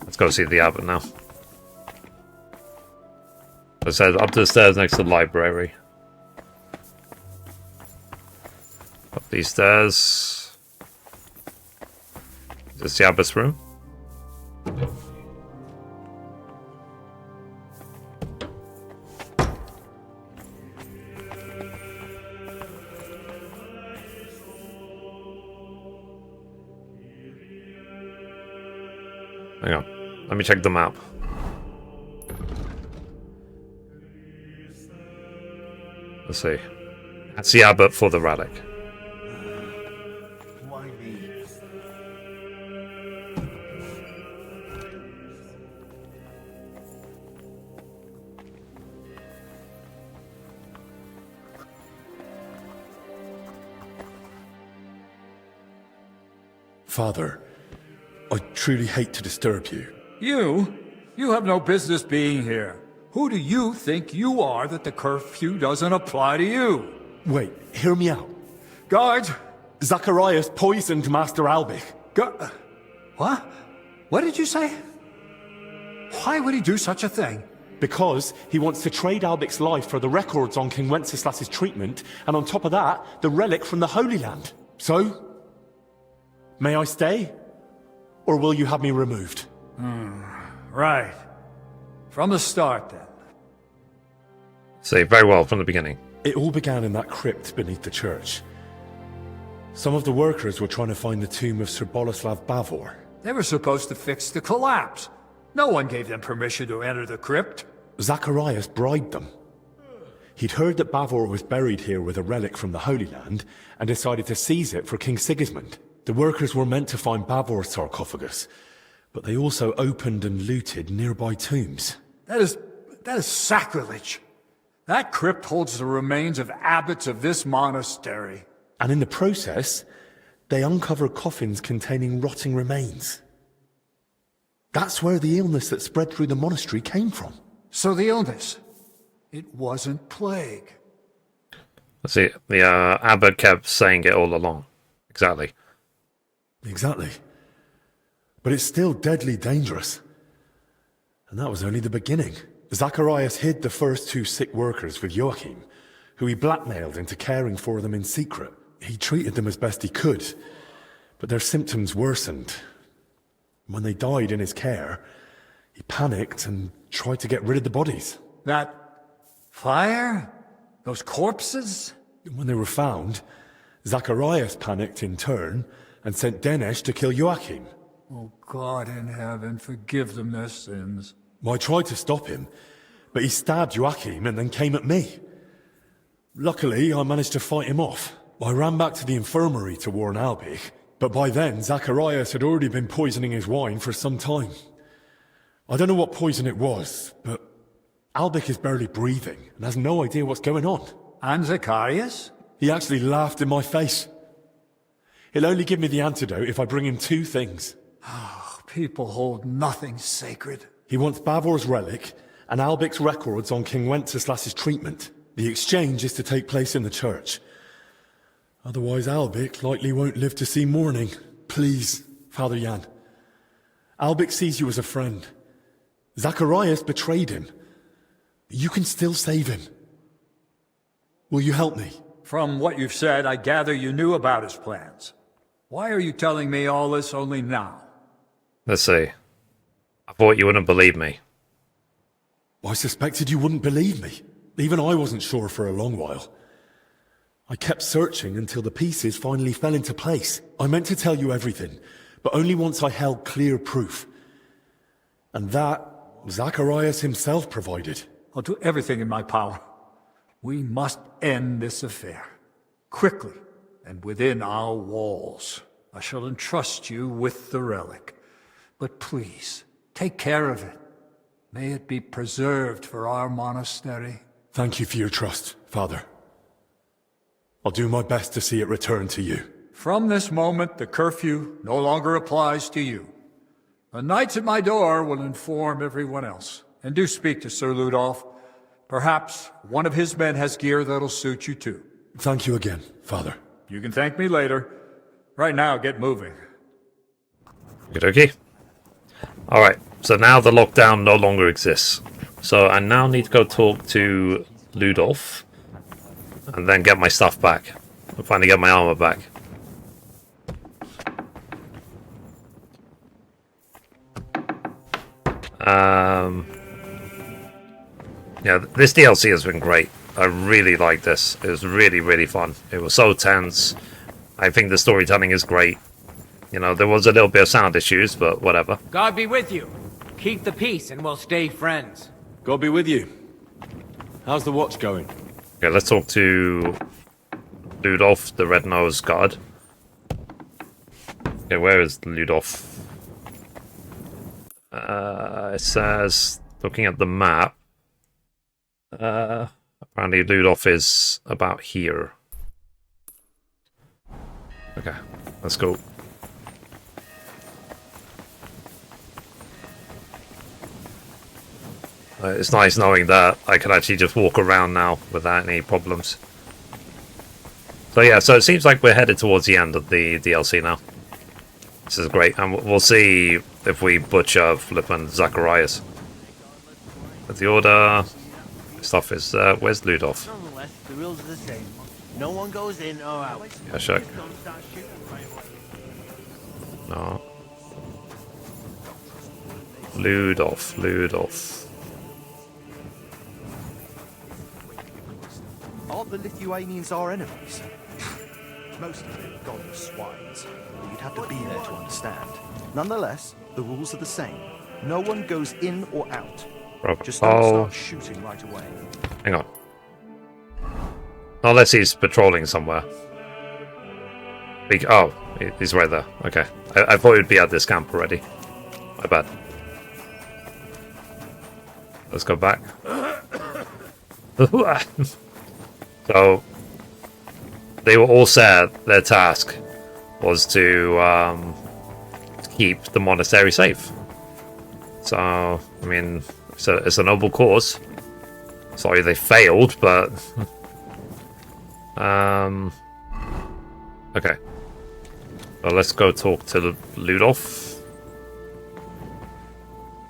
Let's go see the abbot now. It says up the stairs next to the library. Up these stairs. Is this the abbot's room? Hang on. Let me check the map. Let's see. That's the abbot for the relic. Why me? Father, I truly hate to disturb you. You? You have no business being here. Who do you think you are that the curfew doesn't apply to you? Wait, hear me out. Guards! Zacharias poisoned Master Albich. What? What did you say? Why would he do such a thing? Because he wants to trade Albich's life for the records on King Wenceslas's treatment, and on top of that, the relic from the Holy Land. So, may I stay? Or will you have me removed? Right. From the start, then. Say very well from the beginning. It all began in that crypt beneath the church. Some of the workers were trying to find the tomb of Sir Boleslav Bavor. They were supposed to fix the collapse. No one gave them permission to enter the crypt. Zacharias bribed them. He'd heard that Bavor was buried here with a relic from the Holy Land, and decided to seize it for King Sigismund. The workers were meant to find Bavor's sarcophagus, but they also opened and looted nearby tombs. That is sacrilege. That crypt holds the remains of abbots of this monastery. And in the process, they uncovered coffins containing rotting remains. That's where the illness that spread through the monastery came from. So the illness, it wasn't plague. That's it. The abbot kept saying it all along. Exactly. Exactly. But it's still deadly dangerous. And that was only the beginning. Zacharias hid the first 2 sick workers with Joachim, who he blackmailed into caring for them in secret. He treated them as best he could, but their symptoms worsened. When they died in his care, he panicked and tried to get rid of the bodies. That fire? Those corpses? When they were found, Zacharias panicked in turn and sent Denesh to kill Joachim. Oh, God in heaven, forgive them their sins. I tried to stop him, but he stabbed Joachim and then came at me. Luckily, I managed to fight him off. I ran back to the infirmary to warn Albich, but by then, Zacharias had already been poisoning his wine for some time. I don't know what poison it was, but Albich is barely breathing and has no idea what's going on. And Zacharias? He actually laughed in my face. He'll only give me the antidote if I bring him 2 things. Oh, people hold nothing sacred. He wants Bavor's relic and Albich's records on King Wenceslas's treatment. The exchange is to take place in the church. Otherwise, Albich likely won't live to see morning. Please, Father Jan. Albich sees you as a friend. Zacharias betrayed him. You can still save him. Will you help me? From what you've said, I gather you knew about his plans. Why are you telling me all this only now? Let's see. I thought you wouldn't believe me. I suspected you wouldn't believe me. Even I wasn't sure for a long while. I kept searching until the pieces finally fell into place. I meant to tell you everything, but only once I held clear proof. And that, Zacharias himself provided. I'll do everything in my power. We must end this affair. Quickly, and within our walls. I shall entrust you with the relic. But please, take care of it. May it be preserved for our monastery. Thank you for your trust, Father. I'll do my best to see it return to you. From this moment, the curfew no longer applies to you. The knights at my door will inform everyone else. And do speak to Sir Ludolf. Perhaps one of his men has gear that'll suit you too. Thank you again, Father. You can thank me later. Right now, get moving. Good, okay. Alright, so now the lockdown no longer exists. So I now need to go talk to Ludolf. And then get my stuff back. And finally get my armor back. Yeah, this DLC has been great. I really like this. It was really, really fun. It was so tense. I think the storytelling is great. You know, there was a little bit of sound issues, but whatever. God be with you. Keep the peace and we'll stay friends. God be with you. How's the watch going? Okay, let's talk to Ludolf, the red-nosed guard. Okay, where is Ludolf? It says, looking at the map, apparently Ludolf is about here. Okay, let's go. It's nice knowing that I can actually just walk around now without any problems. So yeah, so it seems like we're headed towards the end of the DLC now. This is great, and we'll see if we butcher flippin' Zacharias. But the order stuff is where's Ludolf? Nonetheless, the rules are the same. No one goes in or out. Yeah, sure. No. Ludolf. Aren't the Lithuanians our enemies? Most of them godless swines, but you'd have to be there to understand. Nonetheless, the rules are the same. No one goes in or out. Just don't start shooting right away. Hang on. Unless he's patrolling somewhere. Oh, he's right there. Okay. I thought he'd be at this camp already. My bad. Let's go back. So, they were all said their task was to keep the monastery safe. So, I mean, it's a noble cause. Sorry they failed, but... okay. Well, let's go talk to Ludolf.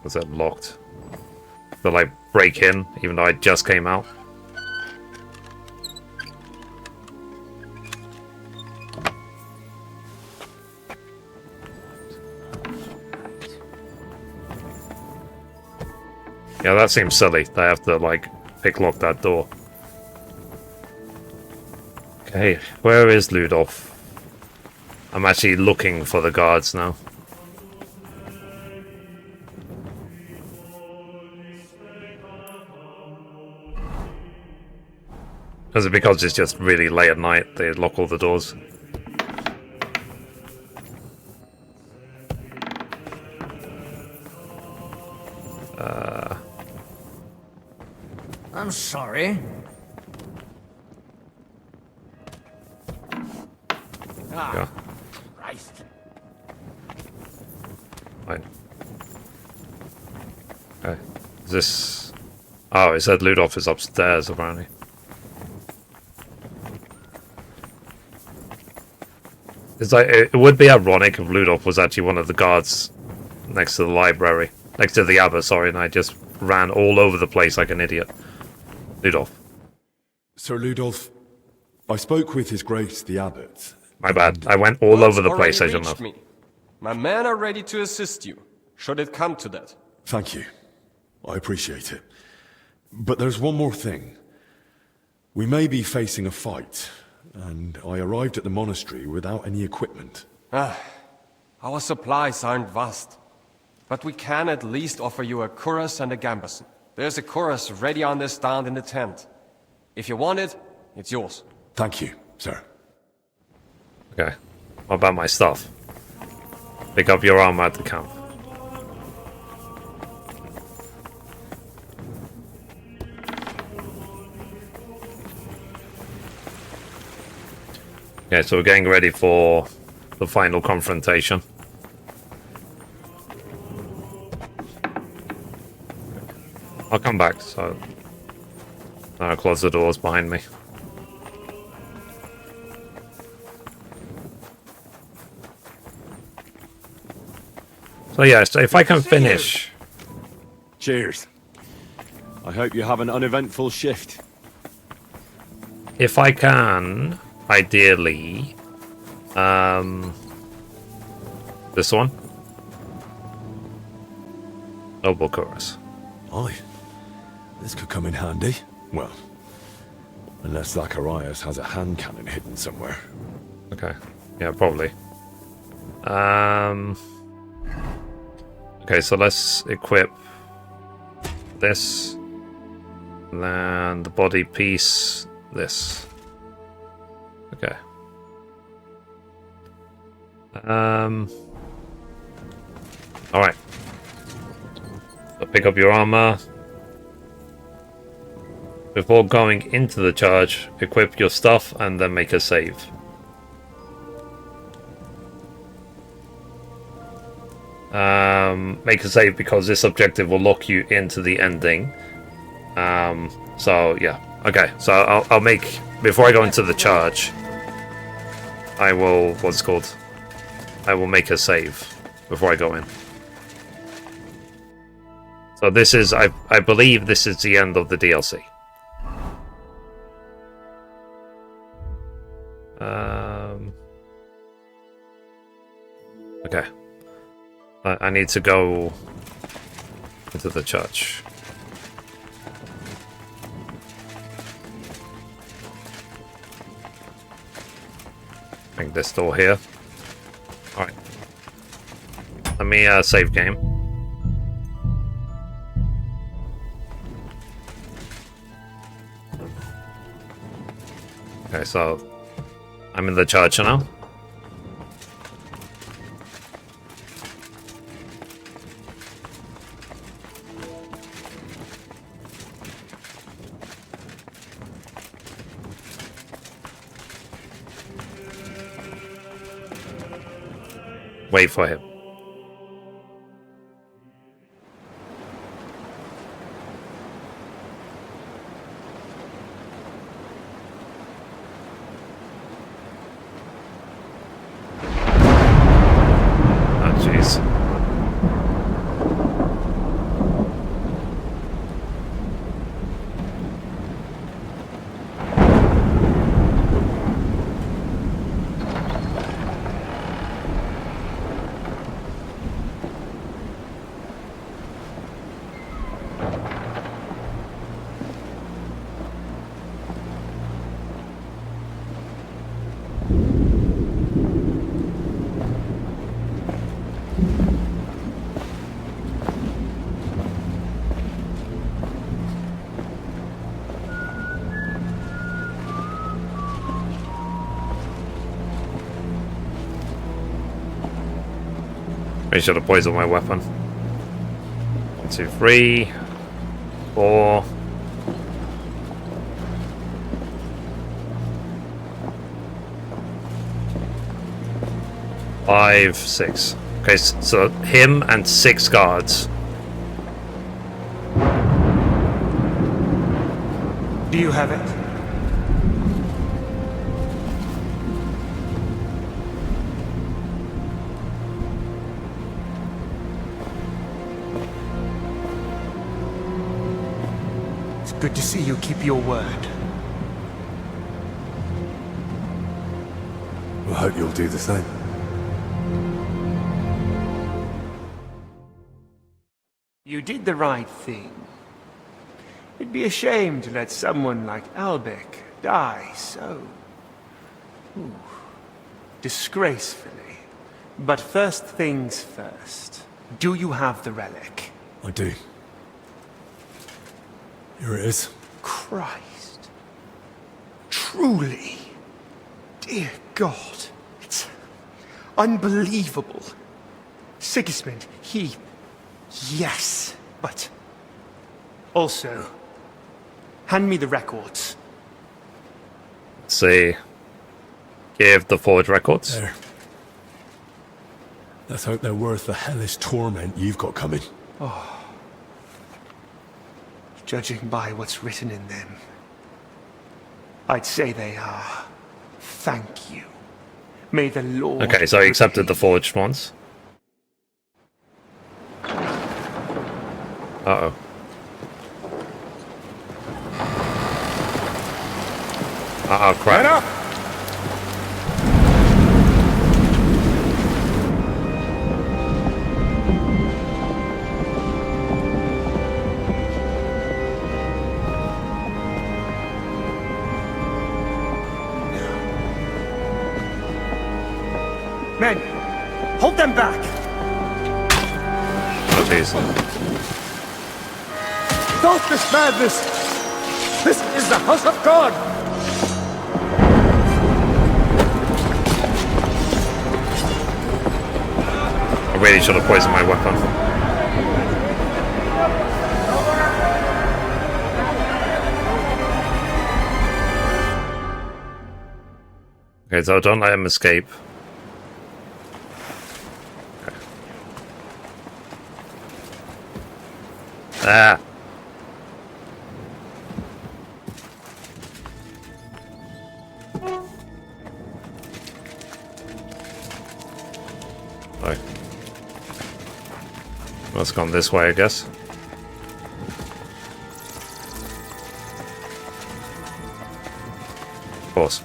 Was that locked? They'll, like, break in, even though I just came out. Yeah, that seems silly. They have to, like, pick-lock that door. Okay, where is Ludolf? I'm actually looking for the guards now. Is it because it's just really late at night, they lock all the doors? I'm sorry. Yeah. Christ. Fine. Okay. Is this... Oh, it said Ludolf is upstairs, apparently. It's like, it would be ironic if Ludolf was actually one of the guards next to the library. Next to the abbot, sorry, and I just ran all over the place like an idiot. Ludolf. Sir Ludolf, I spoke with His Grace the Abbot. My bad. I went all over the place, I shouldn't have. Me. My men are ready to assist you, should it come to that. Thank you. I appreciate it. But there's one more thing. We may be facing a fight, and I arrived at the monastery without any equipment. Our supplies aren't vast, but we can at least offer you a cuirass and a gambeson. There's a cuirass ready on this stand in the tent. If you want it, it's yours. Thank you, sir. Okay. What about my stuff? Pick up your armor at the camp. Okay, so we're getting ready for the final confrontation. I'll come back, so I'll close the doors behind me. So yeah, so if I can finish... Cheers. I hope you have an uneventful shift. If I can, ideally... this one? Noble Chorus. Aye. This could come in handy. Well, unless Zacharias has a hand cannon hidden somewhere. Okay. Yeah, probably. Okay, so let's equip this. And then the body piece, this. Okay. Alright. So pick up your armor. Before going into the charge, equip your stuff and then make a save. Make a save because this objective will lock you into the ending So yeah, okay. So I'll make, before I go into the church, I will, what's it called? I will make a save before I go in. So this is, I believe this is the end of the DLC. Okay. I need to go into the church. I think this door here. Alright. Let me save game. Okay, so I'm in the church now. Wait for him. Oh, jeez. I should have poisoned my weapon. 1, 2, 3, 4. 5, 6. Okay, so him and 6 guards. Do you have it? It's good to see you keep your word. I hope you'll do the same. You did the right thing. It'd be a shame to let someone like Albich die so... disgracefully. But first things first. Do you have the relic? I do. Here it is. Christ. Truly. Dear God. It's unbelievable. Sigismund, he... Yes, but... Also... Hand me the records. Let's see. Give the forward records. There. Let's hope they're worth the hellish torment you've got coming. Oh. Judging by what's written in them, I'd say they are. Thank you. May the Lord... Okay, so I accepted the forged ones. Uh-oh. Uh-oh, crap. Get up! Men, hold them back! Oh, jeez. Stop this madness! This is the house of God! I really should have poisoned my weapon. Okay, so don't let him escape. Okay. Ah! Let's go this way, I guess. Of course.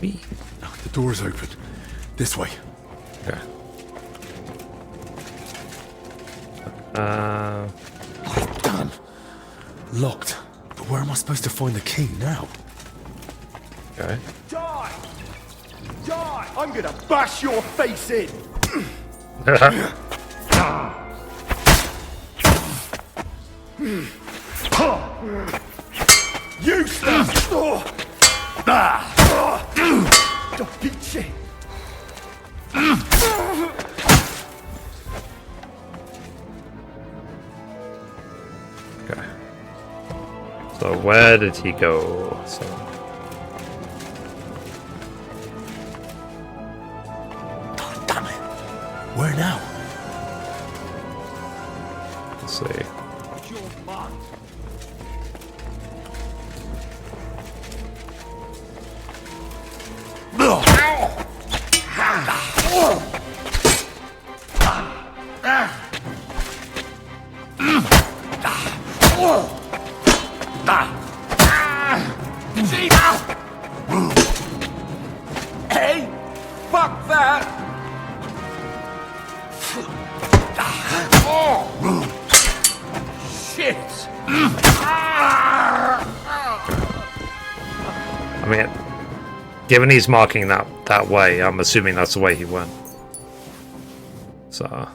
The door's open. This way. Okay. Damn. Locked. But where am I supposed to find the key now? Okay. Die! Die! I'm gonna bash your face in! Useless! Don't be shit! Okay. So where did he go? So. Oh, damn it! Where now? Let's see. Hey! Fuck that! Shit! I mean, given he's marking that way, I'm assuming that's the way he went. So,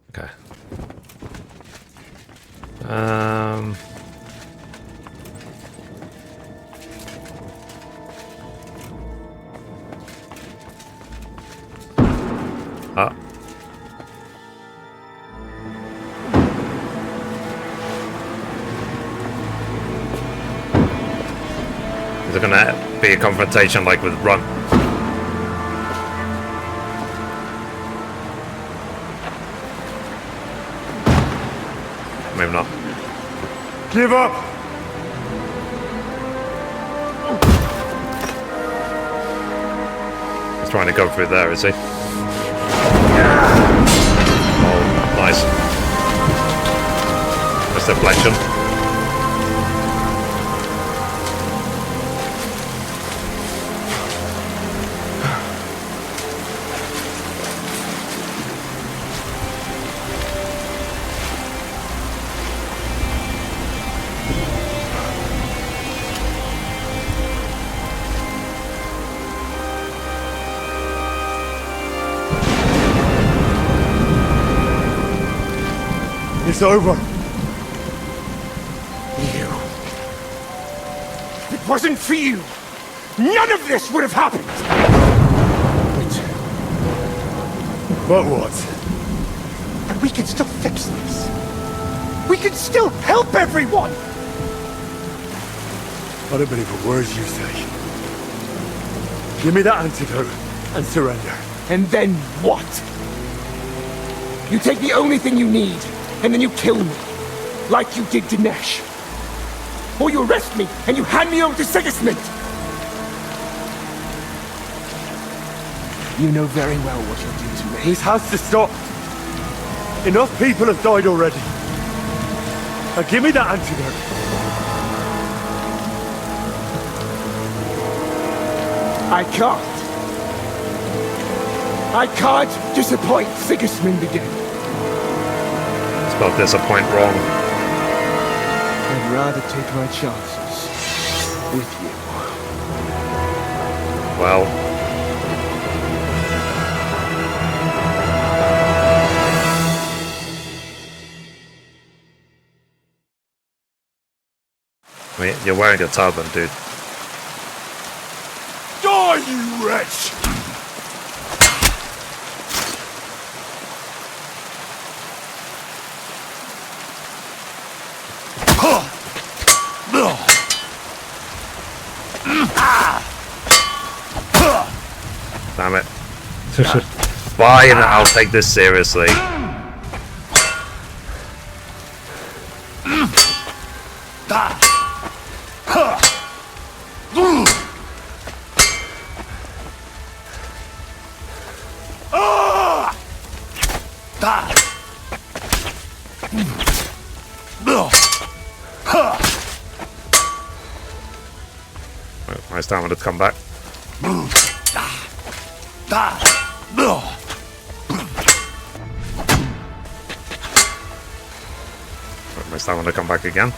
okay. Is it gonna be a confrontation like with Run? Maybe not. Give up! He's trying to go through there, is he? Oh, nice. That's deflection. It's over. You. If it wasn't for you, none of this would have happened! But what? But we can still fix this. We can still help everyone! I don't believe a word you say. Give me that antidote and surrender. And then what? You take the only thing you need, and then you kill me, like you did Dinesh. Or you arrest me, and you hand me over to Sigismund! You know very well what you'll do to me. This has to stop. Enough people have died already. Now give me that antidote. I can't. I can't disappoint Sigismund again. Spelled disappoint wrong. I'd rather take my chances with you. Well. I mean, you're wearing a turban, dude. Die, you wretch! Damn it. Fine, I'll take this seriously. Nice time when it's come back. Nice time when they come back again.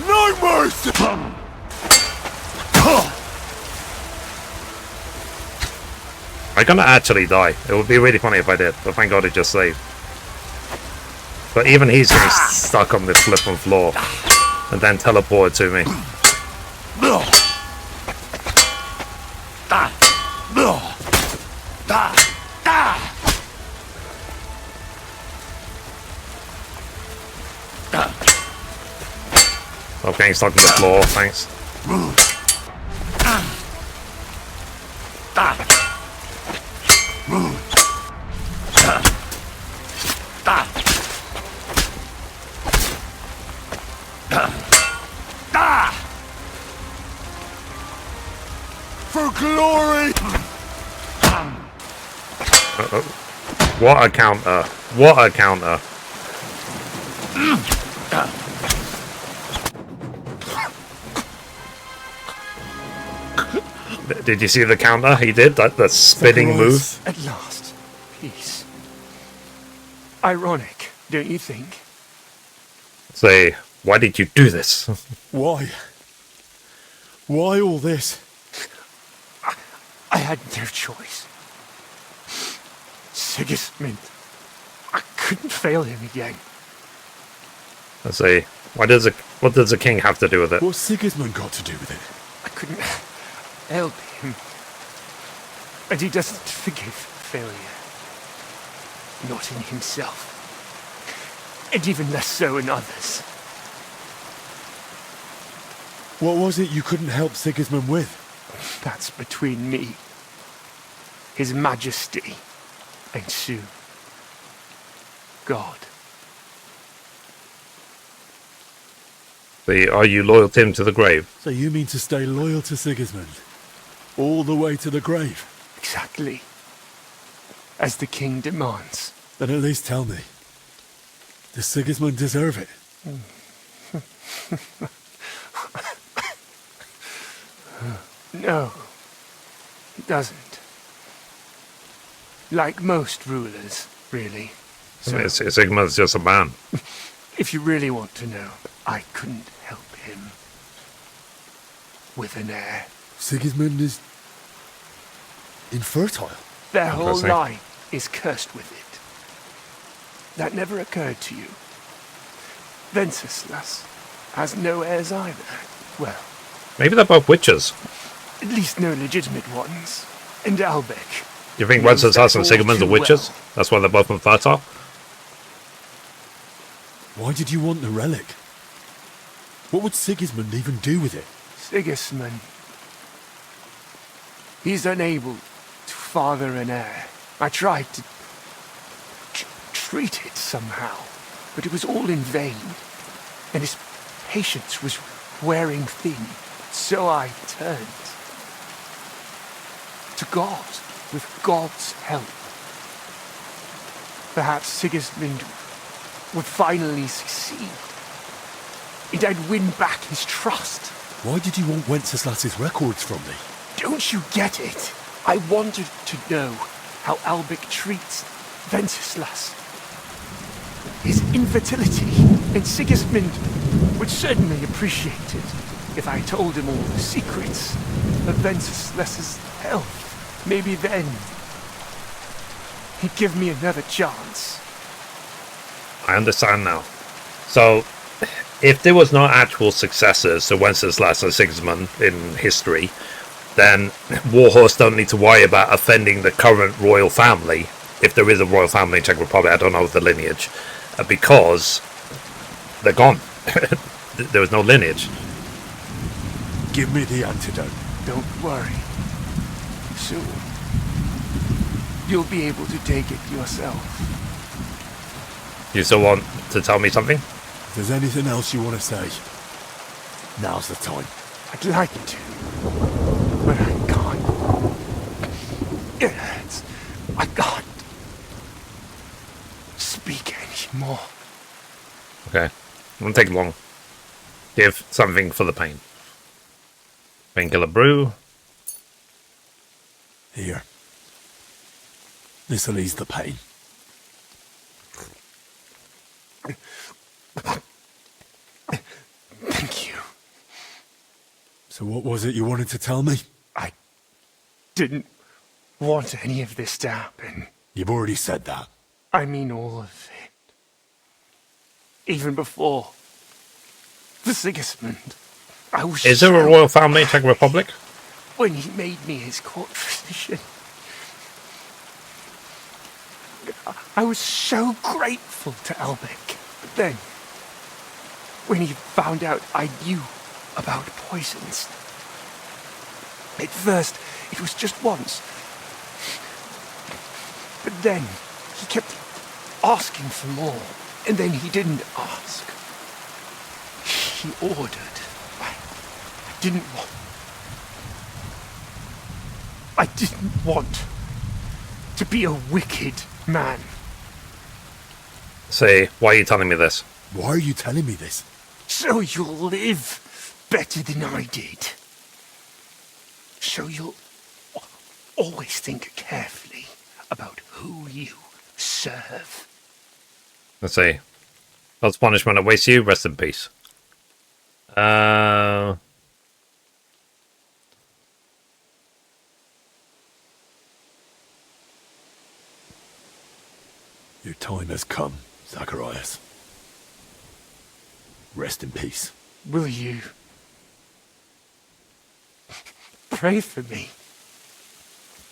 No mercy! I'm gonna actually die. It would be really funny if I did, but thank God it just saved. But even he's getting stuck on this flipping floor and then teleported to me. I'm getting stuck on the floor, thanks. For glory! What a counter. What a counter. Did you see the counter he did? That spinning move? At last, peace. Ironic, don't you think? Say, why did you do this? Why? Why all this? I had no choice. Sigismund. I couldn't fail him again. I say, what does the king have to do with it? What's Sigismund got to do with it? I couldn't help him. And he doesn't forgive failure. Not in himself. And even less so in others. What was it you couldn't help Sigismund with? That's between me, His Majesty, and soon, God. Are you loyal to him to the grave? So you mean to stay loyal to Sigismund? All the way to the grave? Exactly. As the king demands. Then at least tell me. Does Sigismund deserve it? No, he doesn't. Like most rulers, really. So, Sigmund's just a man. If you really want to know, I couldn't help him. With an heir. Sigismund is infertile. Their whole line is cursed with it. That never occurred to you. Wenceslas has no heirs either. Well, maybe they're both witches. At least no legitimate ones. And Albich. You think Wenceslas and Sigmund are witches? Well. That's why they're both infertile? Why did you want the relic? What would Sigismund even do with it? Sigismund. He's unable to father an heir. I tried to treat it somehow, but it was all in vain. And his patience was wearing thin. So I turned to God, with God's help. Perhaps Sigismund would finally succeed. And I'd win back his trust. Why did you want Wenceslas's records from me? Don't you get it? I wanted to know how Albich treats Wenceslas. His infertility, and Sigismund would certainly appreciate it if I told him all the secrets of Wenceslas's health. Maybe then he'd give me another chance. I understand now. So, if there was no actual successors to Wenceslas and Sigismund in history, then Warhorse don't need to worry about offending the current royal family, if there is a royal family in Czech Republic. I don't know the lineage, because they're gone. There was no lineage. Give me the antidote. Don't worry. Soon, you'll be able to take it yourself. You still want to tell me something? If there's anything else you want to say, now's the time. I'd like to, but I can't. It hurts. I can't speak anymore. Okay. It won't take long. Give something for the pain. Painkiller brew. Here. This'll ease the pain. Thank you. So what was it you wanted to tell me? I didn't want any of this to happen. You've already said that. I mean all of it. Even before the Sigismund, I was Is there a royal family in Czech Republic? when he made me his court physician. I was so grateful to Albich. But then, when he found out I knew about poisons, at first it was just once. But then he kept asking for more, and then he didn't ask. He ordered. I didn't want to be a wicked man. Say, why are you telling me this? Why are you telling me this? So you'll live better than I did. So you'll always think carefully about who you serve. Let's see. God's punishment awaits you. Rest in peace. Your time has come, Zacharias. Rest in peace. Will you pray for me?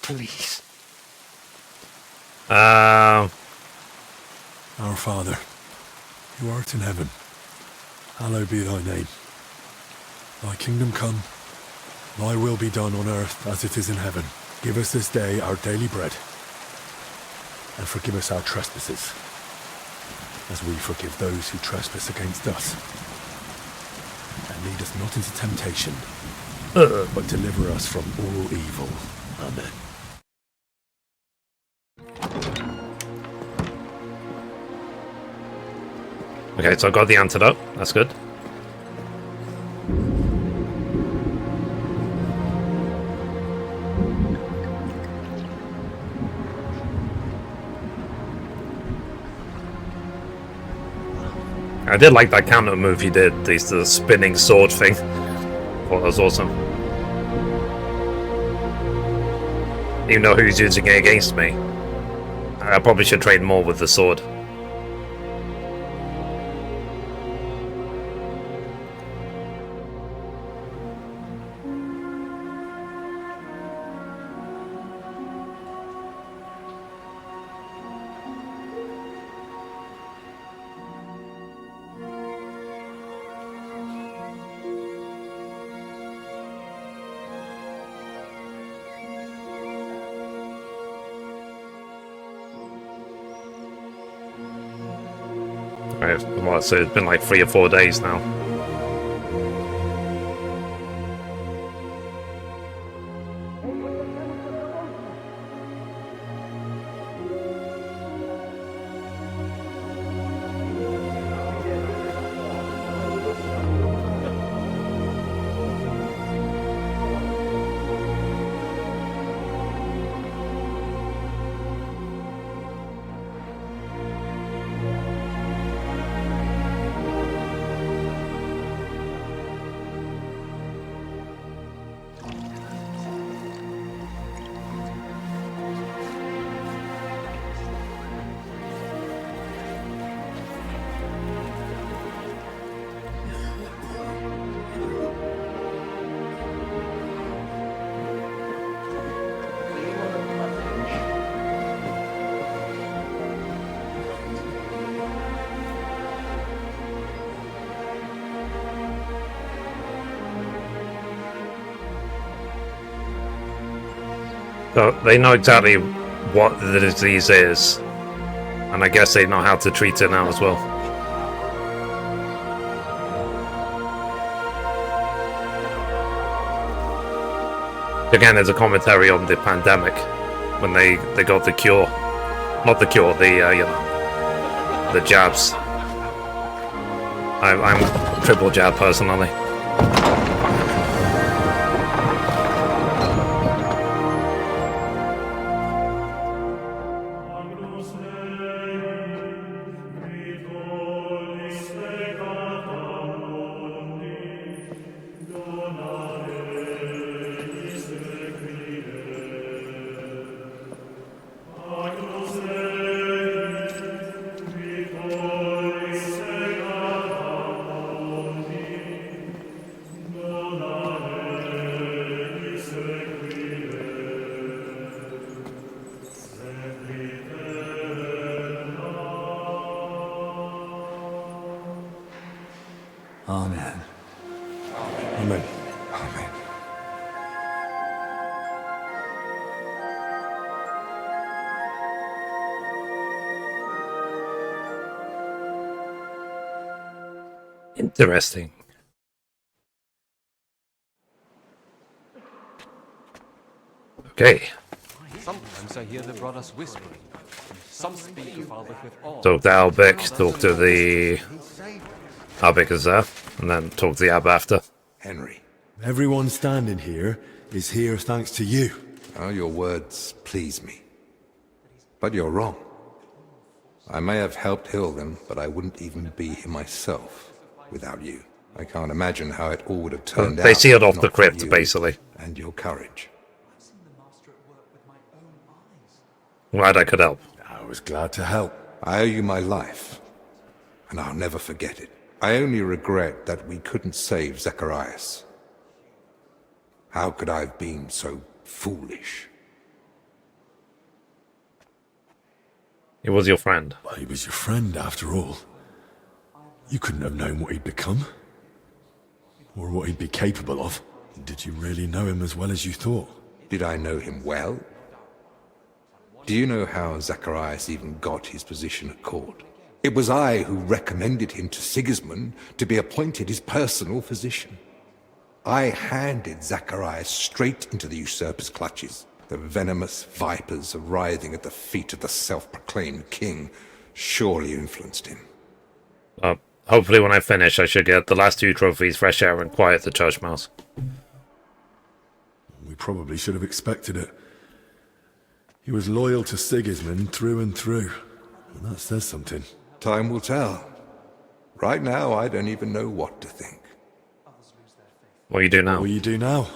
Please. Our Father, who art in heaven, hallowed be thy name. Thy kingdom come, thy will be done on earth as it is in heaven. Give us this day our daily bread, and forgive us our trespasses, as we forgive those who trespass against us. And lead us not into temptation, but deliver us from all evil. Amen. Okay, so I got the antidote. That's good. I did like that counter move he did, the spinning sword thing. Thought that was awesome. Even though who's using it against me. I probably should trade more with the sword. Well, so it's been like 3 or 4 days now. So they know exactly what the disease is. And I guess they know how to treat it now as well. Again, there's a commentary on the pandemic when they got the cure, not the cure, the jabs. I'm triple jab personally. Amen. Amen. Amen. Interesting. Okay. Sometimes I hear the brothers whispering. Some speak of Albich with awe. Talk to Albich, talk to the... Albich is there, and then talk to the Ab after. Henry. Everyone standing here is here thanks to you. Oh, your words please me. But you're wrong. I may have helped heal them, but I wouldn't even be here myself without you. I can't imagine how it all would have turned out. They sealed off if the not for crypt, you basically. And your courage. Glad I could help. I was glad to help. I owe you my life, and I'll never forget it. I only regret that we couldn't save Zacharias. How could I have been so foolish? He was your friend. Well, he was your friend, after all. You couldn't have known what he'd become. Or what he'd be capable of. Did you really know him as well as you thought? Did I know him well? Do you know how Zacharias even got his position at court? It was I who recommended him to Sigismund to be appointed his personal physician. I handed Zacharias straight into the usurper's clutches. The venomous vipers writhing at the feet of the self-proclaimed king surely influenced him. Hopefully when I finish I should get the last 2 trophies, Fresh Air and Quiet the Church Mouse. We probably should have expected it. He was loyal to Sigismund through and through. And that says something. Time will tell. Right now, I don't even know what to think. What you do now? What will you do now?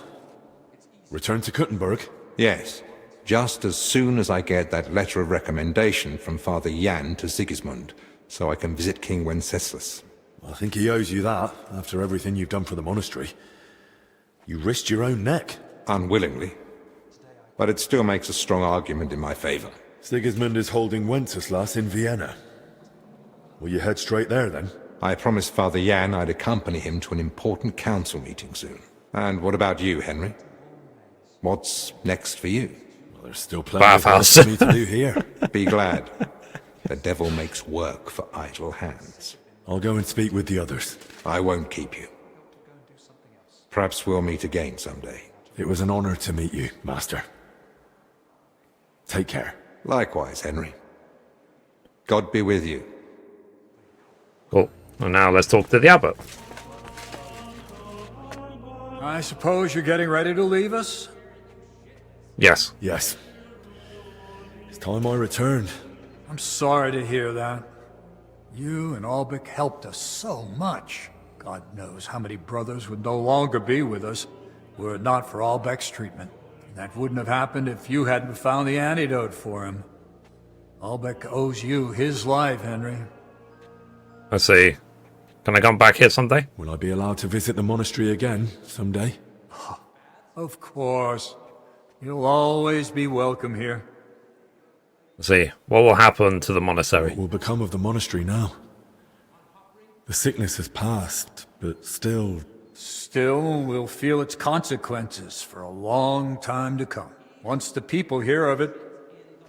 Return to Kuttenberg? Yes. Just as soon as I get that letter of recommendation from Father Jan to Sigismund, so I can visit King Wenceslas. I think he owes you that, after everything you've done for the monastery. You risked your own neck. Unwillingly. But it still makes a strong argument in my favor. Sigismund is holding Wenceslas in Vienna. Will you head straight there, then? I promised Father Jan I'd accompany him to an important council meeting soon. And what about you, Henry? What's next for you? Well, there's still plenty of work for me to do here. Be glad. The devil makes work for idle hands. I'll go and speak with the others. I won't keep you. Perhaps we'll meet again someday. It was an honor to meet you, Master. Take care. Likewise, Henry. God be with you. Cool. And now let's talk to the abbot. I suppose you're getting ready to leave us? Yes. Yes. It's time I returned. I'm sorry to hear that. You and Albich helped us so much. God knows how many brothers would no longer be with us were it not for Albich's treatment. That wouldn't have happened if you hadn't found the antidote for him. Albich owes you his life, Henry. I see. Can I come back here someday? Will I be allowed to visit the monastery again someday? Of course. You'll always be welcome here. I see. What will happen to the monastery? What will become of the monastery now? The sickness has passed, but still... Still, we'll feel its consequences for a long time to come. Once the people hear of it,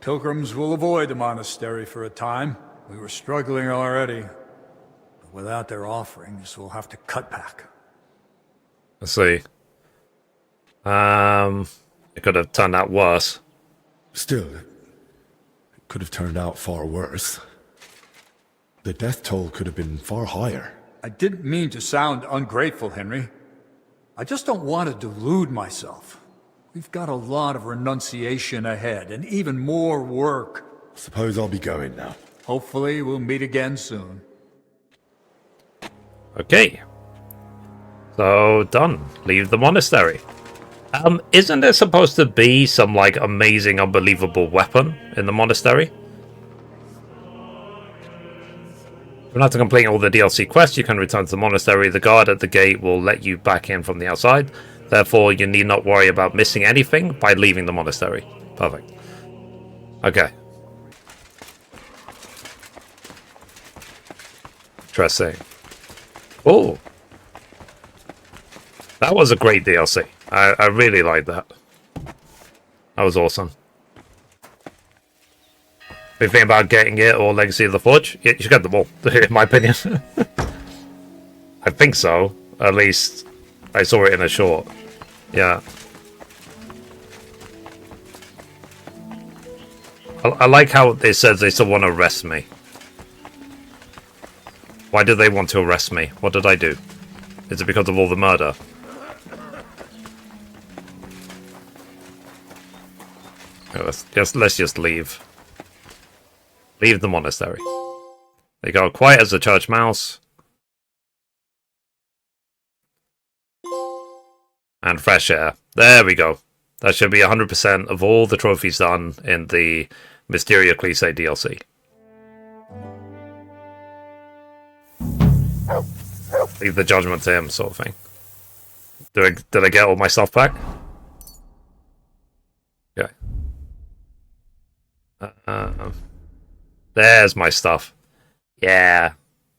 pilgrims will avoid the monastery for a time. We were struggling already. But without their offerings, we'll have to cut back. Let's see. It could have turned out worse. Still, it could have turned out far worse. The death toll could have been far higher. I didn't mean to sound ungrateful, Henry. I just don't want to delude myself. We've got a lot of renunciation ahead, and even more work. Suppose I'll be going now. Hopefully we'll meet again soon. Okay. So, done. Leave the monastery. Isn't there supposed to be some, like, amazing, unbelievable weapon in the monastery? You don't have to complete all the DLC quests. You can return to the monastery. The guard at the gate will let you back in from the outside. Therefore, you need not worry about missing anything by leaving the monastery. Perfect. Okay. Interesting. Oh. That was a great DLC. I really liked that. That was awesome. If you think about getting it or Legacy of the Forge, yeah, you should get them all, in my opinion. I think so. At least I saw it in a short. Yeah. I like how it says they still want to arrest me. Why do they want to arrest me? What did I do? Is it because of all the murder? Let's just leave. Leave the monastery. They go quiet as a church mouse. And fresh air. There we go. That should be 100% of all the trophies done in the Mysteria Cliché DLC. Leave the judgment to him, sort of thing. Did I get all my stuff back? Okay. There's my stuff. Yeah.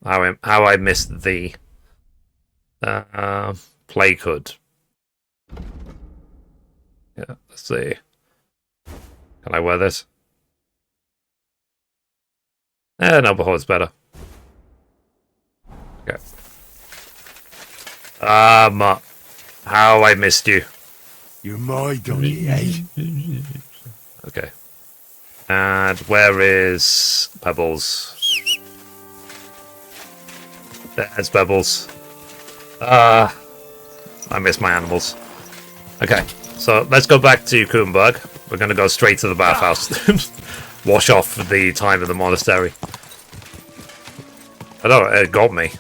How I missed the plague hood. Yeah, let's see. Can I wear this? No, behold's better. Okay. How I missed you. You're my donkey, eh? Okay. And where is Pebbles? There's Pebbles. I miss my animals. Okay, so let's go back to Kuenberg. We're going to go straight to the bathhouse. Wash off the time in the monastery. I don't know, it got me.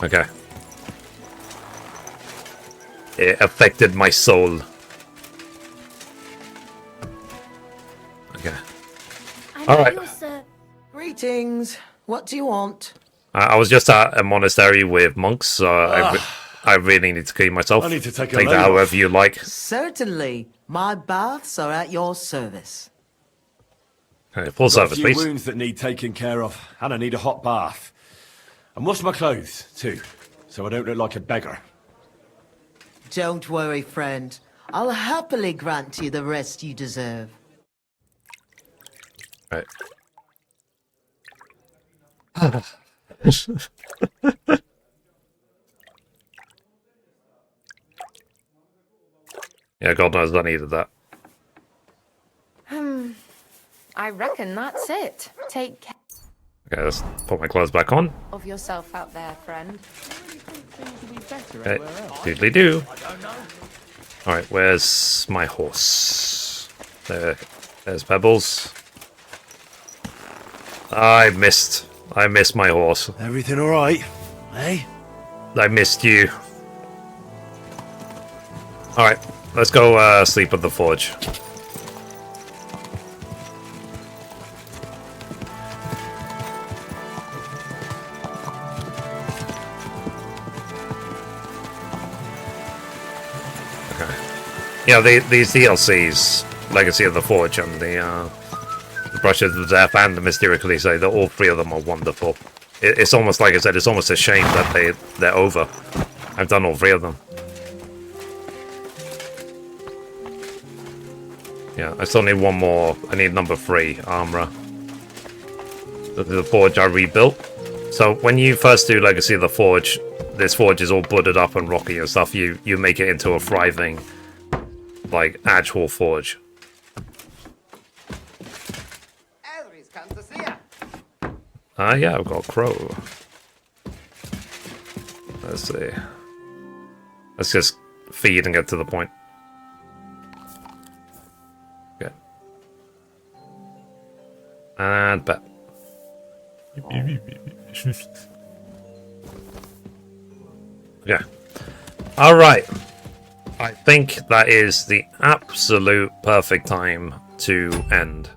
Okay. It affected my soul. Okay. Alright. Greetings. What do you want? I was just at a monastery with monks, so I really need to clean myself. I need to take a that load however off. you like. Certainly. My baths are at your service. Okay, full Got service, a few please. wounds that need taking care of, and I need a hot bath. And wash my clothes, too, so I don't look like a beggar. Don't worry, friend. I'll happily grant you the rest you deserve. Right. Yeah, God knows I needed that. I reckon that's it. Take care Okay, let's put my clothes back on. of yourself out there, friend. Okay, doodly do. Alright, where's my horse? There's Pebbles. I missed my horse. Everything alright, eh? I missed you. Alright, let's go sleep at the forge. Yeah, these DLCs, Legacy of the Forge and the Brushes of Death and the Mysteria Cliché, all three of them are wonderful. It's almost like I said, it's almost a shame that they're over. I've done all three of them. Yeah, I still need one more. I need number 3, armor. The forge I rebuilt. So when you first do Legacy of the Forge, this forge is all budded up and rocky and stuff. You make it into a thriving, like, actual forge. Yeah, I've got a crow. Let's see. Let's just feed and get to the point. Okay. And bet. Yeah. Alright. I think that is the absolute perfect time to end.